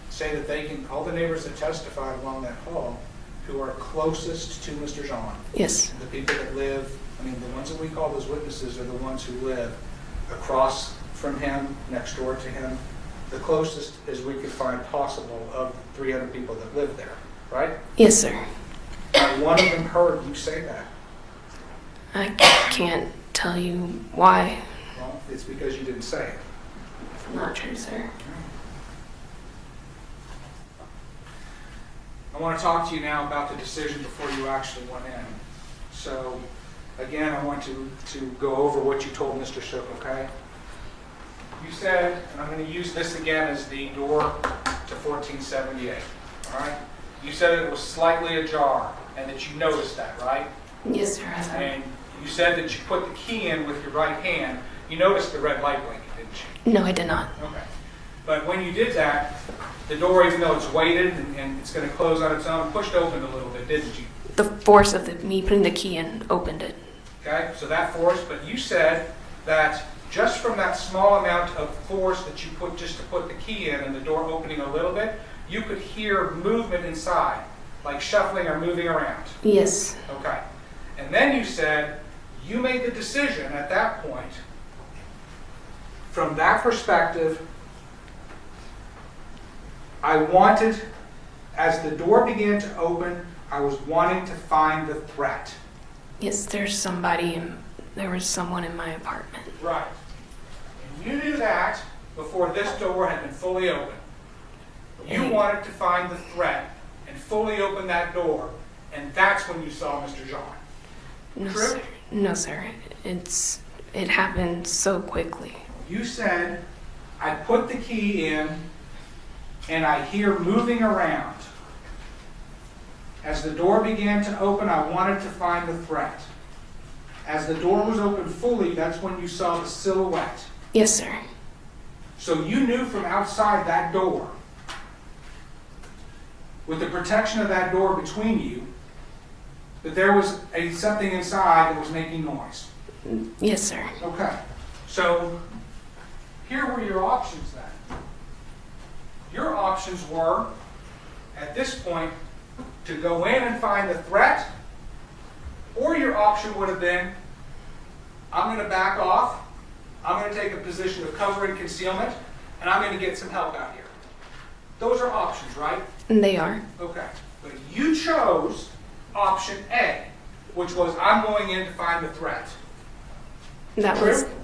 say that they can, all the neighbors that testified along that hall who are closest to Mr. John, Yes. the people that live, I mean, the ones that we call as witnesses are the ones who live across from him, next door to him, the closest as we could find possible of 300 people that live there, right? Yes, sir. Not one of them heard you say that. I can't tell you why. Well, it's because you didn't say it. Not true, sir. I want to talk to you now about the decision before you actually went in. So, again, I want to go over what you told Mr. Shook, okay? You said, and I'm going to use this again as the door to 1478, all right? You said it was slightly ajar and that you noticed that, right? Yes, sir. And you said that you put the key in with your right hand. You noticed the red light blinking, didn't you? No, I did not. Okay. But when you did that, the door, even though it's weighted and it's going to close on its own, pushed open a little bit, didn't you? The force of me putting the key in opened it. Okay, so that force, but you said that just from that small amount of force that you put just to put the key in and the door opening a little bit, you could hear movement inside, like shuffling or moving around. Yes. Okay. And then you said you made the decision at that point, from that perspective, I wanted, as the door began to open, I was wanting to find the threat. Yes, there was someone in my apartment. Right. And you knew that before this door had been fully open. You wanted to find the threat and fully open that door, and that's when you saw Mr. John. No, True? sir. No, sir. It's It happened so quickly. You said, I put the key in and I hear moving around. As the door began to open, I wanted to find the threat. As the door was opened fully, that's when you saw the silhouette. Yes, sir. So you knew from outside that door, with the protection of that door between you, that there was something inside that was making noise. Yes, sir. Okay. So here were your options then. Your options were, at this point, to go in and find the threat, or your option would have been, I'm going to back off, I'm going to take a position of cover and concealment, and I'm going to get some help out here. Those are options, right? And they are. Okay. But you chose option A, which was, I'm going in to find the threat. That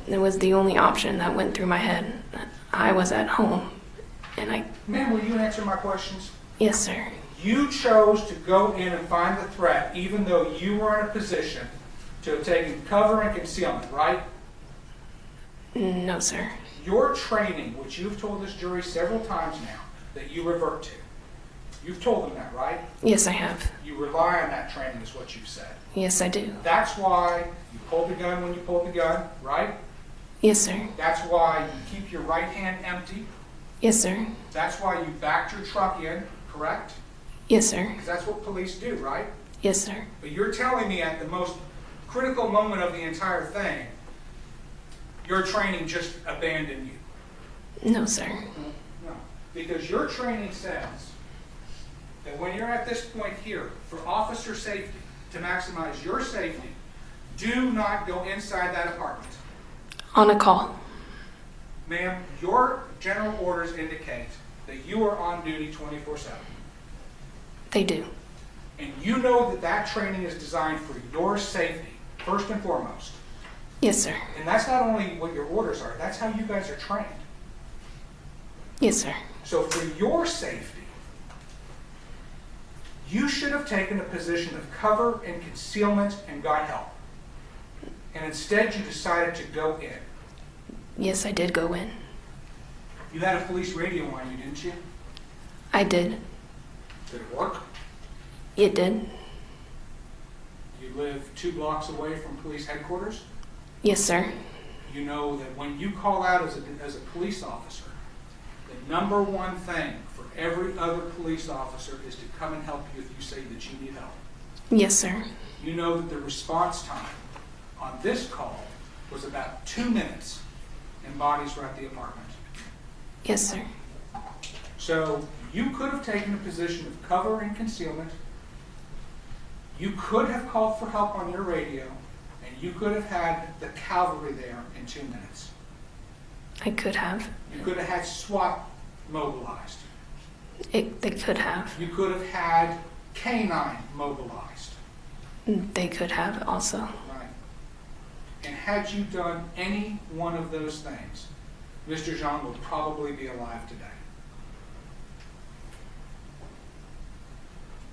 was the only option that went through my head. I was at home, and I... Ma'am, will you answer my questions? Yes, sir. You chose to go in and find the threat, even though you were in a position to have taken cover and concealment, right? No, sir. Your training, which you've told this jury several times now, that you revert to. You've told them that, right? Yes, I have. You rely on that training, is what you've said. Yes, I do. That's why you pulled the gun when you pulled the gun, right? Yes, sir. That's why you keep your right hand empty. Yes, sir. That's why you backed your truck in, correct? Yes, sir. Because that's what police do, right? Yes, sir. But you're telling me at the most critical moment of the entire thing, your training just abandoned you. No, sir. No. Because your training says that when you're at this point here, for officer safety, to maximize your safety, do not go inside that apartment. On a call. Ma'am, your general orders indicate that you are on duty 24/7. They do. And you know that that training is designed for your safety, first and foremost. Yes, sir. And that's not only what your orders are, that's how you guys are trained. Yes, sir. So for your safety, you should have taken a position of cover and concealment and got help. And instead you decided to go in. Yes, I did go in. You had a police radio on you, didn't you? I did. Did it work? It did. You live 2 blocks away from police headquarters. Yes, sir. You know that when you call out as a police officer, the number one thing for every other police officer is to come and help you if you say that you need help. Yes, sir. You know that the response time on this call was about 2 minutes and bodies were at the apartment. Yes, sir. So you could have taken a position of cover and concealment. You could have called for help on your radio, and you could have had the cavalry there in 2 minutes. I could have. You could have had SWAT mobilized. They could have. You could have had K-9 mobilized. They could have also. Right. And had you done any one of those things, Mr. Jean would probably be alive today.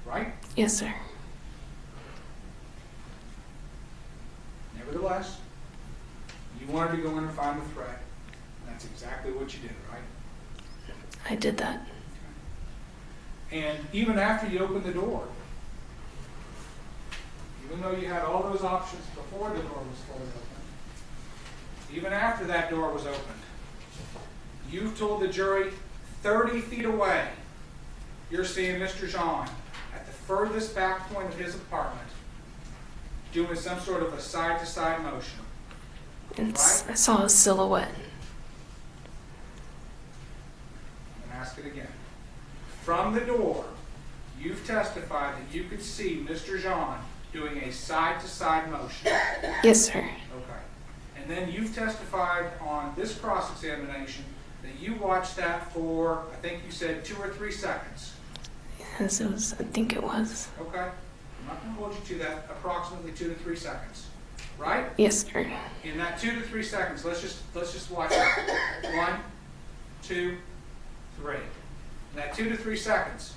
Right? Yes, sir. Nevertheless, you wanted to go in and find the threat. That's exactly what you did, right? I did that. And even after you opened the door, even though you had all those options before the door was fully open, even after that door was opened, you've told the jury 30 feet away, you're seeing Mr. Jean at the furthest back point of his apartment doing some sort of a side-to-side motion. And Right? I saw a silhouette. I'm going to ask it again. From the door, you've testified that you could see Mr. Jean doing a side-to-side motion. Yes, sir. Okay. And then you've testified on this cross-examination that you watched that for, I think you said 2 or 3 seconds. Yes, it was. I think it was. Okay? I'm not going to hold you to that, approximately 2 to 3 seconds. Right? Yes, sir. In that 2 to 3 seconds, let's just watch it. 1, 2, 3. In that 2 to 3 seconds,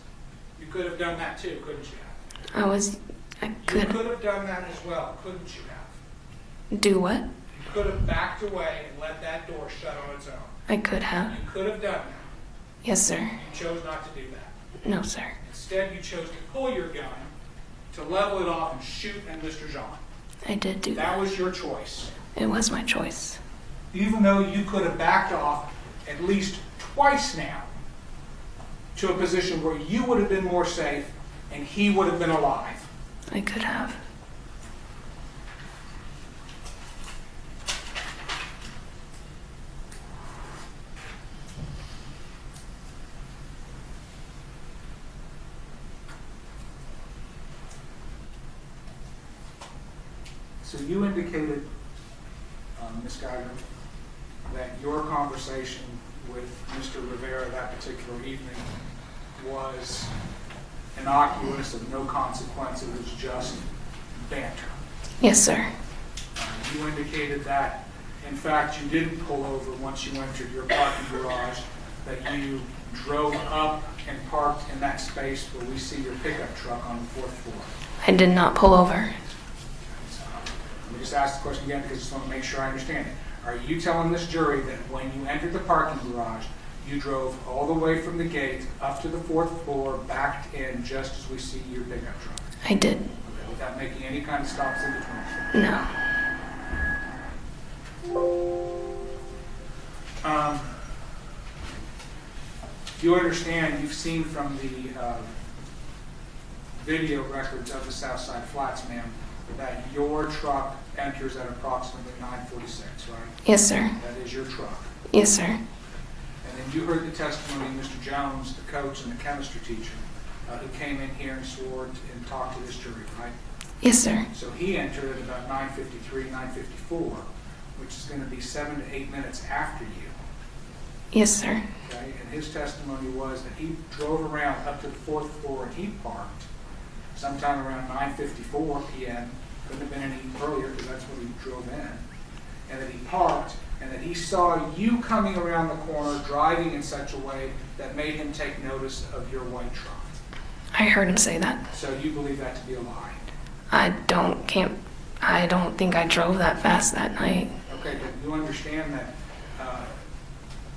you could have done that too, couldn't you have? I You could have done that as well, couldn't you have? do what? You could have backed away and let that door shut on its own. I could have. You could have done that. Yes, sir. You chose not to do that. No, sir. Instead, you chose to pull your gun, to level it off and shoot at Mr. Jean. I did do That that. was your choice. It was my choice. Even though you could have backed off at least twice now to a position where you would have been more safe and he would have been alive. I could have. So you indicated, Ms. Guyger, that your conversation with Mr. Rivera that particular evening was innocuous, of no consequence, it was just banter. Yes, sir. You indicated that, in fact, you didn't pull over once you entered your parking garage, that you drove up and parked in that space where we see your pickup truck on the 4th floor. I did not pull over. Let me just ask the question again because I just want to make sure I understand it. Are you telling this jury that when you entered the parking garage, you drove all the way from the gate up to the 4th floor, backed in just as we see your pickup truck? I did. Okay, without making any kind of stops in between? No. You understand, you've seen from the video records of the Southside Flats, ma'am, that your truck enters at approximately 9:46, right? Yes, sir. That is your truck. Yes, sir. And then you heard the testimony of Mr. Jones, the coach and the chemistry teacher, who came in here and swore and talked to this jury, right? Yes, sir. So he entered at about 9:53, 9:54, which is going to be 7 to 8 minutes after you. Yes, sir. Okay, and his testimony was that he drove around up to the 4th floor and he parked sometime around 9:54 p.m. Couldn't have been any earlier because that's when he drove in. And that he parked and that he saw you coming around the corner driving in such a way that made him take notice of your white truck. I heard him say that. So you believe that to be a lie? I don't think I drove that fast that night. Okay, but you understand that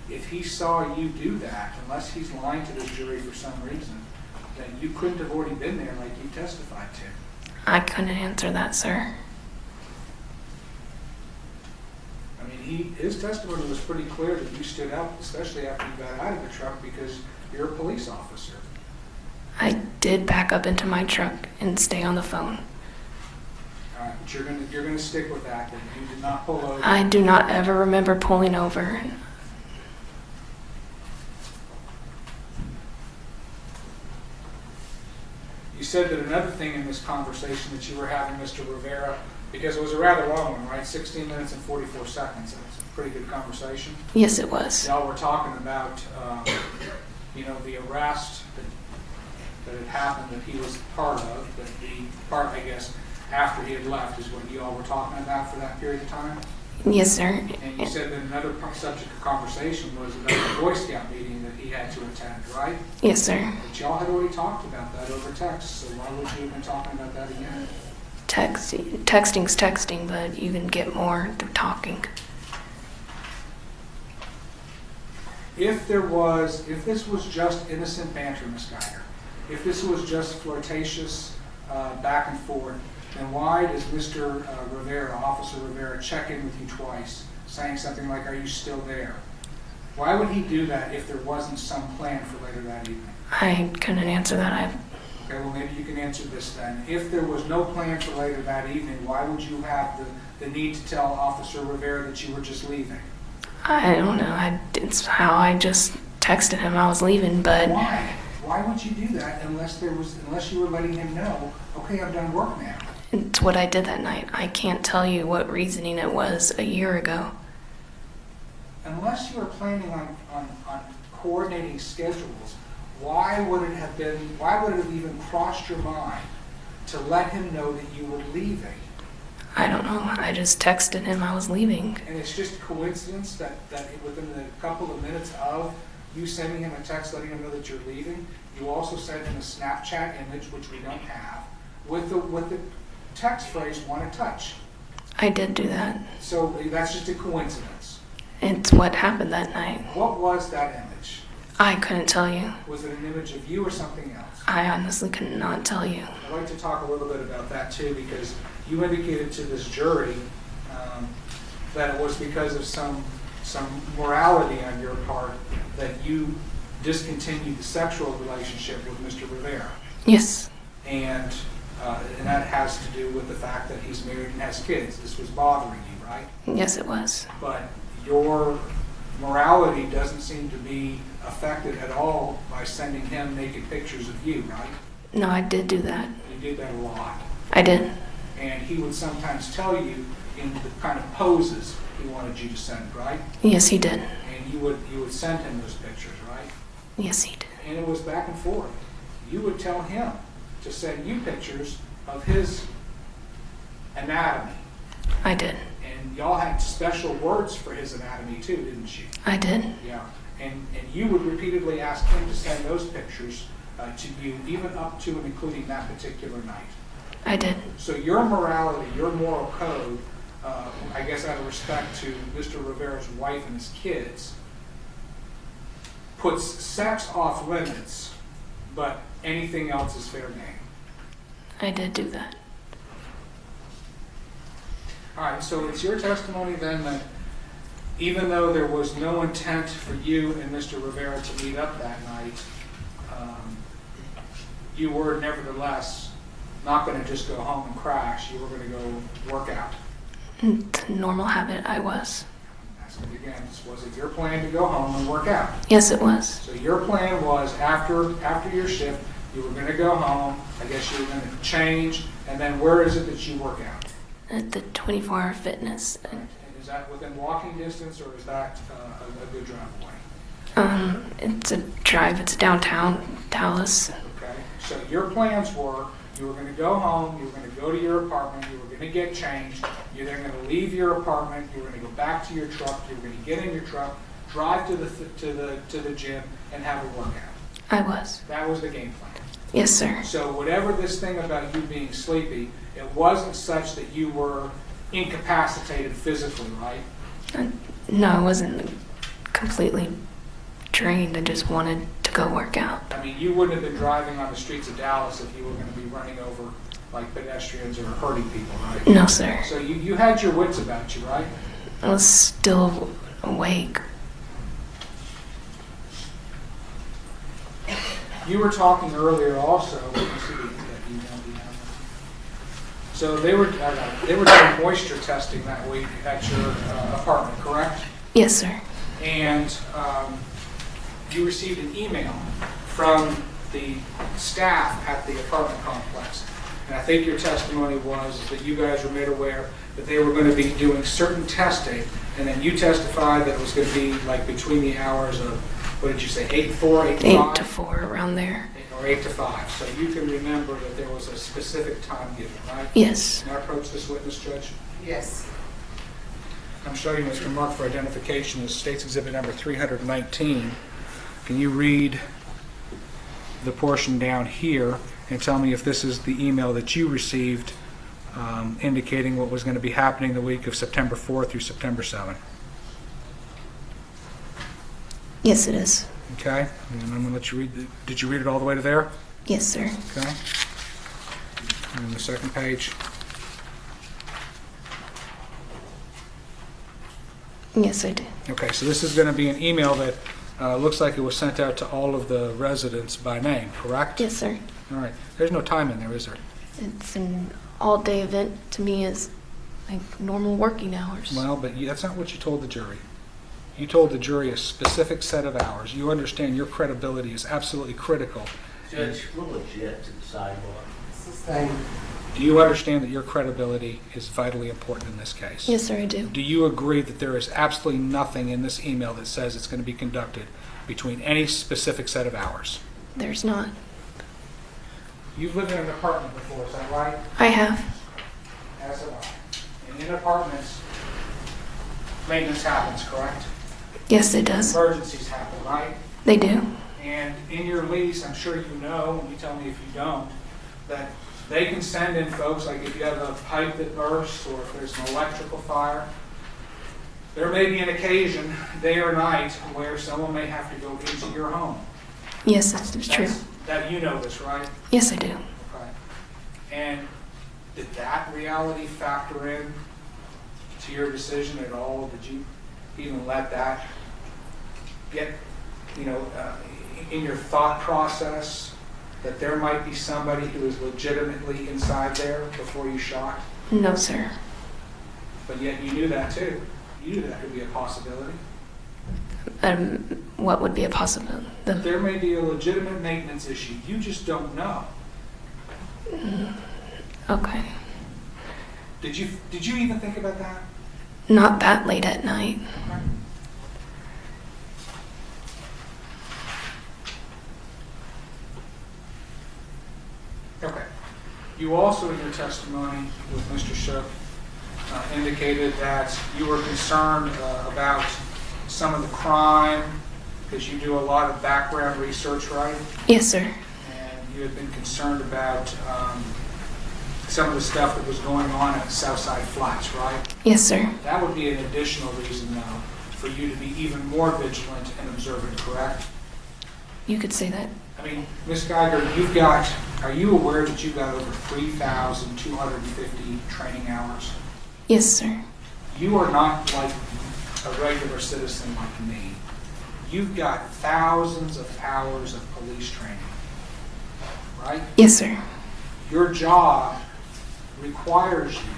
if he saw you do that, unless he's lying to the jury for some reason, then you couldn't have already been there like you testified to. I couldn't answer that, sir. I mean, his testimony was pretty clear that you stood up, especially after you got out of the truck, because you're a police officer. I did back up into my truck and stay on the phone. All right, but you're gonna stick with that, that you did not pull over. I do not ever remember pulling over. You said that another thing in this conversation that you were having, Mr. Rivera, because it was a rather long one, right? 16 minutes and 44 seconds. That's a pretty good conversation. Yes, it was. Y'all were talking about, the arrest that had happened that he was part of, but the part, I guess, after he had left is what you all were talking about for that period of time. Yes, sir. And you said that another subject of conversation was about the Boy Scout meeting that he had to attend, right? Yes, sir. But y'all had already talked about that over text, so why would you have been talking about that again? Texting's texting, but you can get more through talking. If this was just innocent banter, Ms. Guyger, if this was just flirtatious back and forth, then why does Mr. Rivera, Officer Rivera, check in with you twice, saying something like, "Are you still there?" Why would he do that if there wasn't some plan for later that evening? I couldn't answer that. Okay, well, maybe you can answer this then. If there was no plan for later that evening, why would you have the need to tell Officer Rivera that you were just leaving? I don't know. It's how I just texted him I was leaving, but Why? Why would you do that unless you were letting him know, okay, I've done work now? it's what I did that night. I can't tell you what reasoning it was a year ago. Unless you were planning on coordinating schedules, why would it have even crossed your mind to let him know that you were leaving? I don't know. I just texted him I was leaving. And it's just coincidence that within a couple of minutes of you sending him a text letting him know that you're leaving, you also sent him a Snapchat image, which we don't have, with the text phrase, "want to touch." I did do that. So that's just a coincidence. It's what happened that night. What was that image? I couldn't tell you. Was it an image of you or something else? I honestly could not tell you. I'd like to talk a little bit about that too, because you indicated to this jury that it was because of some morality on your part that you discontinued the sexual relationship with Mr. Rivera. Yes. And that has to do with the fact that he's married and has kids. This was bothering you, right? Yes, it was. But your morality doesn't seem to be affected at all by sending him naked pictures of you, right? No, I did do that. You did that a lot. I did. And he would sometimes tell you in the kind of poses he wanted you to send, right? Yes, he did. And you would send him those pictures, right? Yes, he did. And it was back and forth. You would tell him to send you pictures of his anatomy. I did. And y'all had special words for his anatomy too, didn't you? I did. Yeah. And you would repeatedly ask him to send those pictures to you, even up to and including that particular night. I did. So your morality, your moral code, I guess out of respect to Mr. Rivera's wife and his kids, puts sex off limits, but anything else is fair game. I did do that. All right, so it's your testimony then that even though there was no intent for you and Mr. Rivera to meet up that night, you were nevertheless not going to just go home and crash. You were going to go work out. It's a normal habit. I was. Ask it again. Was it your plan to go home and work out? Yes, it was. So your plan was after your shift, you were going to go home. I guess you were going to change, and then where is it that you work out? At the 24-hour fitness. And is that within walking distance, or is that a good drive away? It's a drive. It's downtown Dallas. Okay. So your plans were you were going to go home, you were going to go to your apartment, you were going to get changed, you're then going to leave your apartment, you were going to go back to your truck, you were going to get in your truck, drive to the gym, and have a workout. I was. That was the game plan. Yes, sir. So whatever this thing about you being sleepy, it wasn't such that you were incapacitated physically, right? No, I wasn't completely drained. I just wanted to go work out. I mean, you wouldn't have been driving on the streets of Dallas if you were going to be running over like pedestrians or hurting people, right? No, sir. So you had your wits about you, right? I was still awake. You were talking earlier also. So they were doing moisture testing that week at your apartment, correct? Yes, sir. And you received an email from the staff at the apartment complex. And I think your testimony was that you guys were made aware that they were going to be doing certain testing, and then you testified that it was going to be like between the hours of, what did you say, 8 to 4, 8 to 5? 8 to 4, around there. Or 8 to 5. So you can remember that there was a specific time given, right? Yes. Can I approach this witness, Judge? Yes. I'm showing you Mr. Mark for identification as State's Exhibit number 319. Can you read the portion down here and tell me if this is the email that you received indicating what was going to be happening the week of September 4th through September 7th? Yes, it is. Okay, and I'm going to let you read. Did you read it all the way to there? Yes, sir. Okay. And the second page. Yes, I did. Okay, so this is going to be an email that looks like it was sent out to all of the residents by name, correct? Yes, sir. All right. There's no time in there, is there? It's an all-day event. To me, is like normal working hours. Well, but that's not what you told the jury. You told the jury a specific set of hours. You understand your credibility is absolutely critical. Judge, we're legit to the sidebar. It's the same. Do you understand that your credibility is vitally important in this case? Yes, sir, I do. Do you agree that there is absolutely nothing in this email that says it's going to be conducted between any specific set of hours? There's not. You've lived in an apartment before, is that right? I have. As have I. And in apartments, maintenance happens, correct? Yes, it does. Emergencies happen, right? They do. And in your lease, I'm sure you know, and you tell me if you don't, that They can send in folks, like if you have a pipe that bursts or if there's an electrical fire. There may be an occasion, day or night, where someone may have to go into your home. Yes, that's true. That you know this, right? Yes, I do. Okay. And did that reality factor in to your decision at all? Did you even let that get, in your thought process that there might be somebody who is legitimately inside there before you shot? No, sir. But yet you knew that too. You knew that could be a possibility. What would be a possibility? There may be a legitimate maintenance issue. You just don't know. Okay. Did you even think about that? Not that late at night. Okay. You also, in your testimony with Mr. Shook, indicated that you were concerned about some of the crime, because you do a lot of background research, right? Yes, sir. And you had been concerned about some of the stuff that was going on at Southside Flats, right? Yes, sir. That would be an additional reason, though, for you to be even more vigilant and observant, correct? You could say that. I mean, Ms. Guyger, are you aware that you've got over 3,250 training hours? Yes, sir. You are not like a regular citizen like me. You've got thousands of hours of police training, right? Yes, sir. Your job requires you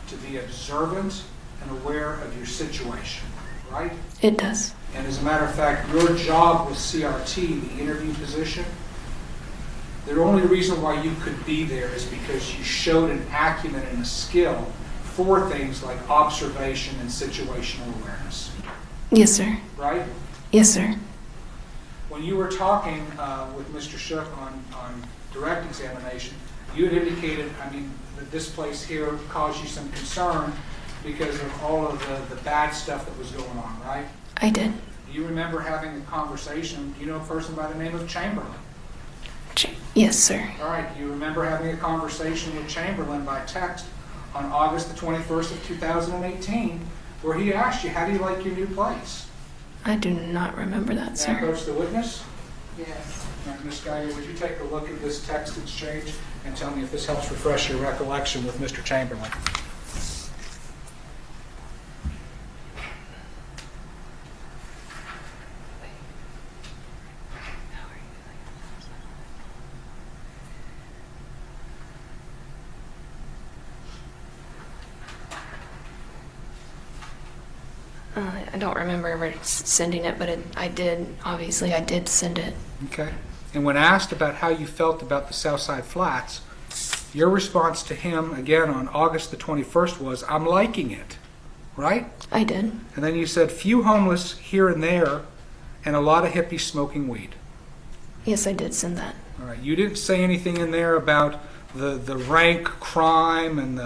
to be observant and aware of your situation, right? It does. And as a matter of fact, your job with CRT, the interview position, the only reason why you could be there is because you showed an acumen and a skill for things like observation and situational awareness. Yes, sir. Right? Yes, sir. When you were talking with Mr. Shook on direct examination, you had indicated, that this place here caused you some concern because of all of the bad stuff that was going on, right? I did. Do you remember having a conversation, a person by the name of Chamberlain? Yes, sir. All right, do you remember having a conversation with Chamberlain by text on August the 21st of 2018, where he asked you, how do you like your new place? I do not remember that, May I sir. approach the witness? Yes. Ms. Guyger, would you take a look at this text exchange and tell me if this helps refresh your recollection with Mr. Chamberlain? I don't remember ever sending it, but I did send it. Okay. And when asked about how you felt about the Southside Flats, your response to him, again on August the 21st, was, I'm liking it, right? I did. And then you said, few homeless here and there, and a lot of hippies smoking weed. Yes, I did send that. All right. You didn't say anything in there about the rank crime and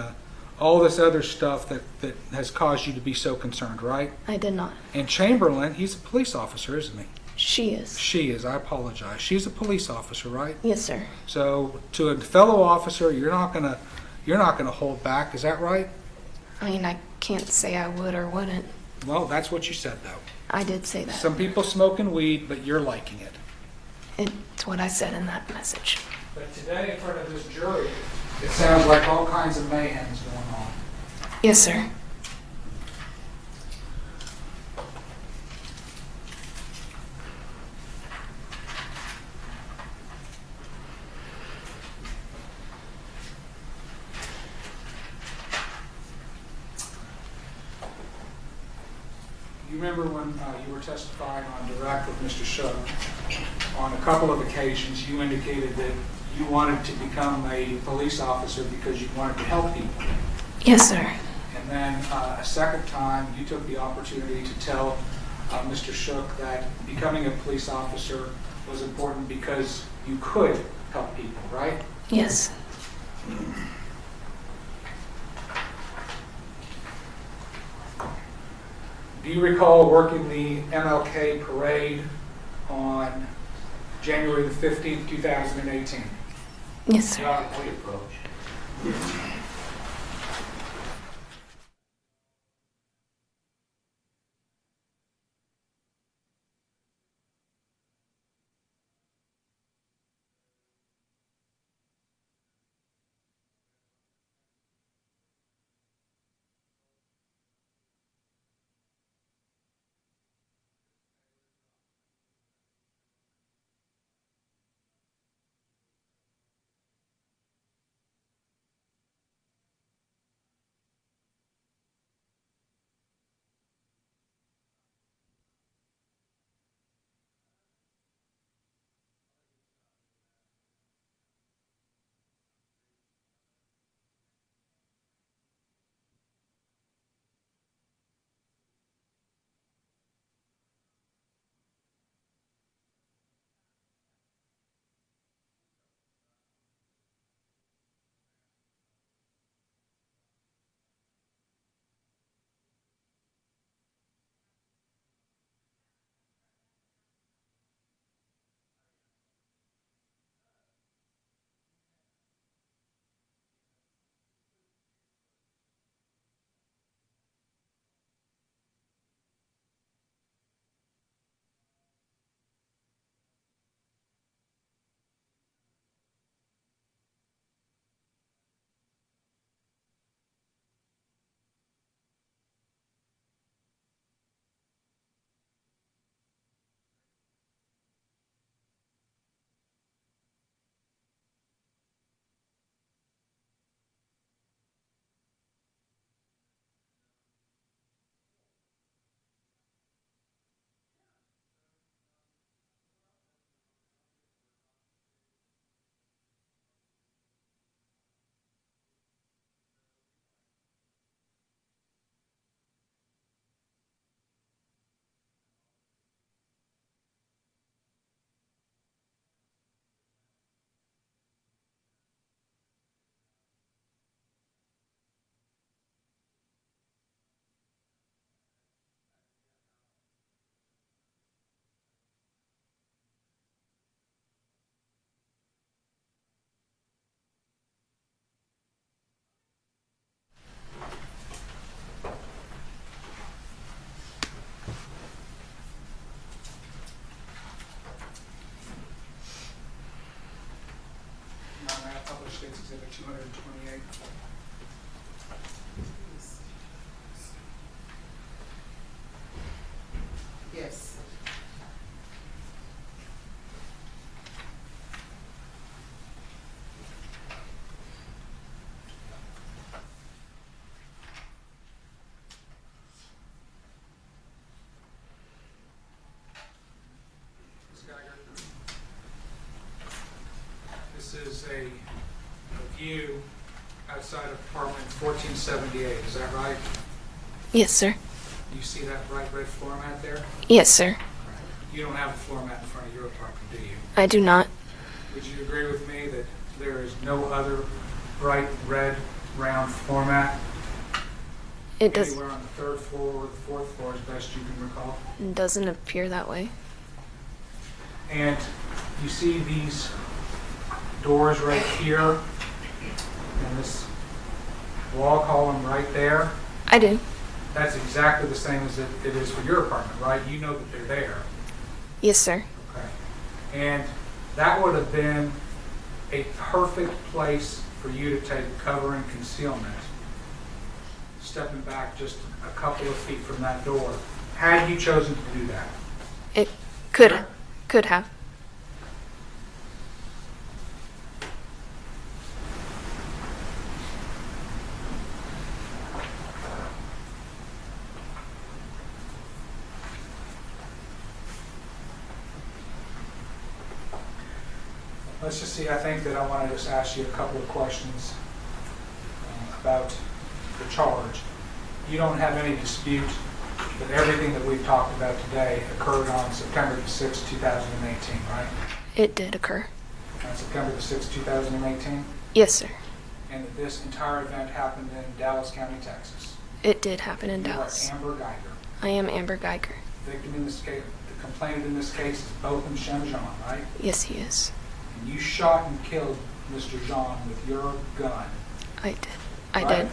all this other stuff that has caused you to be so concerned, right? I did not. And Chamberlain, he's a police officer, isn't he? She is. She is. I apologize. She's a police officer, right? Yes, sir. So to a fellow officer, you're not gonna hold back. Is that right? I can't say I would or wouldn't. Well, that's what you said, though. I did say that. Some people smoking weed, but you're liking it. It's what I said in that message. But today, in front of this jury, it sounds like all kinds of mayhem is going on. Yes, sir. You remember when you were testifying on direct with Mr. Shook, on a couple of occasions you indicated that you wanted to become a police officer because you wanted to help people. Yes, sir. And then a second time you took the opportunity to tell Mr. Shook that becoming a police officer was important because you could help people, right? Yes. Do you recall working the MLK parade on January the 15th, 2018? Yes, sir. John, we approach. Published States Exhibit 228. Yes. Ms. Guyger, this is a view outside of apartment 1478, is that right? Yes, sir. You see that bright red floor mat there? Yes, sir. You don't have a floor mat in front of your apartment, do you? I do not. Would you agree with me that there is no other bright red round floor mat It does. anywhere on the third floor or the fourth floor as best you can recall? Doesn't appear that way. And you see these doors right here and this wall column right there? I do. That's exactly the same as it is for your apartment, right? You know that they're there. Yes, sir. Okay. And that would have been a perfect place for you to take cover and concealment, stepping back just a couple of feet from that door, had you chosen to do that. It could have. Let's just see, I think that I want to just ask you a couple of questions about the charge. You don't have any dispute that everything that we've talked about today occurred on September the 6th, 2018, right? It did occur. On September the 6th, 2018? Yes, sir. And that this entire event happened in Dallas County, Texas. It did happen in You Dallas. are Amber Guyger. I am Amber Guyger. Victim in this case, the complainant in this case is botham, right? Yes, he is. And you shot and killed Mr. Jean with your gun. I did. I Right. did.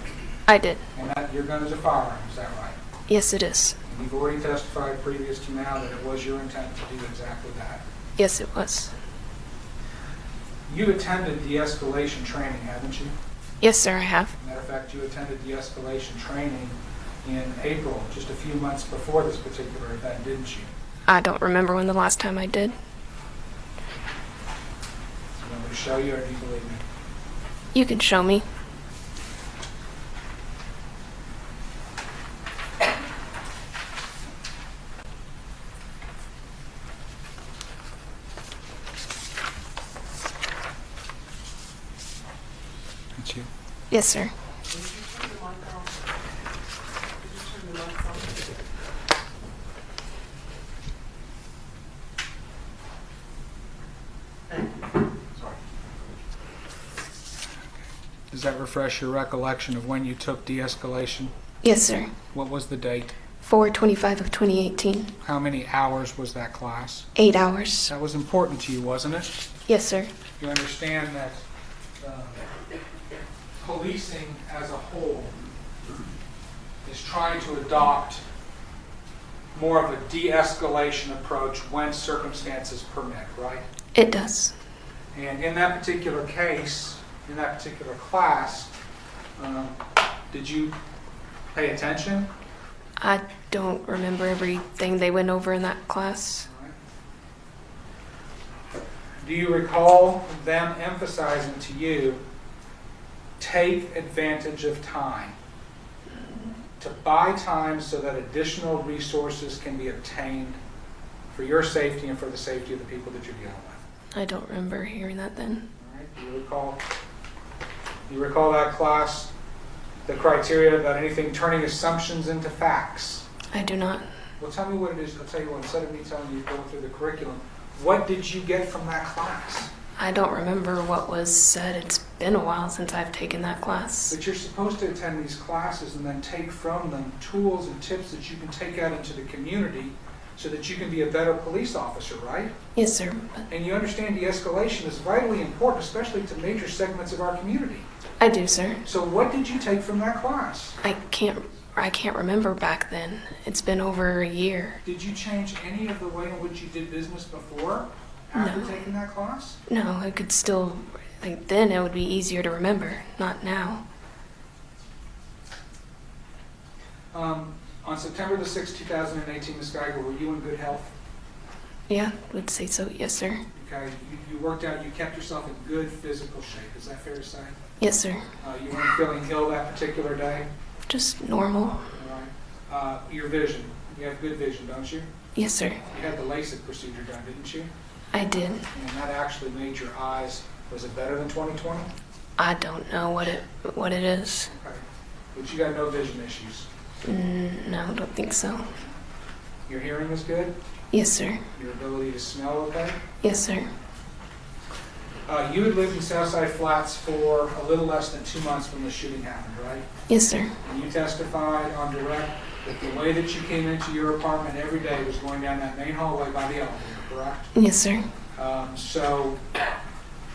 I did. And that your gun is a firearm, is that right? Yes, it is. And you've already testified previous to now that it was your intent to do exactly that. Yes, it was. You attended de-escalation training, haven't you? Yes, sir, I have. Matter of fact, you attended de-escalation training in April, just a few months before this particular event, didn't you? I don't remember when the last time I did. You want me to show you, or do you believe me? You can show me. That's you. Yes, sir. Did you turn the mic on? Did you turn the lights on? Thank you. Sorry. Does that refresh your recollection of when you took de-escalation? Yes, sir. What was the date? 4/25 of 2018. How many hours was that class? 8 hours. That was important to you, wasn't it? Yes, sir. You understand that policing as a whole is trying to adopt more of a de-escalation approach when circumstances permit, right? It does. And in that particular case, in that particular class, did you pay attention? I don't remember everything they went over in that class. Do you recall them emphasizing to you, take advantage of time, to buy time so that additional resources can be obtained for your safety and for the safety of the people that you're dealing with? I don't remember hearing that then. All right. Do you recall that class, the criteria about anything turning assumptions into facts? I do not. Well, tell me what it is. I'll tell you what, instead of me telling you to go through the curriculum, what did you get from that class? I don't remember what was said. It's been a while since I've taken that class. But you're supposed to attend these classes and then take from them tools and tips that you can take out into the community so that you can be a better police officer, right? Yes, sir. But And you understand de-escalation is vitally important, especially to major segments of our community. I do, sir. So what did you take from that class? I can't remember back then. It's been over a year. Did you change any of the way in which you did business before, after No. taking that class? No, I could still, like then it would be easier to remember, not now. On September the 6th, 2018, Ms. Guyger, were you in good health? Yeah, would say so. Yes, sir. Okay, you worked out, you kept yourself in good physical shape. Is that fair to say? Yes, sir. You weren't feeling ill that particular day? Just normal. All right. Your vision, you have good vision, don't you? Yes, sir. You had the LASIK procedure done, didn't you? I did. And that actually made your eyes, was it better than 20/20? I don't know what it is. Okay. But you got no vision issues. No, I don't think so. Your hearing is good? Yes, sir. Your ability to smell okay? Yes, sir. You had lived in Southside Flats for a little less than 2 months when the shooting happened, right? Yes, sir. And you testified on direct that the way that you came into your apartment every day was going down that main hallway by the elevator, correct? Yes, sir. So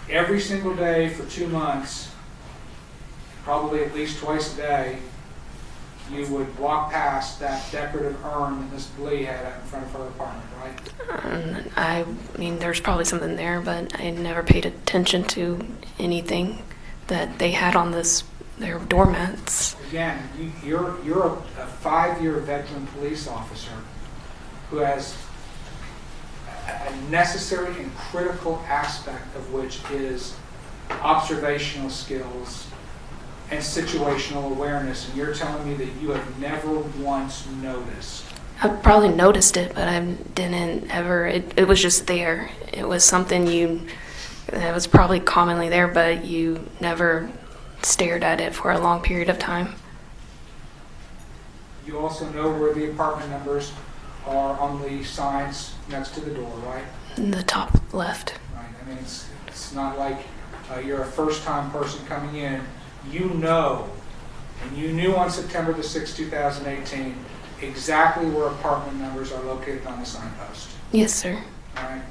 every single day for 2 months, probably at least twice a day, you would walk past that decorative urn that Miss Blee had out in front of her apartment, right? I mean, there's probably something there, but I never paid attention to anything that they had on their doormats. Again, you're a 5-year veteran police officer who has a necessary and critical aspect of which is observational skills and situational awareness, and you're telling me that you have never once noticed. I probably noticed it, but I didn't ever, it was just there. It was something that was probably commonly there, but you never stared at it for a long period of time. You also know where the apartment numbers are on the signs next to the door, right? In the top left. Right. I mean, it's not like you're a first-time person coming in. You know, and you knew on September the 6th, 2018, exactly where apartment numbers are located on the signpost. Yes, sir. All right.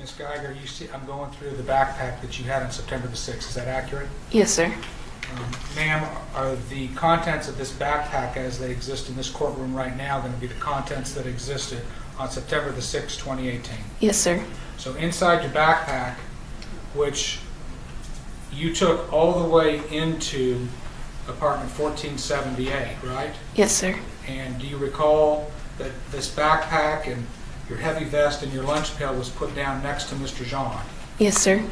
Ms. Guyger, you see, I'm going through the backpack that you had on September the 6th. Is that accurate? Yes, sir. Ma'am, are the contents of this backpack as they exist in this courtroom right now going to be the contents that existed on September the 6th, 2018? Yes, sir. So inside your backpack, which you took all the way into apartment 1478, right? Yes, sir. And do you recall that this backpack and your heavy vest and your lunch pail was put down next to Mr. Jean? Yes, sir.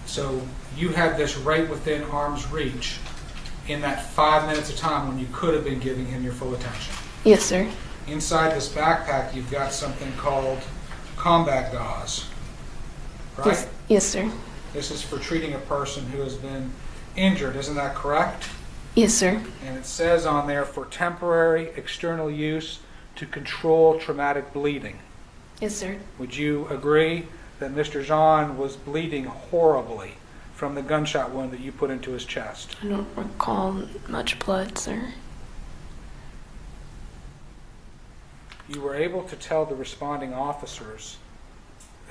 So you had this right within arm's reach in that 5 minutes of time when you could have been giving him your full attention. Yes, sir. Inside this backpack, you've got something called combat gauze, right? Yes, yes, sir. This is for treating a person who has been injured, isn't that correct? Yes, sir. And it says on there for temporary external use to control traumatic bleeding. Yes, sir. Would you agree that Mr. Jean was bleeding horribly from the gunshot wound that you put into his chest? I don't recall much blood, sir. You were able to tell the responding officers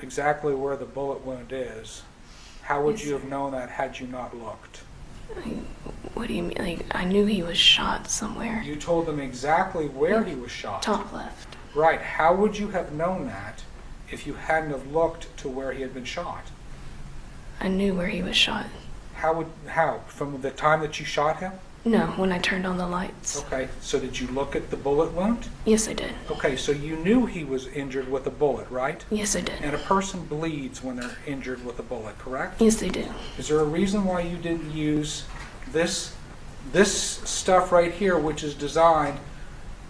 exactly where the bullet wound is. How would Yes, you have known that had you not looked? What do you mean? Like, I knew he was shot somewhere. You told them exactly where he was shot. Top left. Right. How would you have known that if you hadn't have looked to where he had been shot? I knew where he was shot. How? From the time that you shot him? No, when I turned on the lights. Okay. So did you look at the bullet wound? Yes, I did. Okay. So you knew he was injured with a bullet, right? Yes, I did. And a person bleeds when they're injured with a bullet, correct? Yes, they do. Is there a reason why you didn't use this stuff right here, which is designed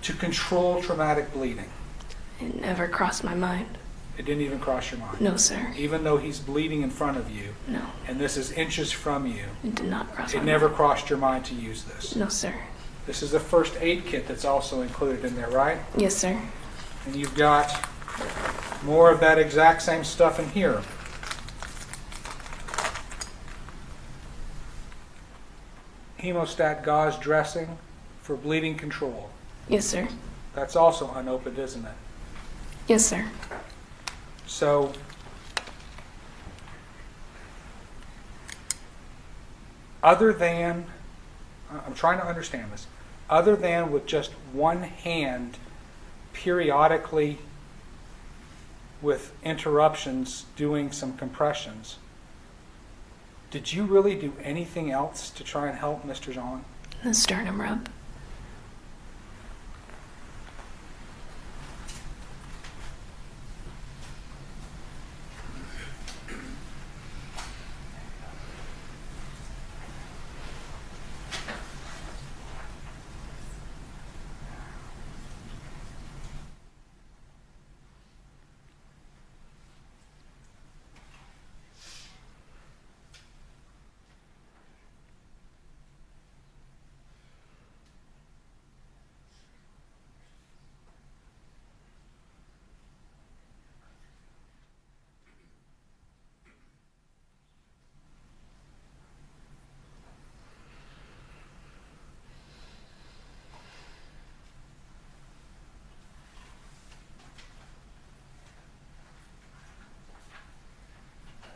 to control traumatic bleeding? It never crossed my mind. It didn't even cross your mind? No, sir. Even though he's bleeding in front of you, No, and this is inches from you, it did not cross my it mind. never crossed your mind to use this? No, sir. This is the first aid kit that's also included in there, right? Yes, sir. And you've got more of that exact same stuff in here. Hemostat gauze dressing for bleeding control. Yes, sir. That's also unopened, isn't it? Yes, sir. So, other than, I'm trying to understand this, other than with just one hand periodically with interruptions doing some compressions, did you really do anything else to try and help Mr. Jean? The sternum rub.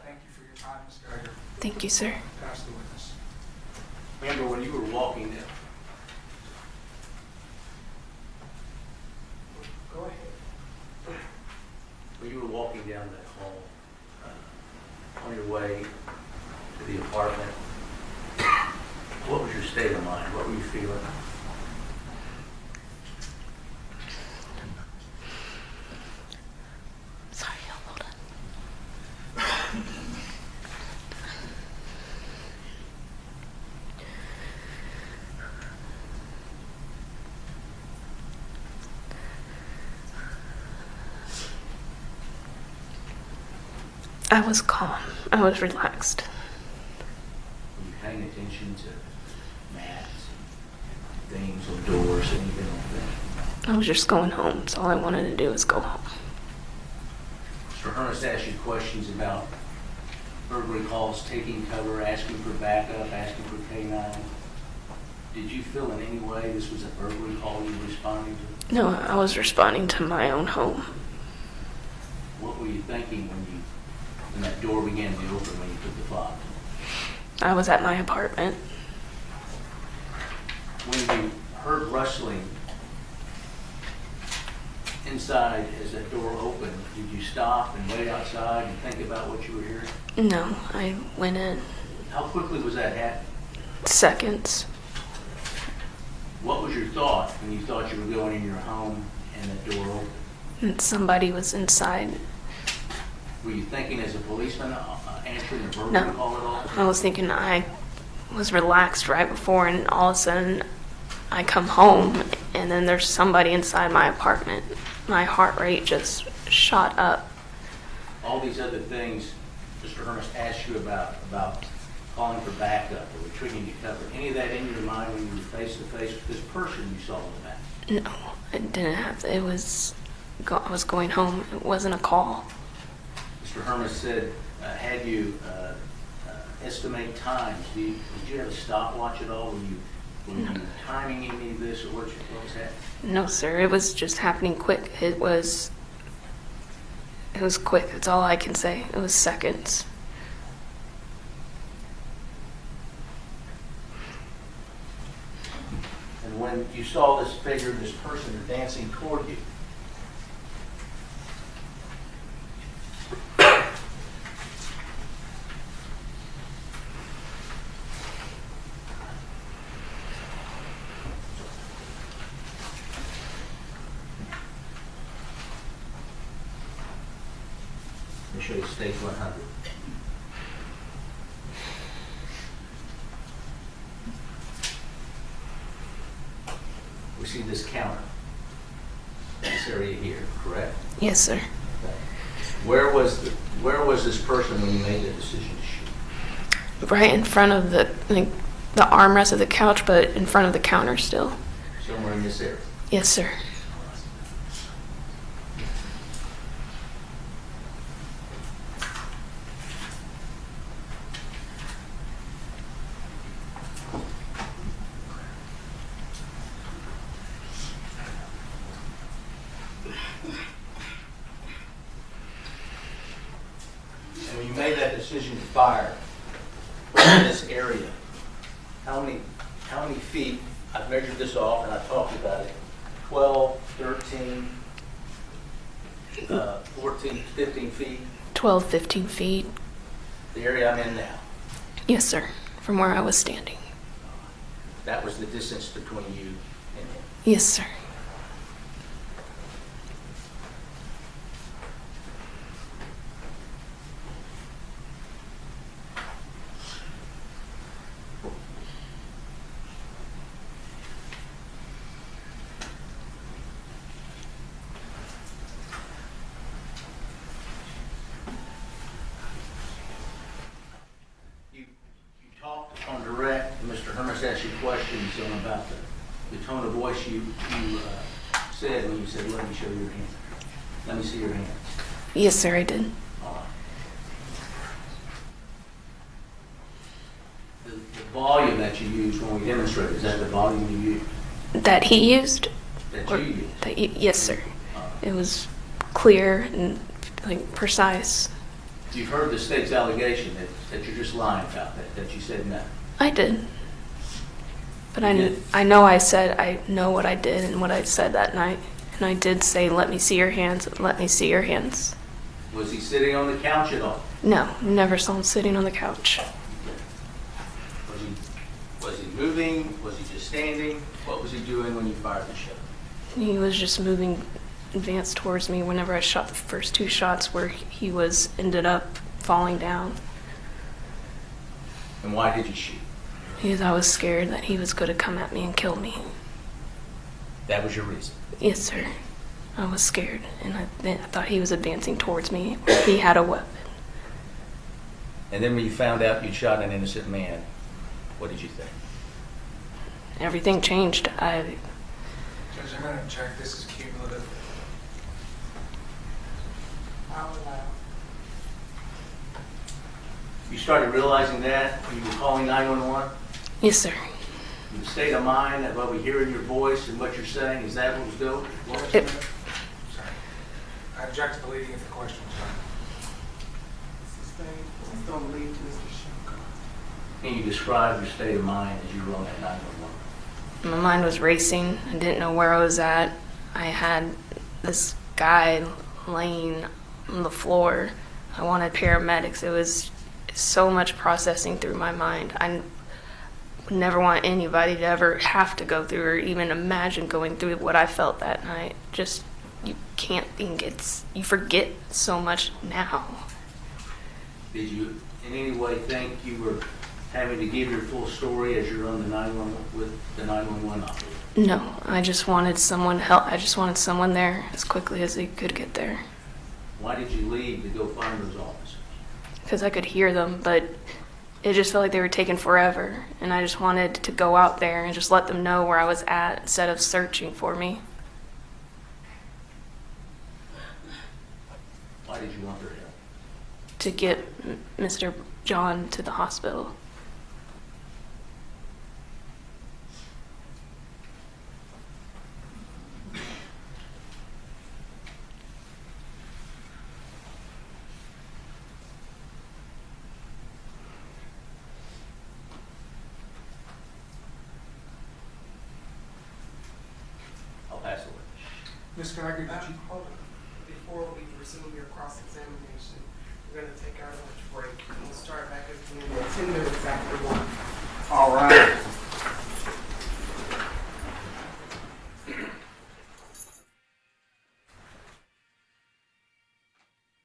Thank you for your time, Ms. Guyger. Thank you, sir. Pass the witness. Remember when you were walking down, Go ahead. when you were walking down that hall, on your way to the apartment, what was your state of mind? What were you feeling? Sorry, hold on. I was calm. I was relaxed. Were you paying attention to mats and things on doors, anything like that? I was just going home, so all I wanted to do was go home. Mr. Ernest asked you questions about burglary calls, taking cover, asking for backup, asking for K-9. Did you feel in any way this was a burglary call you were responding to? No, I was responding to my own home. What were you thinking when you when that door began to open when you took the fob? I was at my apartment. When you heard rustling inside as that door opened, did you stop and wait outside and think about what you were hearing? No, I went in How quickly was that happening? seconds. What was your thought when you thought you were going in your home and the door opened? And somebody was inside. Were you thinking as a policeman answering a burglary No. call at all? I was thinking I was relaxed right before, and all of a sudden I come home and then there's somebody inside my apartment. My heart rate just shot up. All these other things Mr. Hermes asked you about calling for backup or retreating to cover, any of that in your mind when you were face to face with this person you saw in the back? No, I didn't have to. It was, I was going home. It wasn't a call. Mr. Hermes said, had you estimate times, did you have a stopwatch at all? Were you timing any of this, or what was happening? No, sir. It was just happening quick. It was quick. That's all I can say. It was seconds. And when you saw this figure, this person dancing toward you, let me show you stage 100. We see this counter, this area here, correct? Yes, sir. Where was this person when you made the decision to shoot? Right in front of the armrest of the couch, but in front of the counter still. Somewhere in this area. Yes, sir. And when you made that decision to fire in this area, how many feet, I've measured this off and I've talked about it, 12, 13, 14, 15 feet, 12, 15 feet. the area I'm in now. Yes, sir. From where I was standing. That was the distance between you and him. Yes, sir. You talked on direct, and Mr. Hermes asked you questions about the tone of voice you said when you said, let me show you your hand. Let me see your hands. Yes, sir, I did. All right. The volume that you used when we demonstrated, is that the volume you used? That he used? That Or you used? that yes, sir. All right. It was clear and precise. You've heard the state's allegation that you're just lying about that you said no. I did. But You did? I know I said I know what I did and what I said that night. And I did say, let me see your hands, let me see your hands. Was he sitting on the couch at all? No, never saw him sitting on the couch. Was he moving? Was he just standing? What was he doing when you fired the shot? He was just moving, advanced towards me whenever I shot the first two shots where he ended up falling down. And why did you shoot? Because I was scared that he was going to come at me and kill me. That was your reason. Yes, sir. I was scared, and I thought he was advancing towards me. He had a weapon. And then when you found out you'd shot an innocent man, what did you think? Everything changed. Judge, I'm going to check. This is cumulative. You started realizing that when you were calling 911? Yes, sir. The state of mind of what we hear in your voice and what you're saying, is that what was going? Sorry. I object to believing if the question was done. anything. Please don't leave Mr. Shucker. Can you describe your state of mind as you were on that 911? My mind was racing. I didn't know where I was at. I had this guy laying on the floor. I wanted paramedics. It was so much processing through my mind. I would never want anybody to ever have to go through or even imagine going through what I felt that night. Just, you can't think, you forget so much now. Did you in any way think you were having to give your full story as you're on the 911 with the 911 operator? No, I just wanted someone help. I just wanted someone there as quickly as they could get there. Why did you leave to go find those officers? Because I could hear them, but it just felt like they were taking forever. And I just wanted to go out there and just let them know where I was at instead of searching for me. Why did you want their help? To get Mr. John to the hospital. I'll pass away. Ms. Guyger, did you? Hold on. Before we resume your cross-examination, we're going to take our lunch break. We'll start back again at 10 minutes after 1. All right.